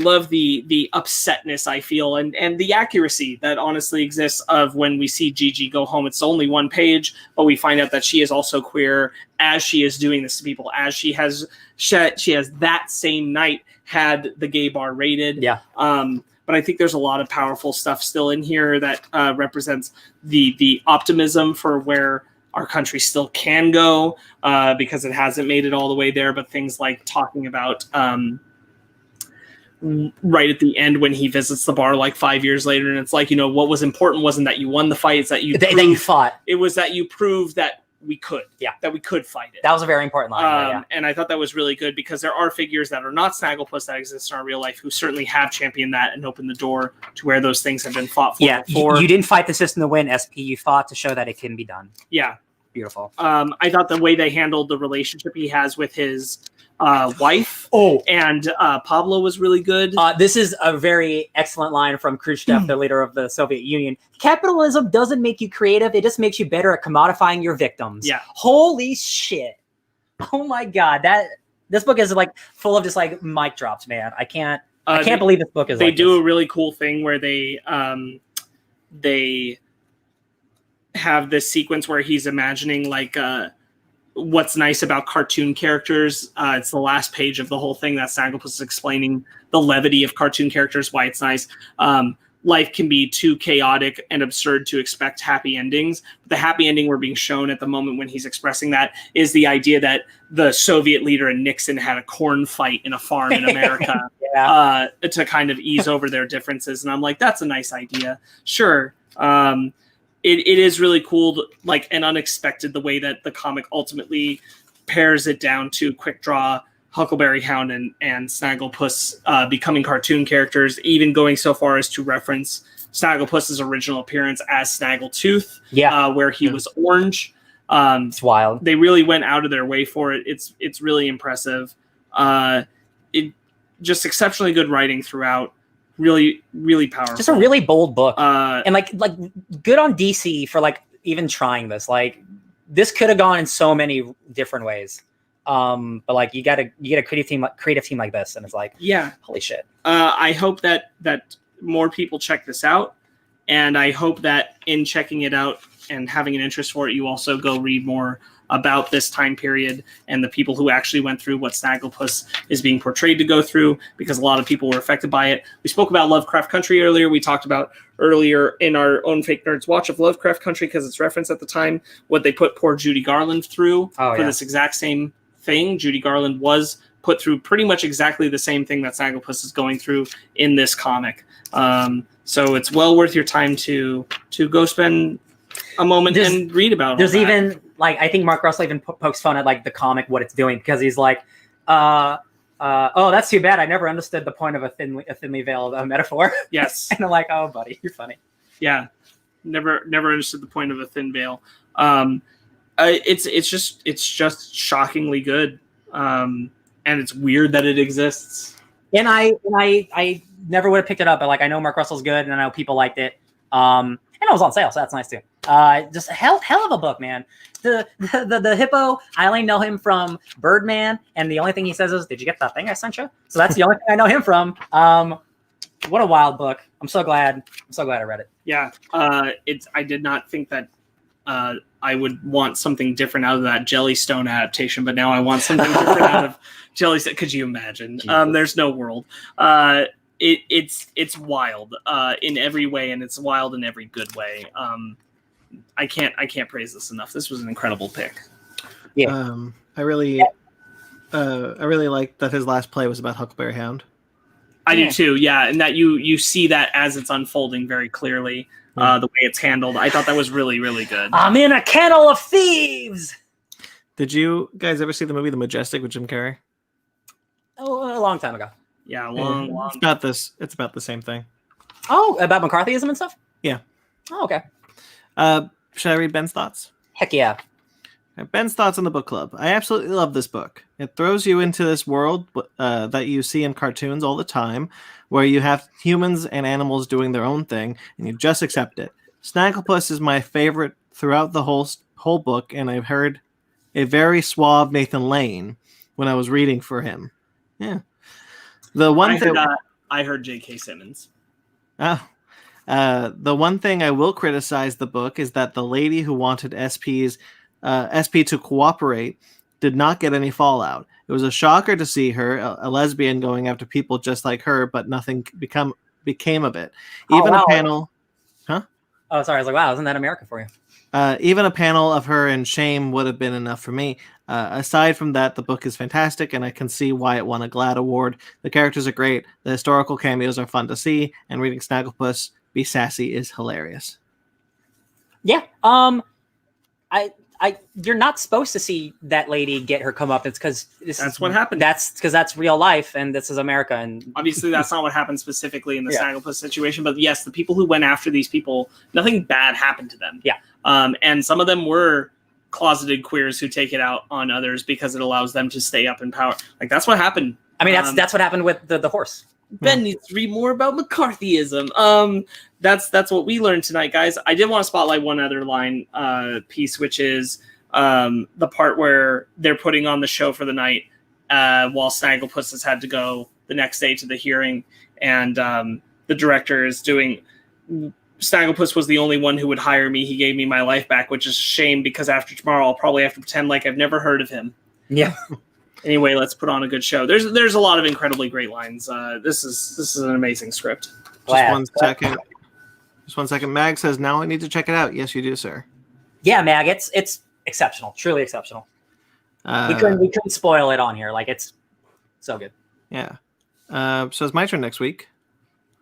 love the upsetness I feel and the accuracy that honestly exists of when we see Gigi go home. It's only one page, but we find out that she is also queer as she is doing this to people, as she has that same night had the gay bar raided. Yeah. But I think there's a lot of powerful stuff still in here that represents the optimism for where our country still can go, because it hasn't made it all the way there. But things like talking about right at the end when he visits the bar like 5 years later, and it's like, you know, what was important wasn't that you won the fight, it's that you fought. It was that you proved that we could. Yeah. That we could fight it. That was a very important line. And I thought that was really good, because there are figures that are not Snagglepuss that exist in our real life who certainly have championed that and opened the door to where those things have been fought for before. You didn't fight the system to win, SP. You fought to show that it can be done. Yeah. Beautiful. I thought the way they handled the relationship he has with his wife and Pablo was really good. This is a very excellent line from Khrushchev, the leader of the Soviet Union. Capitalism doesn't make you creative. It just makes you better at commodifying your victims. Yeah. Holy shit. Oh my God. This book is like full of just like mic drops, man. I can't believe this book is They do a really cool thing where they have this sequence where he's imagining like what's nice about cartoon characters. It's the last page of the whole thing that Snagglepuss is explaining the levity of cartoon characters, why it's nice. Life can be too chaotic and absurd to expect happy endings. But the happy ending we're being shown at the moment when he's expressing that is the idea that the Soviet leader and Nixon had a corn fight in a farm in America to kind of ease over their differences. And I'm like, that's a nice idea. Sure. It is really cool, like, and unexpected the way that the comic ultimately pares it down to quick draw Huckleberry Hound and Snagglepuss becoming cartoon characters, even going so far as to reference Snagglepuss's original appearance as Snaggletooth, where he was orange. It's wild. They really went out of their way for it. It's really impressive. It just exceptionally good writing throughout. Really, really powerful. Just a really bold book, and like good on DC for like even trying this. Like, this could have gone in so many different ways, but like you get a creative team like this, and it's like, holy shit. I hope that more people check this out, and I hope that in checking it out and having an interest for it, you also go read more about this time period and the people who actually went through what Snagglepuss is being portrayed to go through, because a lot of people were affected by it. We spoke about Lovecraft Country earlier. We talked about earlier in our own Fake Nerds watch of Lovecraft Country, because it's referenced at the time, what they put poor Judy Garland through this exact same thing. Judy Garland was put through pretty much exactly the same thing that Snagglepuss is going through in this comic. So it's well worth your time to go spend a moment and read about it. There's even like, I think Mark Russell even pokes fun at like the comic, what it's doing, because he's like, oh, that's too bad. I never understood the point of a thinly veiled metaphor. Yes. And I'm like, oh, buddy, you're funny. Yeah. Never understood the point of a thin veil. It's just shockingly good. And it's weird that it exists. And I never would have picked it up, but like, I know Mark Russell's good, and I know people liked it. And it was on sale, so that's nice too. Just hell of a book, man. The hippo, I only know him from Birdman, and the only thing he says is, "Did you get that thing I sent you?" So that's the only thing I know him from. What a wild book! I'm so glad I read it. Yeah, I did not think that I would want something different out of that Jellystone adaptation, but now I want something different out of Jellystone. Could you imagine? There's no world. It's wild in every way, and it's wild in every good way. I can't praise this enough. This was an incredible pick. Yeah. I really like that his last play was about Huckleberry Hound. I do too, yeah, and that you see that as it's unfolding very clearly, the way it's handled. I thought that was really, really good. I'm in a kennel of thieves. Did you guys ever see the movie The Majestic with Jim Carrey? Oh, a long time ago. Yeah, long. It's about this. It's about the same thing. Oh, about McCarthyism and stuff? Yeah. Oh, okay. Should I read Ben's thoughts? Heck yeah. Ben's thoughts on the book club. I absolutely love this book. It throws you into this world that you see in cartoons all the time, where you have humans and animals doing their own thing, and you just accept it. Snagglepuss is my favorite throughout the whole book, and I've heard a very suave Nathan Lane when I was reading for him. Yeah. The one I heard J.K. Simmons. The one thing I will criticize the book is that the lady who wanted SP to cooperate did not get any fallout. It was a shocker to see her, a lesbian, going after people just like her, but nothing became of it. Even a panel... Huh? Oh, sorry. I was like, wow, isn't that America for you? Even a panel of her in shame would have been enough for me. Aside from that, the book is fantastic, and I can see why it won a GLAAD award. The characters are great, the historical cameos are fun to see, and reading Snagglepuss be sassy is hilarious. Yeah. You're not supposed to see that lady get her comeuppance because that's what happened. That's because that's real life, and this is America. And obviously, that's not what happened specifically in the Snagglepuss situation. But yes, the people who went after these people, nothing bad happened to them. Yeah. And some of them were closeted queers who take it out on others because it allows them to stay up in power. Like that's what happened. I mean, that's what happened with the horse. Ben needs to read more about McCarthyism. That's what we learned tonight, guys. I did want to spotlight one other line piece, which is the part where they're putting on the show for the night while Snagglepuss has had to go the next day to the hearing, and the director is doing... Snagglepuss was the only one who would hire me. He gave me my life back, which is a shame because after tomorrow I'll probably have to pretend like I've never heard of him. Yeah. Anyway, let's put on a good show. There's a lot of incredibly great lines. This is an amazing script. Just one second. Mag says, now I need to check it out. Yes, you do, sir. Yeah, Mag, it's exceptional. Truly exceptional. We couldn't spoil it on here. Like, it's so good. Yeah. So it's my turn next week.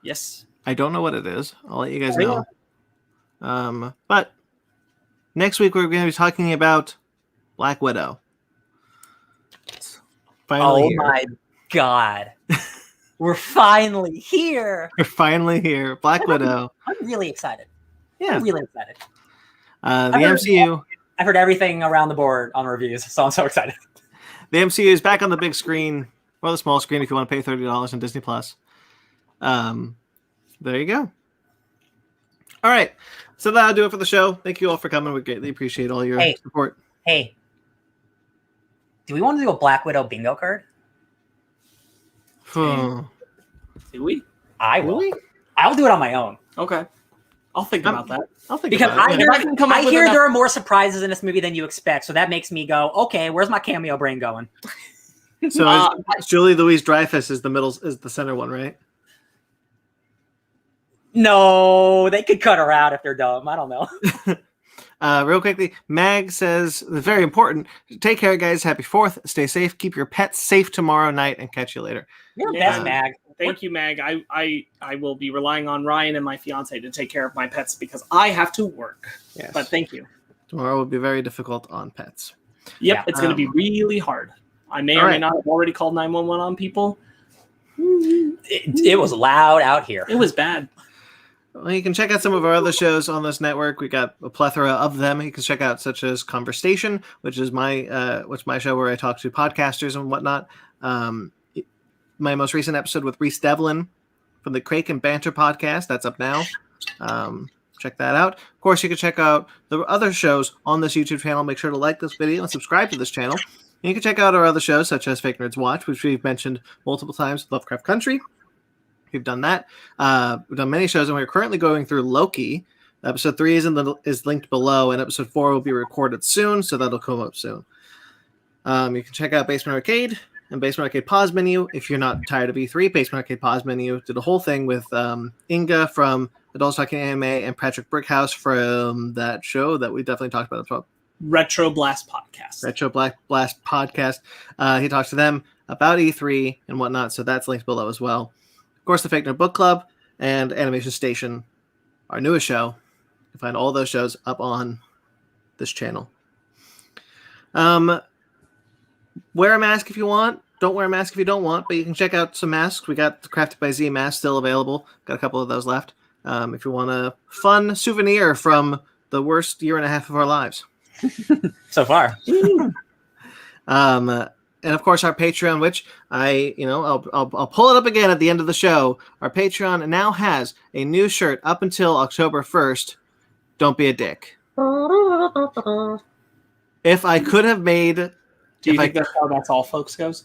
Yes. I don't know what it is. I'll let you guys know. But next week we're going to be talking about Black Widow. Oh my God. We're finally here. We're finally here. Black Widow. I'm really excited. Yeah. I'm really excited. The MCU. I've heard everything around the board on reviews, so I'm so excited. The MCU is back on the big screen or the small screen if you want to pay $30 on Disney Plus. There you go. All right. So that'll do it for the show. Thank you all for coming. We greatly appreciate all your support. Hey. Do we want to do a Black Widow bingo card? Do we? I will. I'll do it on my own. Okay. I'll think about that. I'll think because about it. I hear there are more surprises in this movie than you expect, so that makes me go, okay, where's my cameo brain going? So Julie Louise-Dreyfus is the center one, right? No, they could cut her out if they're dumb. I don't know. Real quickly, Mag says, very important, take care, guys. Happy 4th. Stay safe. Keep your pets safe tomorrow night, and catch you later. You're the best, Mag. Thank you, Mag. I will be relying on Ryan and my fiance to take care of my pets because I have to work. Yes. But thank you. Tomorrow will be very difficult on pets. Yep, it's going to be really hard. I may or may not have already called 911 on people. It was loud out here. It was bad. Well, you can check out some of our other shows on this network. We got a plethora of them. You can check out such as Conversation, which is my show where I talk to podcasters and whatnot. My most recent episode with Reese Devlin from the Crake and Banter podcast. That's up now. check that out. Of course, you can check out the other shows on this YouTube channel. Make sure to like this video and subscribe to this channel. And you can check out our other shows, such as Fake Nerds Watch, which we've mentioned multiple times, Lovecraft Country. We've done that. We've done many shows, and we're currently going through Loki. Episode 3 is linked below, and episode 4 will be recorded soon, so that'll come up soon. You can check out Basement Arcade and Basement Arcade Pause Menu. If you're not tired of E3, Basement Arcade Pause Menu did a whole thing with Inga from Adults Talking Anime and Patrick Brickhouse from that show that we definitely talked about as well. Retro Blast Podcast. Retro Blast Podcast. He talks to them about E3 and whatnot, so that's linked below as well. Of course, the Fake Nerd Book Club and Animation Station, our newest show. You can find all those shows up on this channel. Wear a mask if you want. Don't wear a mask if you don't want, but you can check out some masks. We got the Crafted by Z mask still available. Got a couple of those left. If you want a fun souvenir from the worst year and a half of our lives. So far. And of course our Patreon, which I'll pull it up again at the end of the show. Our Patreon now has a new shirt up until October 1st. Don't be a dick. If I could have made, do you think that's how That's All Folks goes?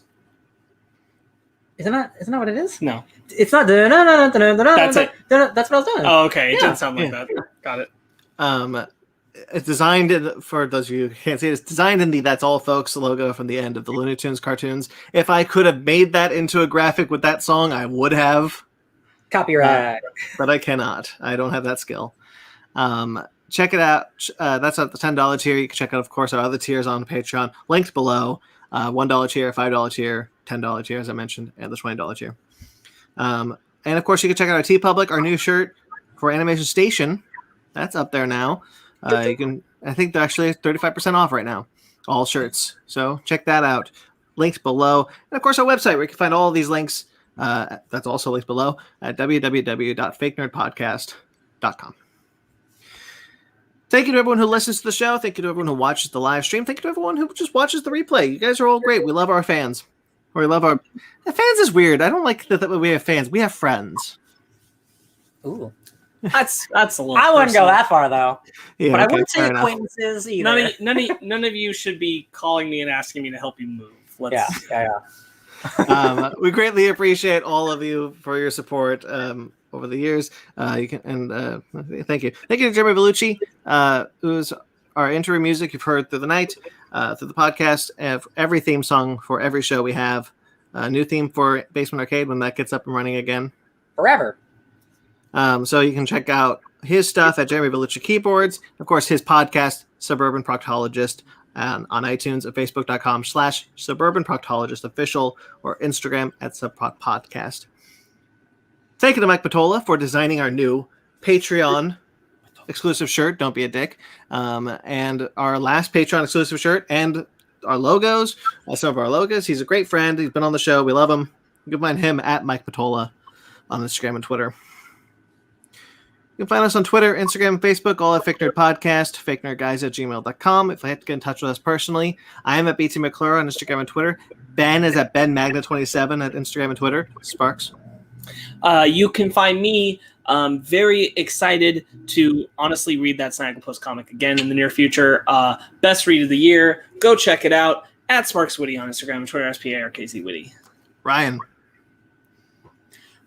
Isn't that what it is? No, it's not. That's it. That's what I was doing. Oh, okay. It didn't sound like that. Got it. It's designed for those of you who can't see it. It's designed in the That's All Folks logo from the end of the Looney Tunes cartoons. If I could have made that into a graphic with that song, I would have. Copyright. But I cannot. I don't have that skill. Check it out. That's at the $10 tier. You can check out, of course, our other tiers on Patreon, linked below. $1 tier, $5 tier, $10 tier, as I mentioned, and the $20 tier. And of course, you can check out our TeePublic, our new shirt for Animation Station. That's up there now. I think they're actually 35% off right now, all shirts. So check that out. Linked below. And of course, our website where you can find all of these links. That's also linked below at www.fakenerdpodcast.com. Thank you to everyone who listens to the show. Thank you to everyone who watches the live stream. Thank you to everyone who just watches the replay. You guys are all great. We love our fans. Or we love our... The fans is weird. I don't like that we have fans. We have friends. Ooh. That's a little I wouldn't personal. go that far, though. Yeah, but okay, I wouldn't say fair enough. acquaintances either. None of you should be calling me and asking me to help you move. Yeah. We greatly appreciate all of you for your support over the years. Thank you. Thank you to Jeremy Bellucci, who's our intro music you've heard through the night, through the podcast, and every theme song for every show we have. A new theme for Basement Arcade when that gets up and running again. Forever. So you can check out his stuff at Jeremy Bellucci Keyboards. Of course, his podcast, Suburban Proctologist, on iTunes at facebook.com/Suburban Proctologist Official or Instagram at SubPodcast. Thank you to Mike Patola for designing our new Patreon exclusive shirt, Don't Be a Dick, and our last Patreon exclusive shirt and our logos, some of our logos. He's a great friend. He's been on the show. We love him. You can find him at Mike Patola on Instagram and Twitter. You can find us on Twitter, Instagram, and Facebook, all at Fake Nerd Podcast, fakenerdguys@gmail.com. If I have to get in touch with us personally, I am at BT McClure on Instagram and Twitter. Ben is at BenMagna27 at Instagram and Twitter. Sparks. You can find me very excited to honestly read that Snagglepuss comic again in the near future. Best read of the year. Go check it out at SparksWitty on Instagram and Twitter, SPARKZWitty. Ryan.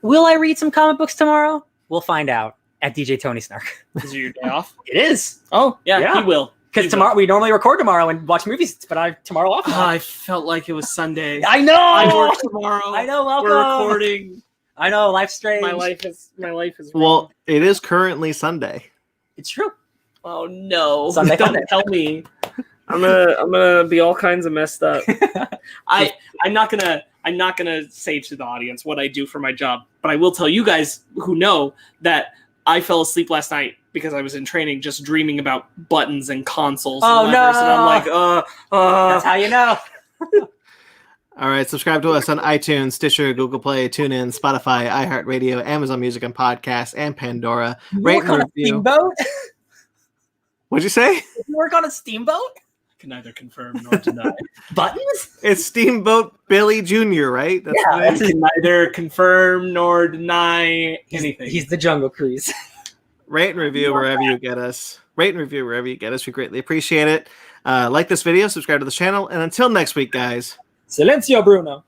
Will I read some comic books tomorrow? We'll find out at DJ Tony Snark. Is it your day off? It is. Oh, yeah. He will. Because tomorrow we normally record tomorrow and watch movies, but I tomorrow off. I felt like it was Sunday. I know. I work tomorrow. I know. Welcome. We're recording. I know. Life's strange. My life is. Well, it is currently Sunday. It's true. Oh no! Sunday Don't tell me. I'm gonna be all kinds of messed up. I'm not gonna say to the audience what I do for my job, but I will tell you guys who know that I fell asleep last night because I was in training, just dreaming about buttons and consoles and levers, and I'm like, That's how you know. All right, subscribe to us on iTunes, Stitcher, Google Play, TuneIn, Spotify, iHeartRadio, Amazon Music and Podcasts, and Pandora. You work on a steamboat? What'd you say? You work on a steamboat? I can neither confirm nor deny. Buttons? It's Steamboat Billy Jr., right? That's Yeah, what it I is. can neither confirm nor deny anything. He's the Jungle Cruise. Rate and review wherever you get us. Rate and review wherever you get us. We greatly appreciate it. Like this video, subscribe to the channel, and until next week, guys. Silencio, Bruno.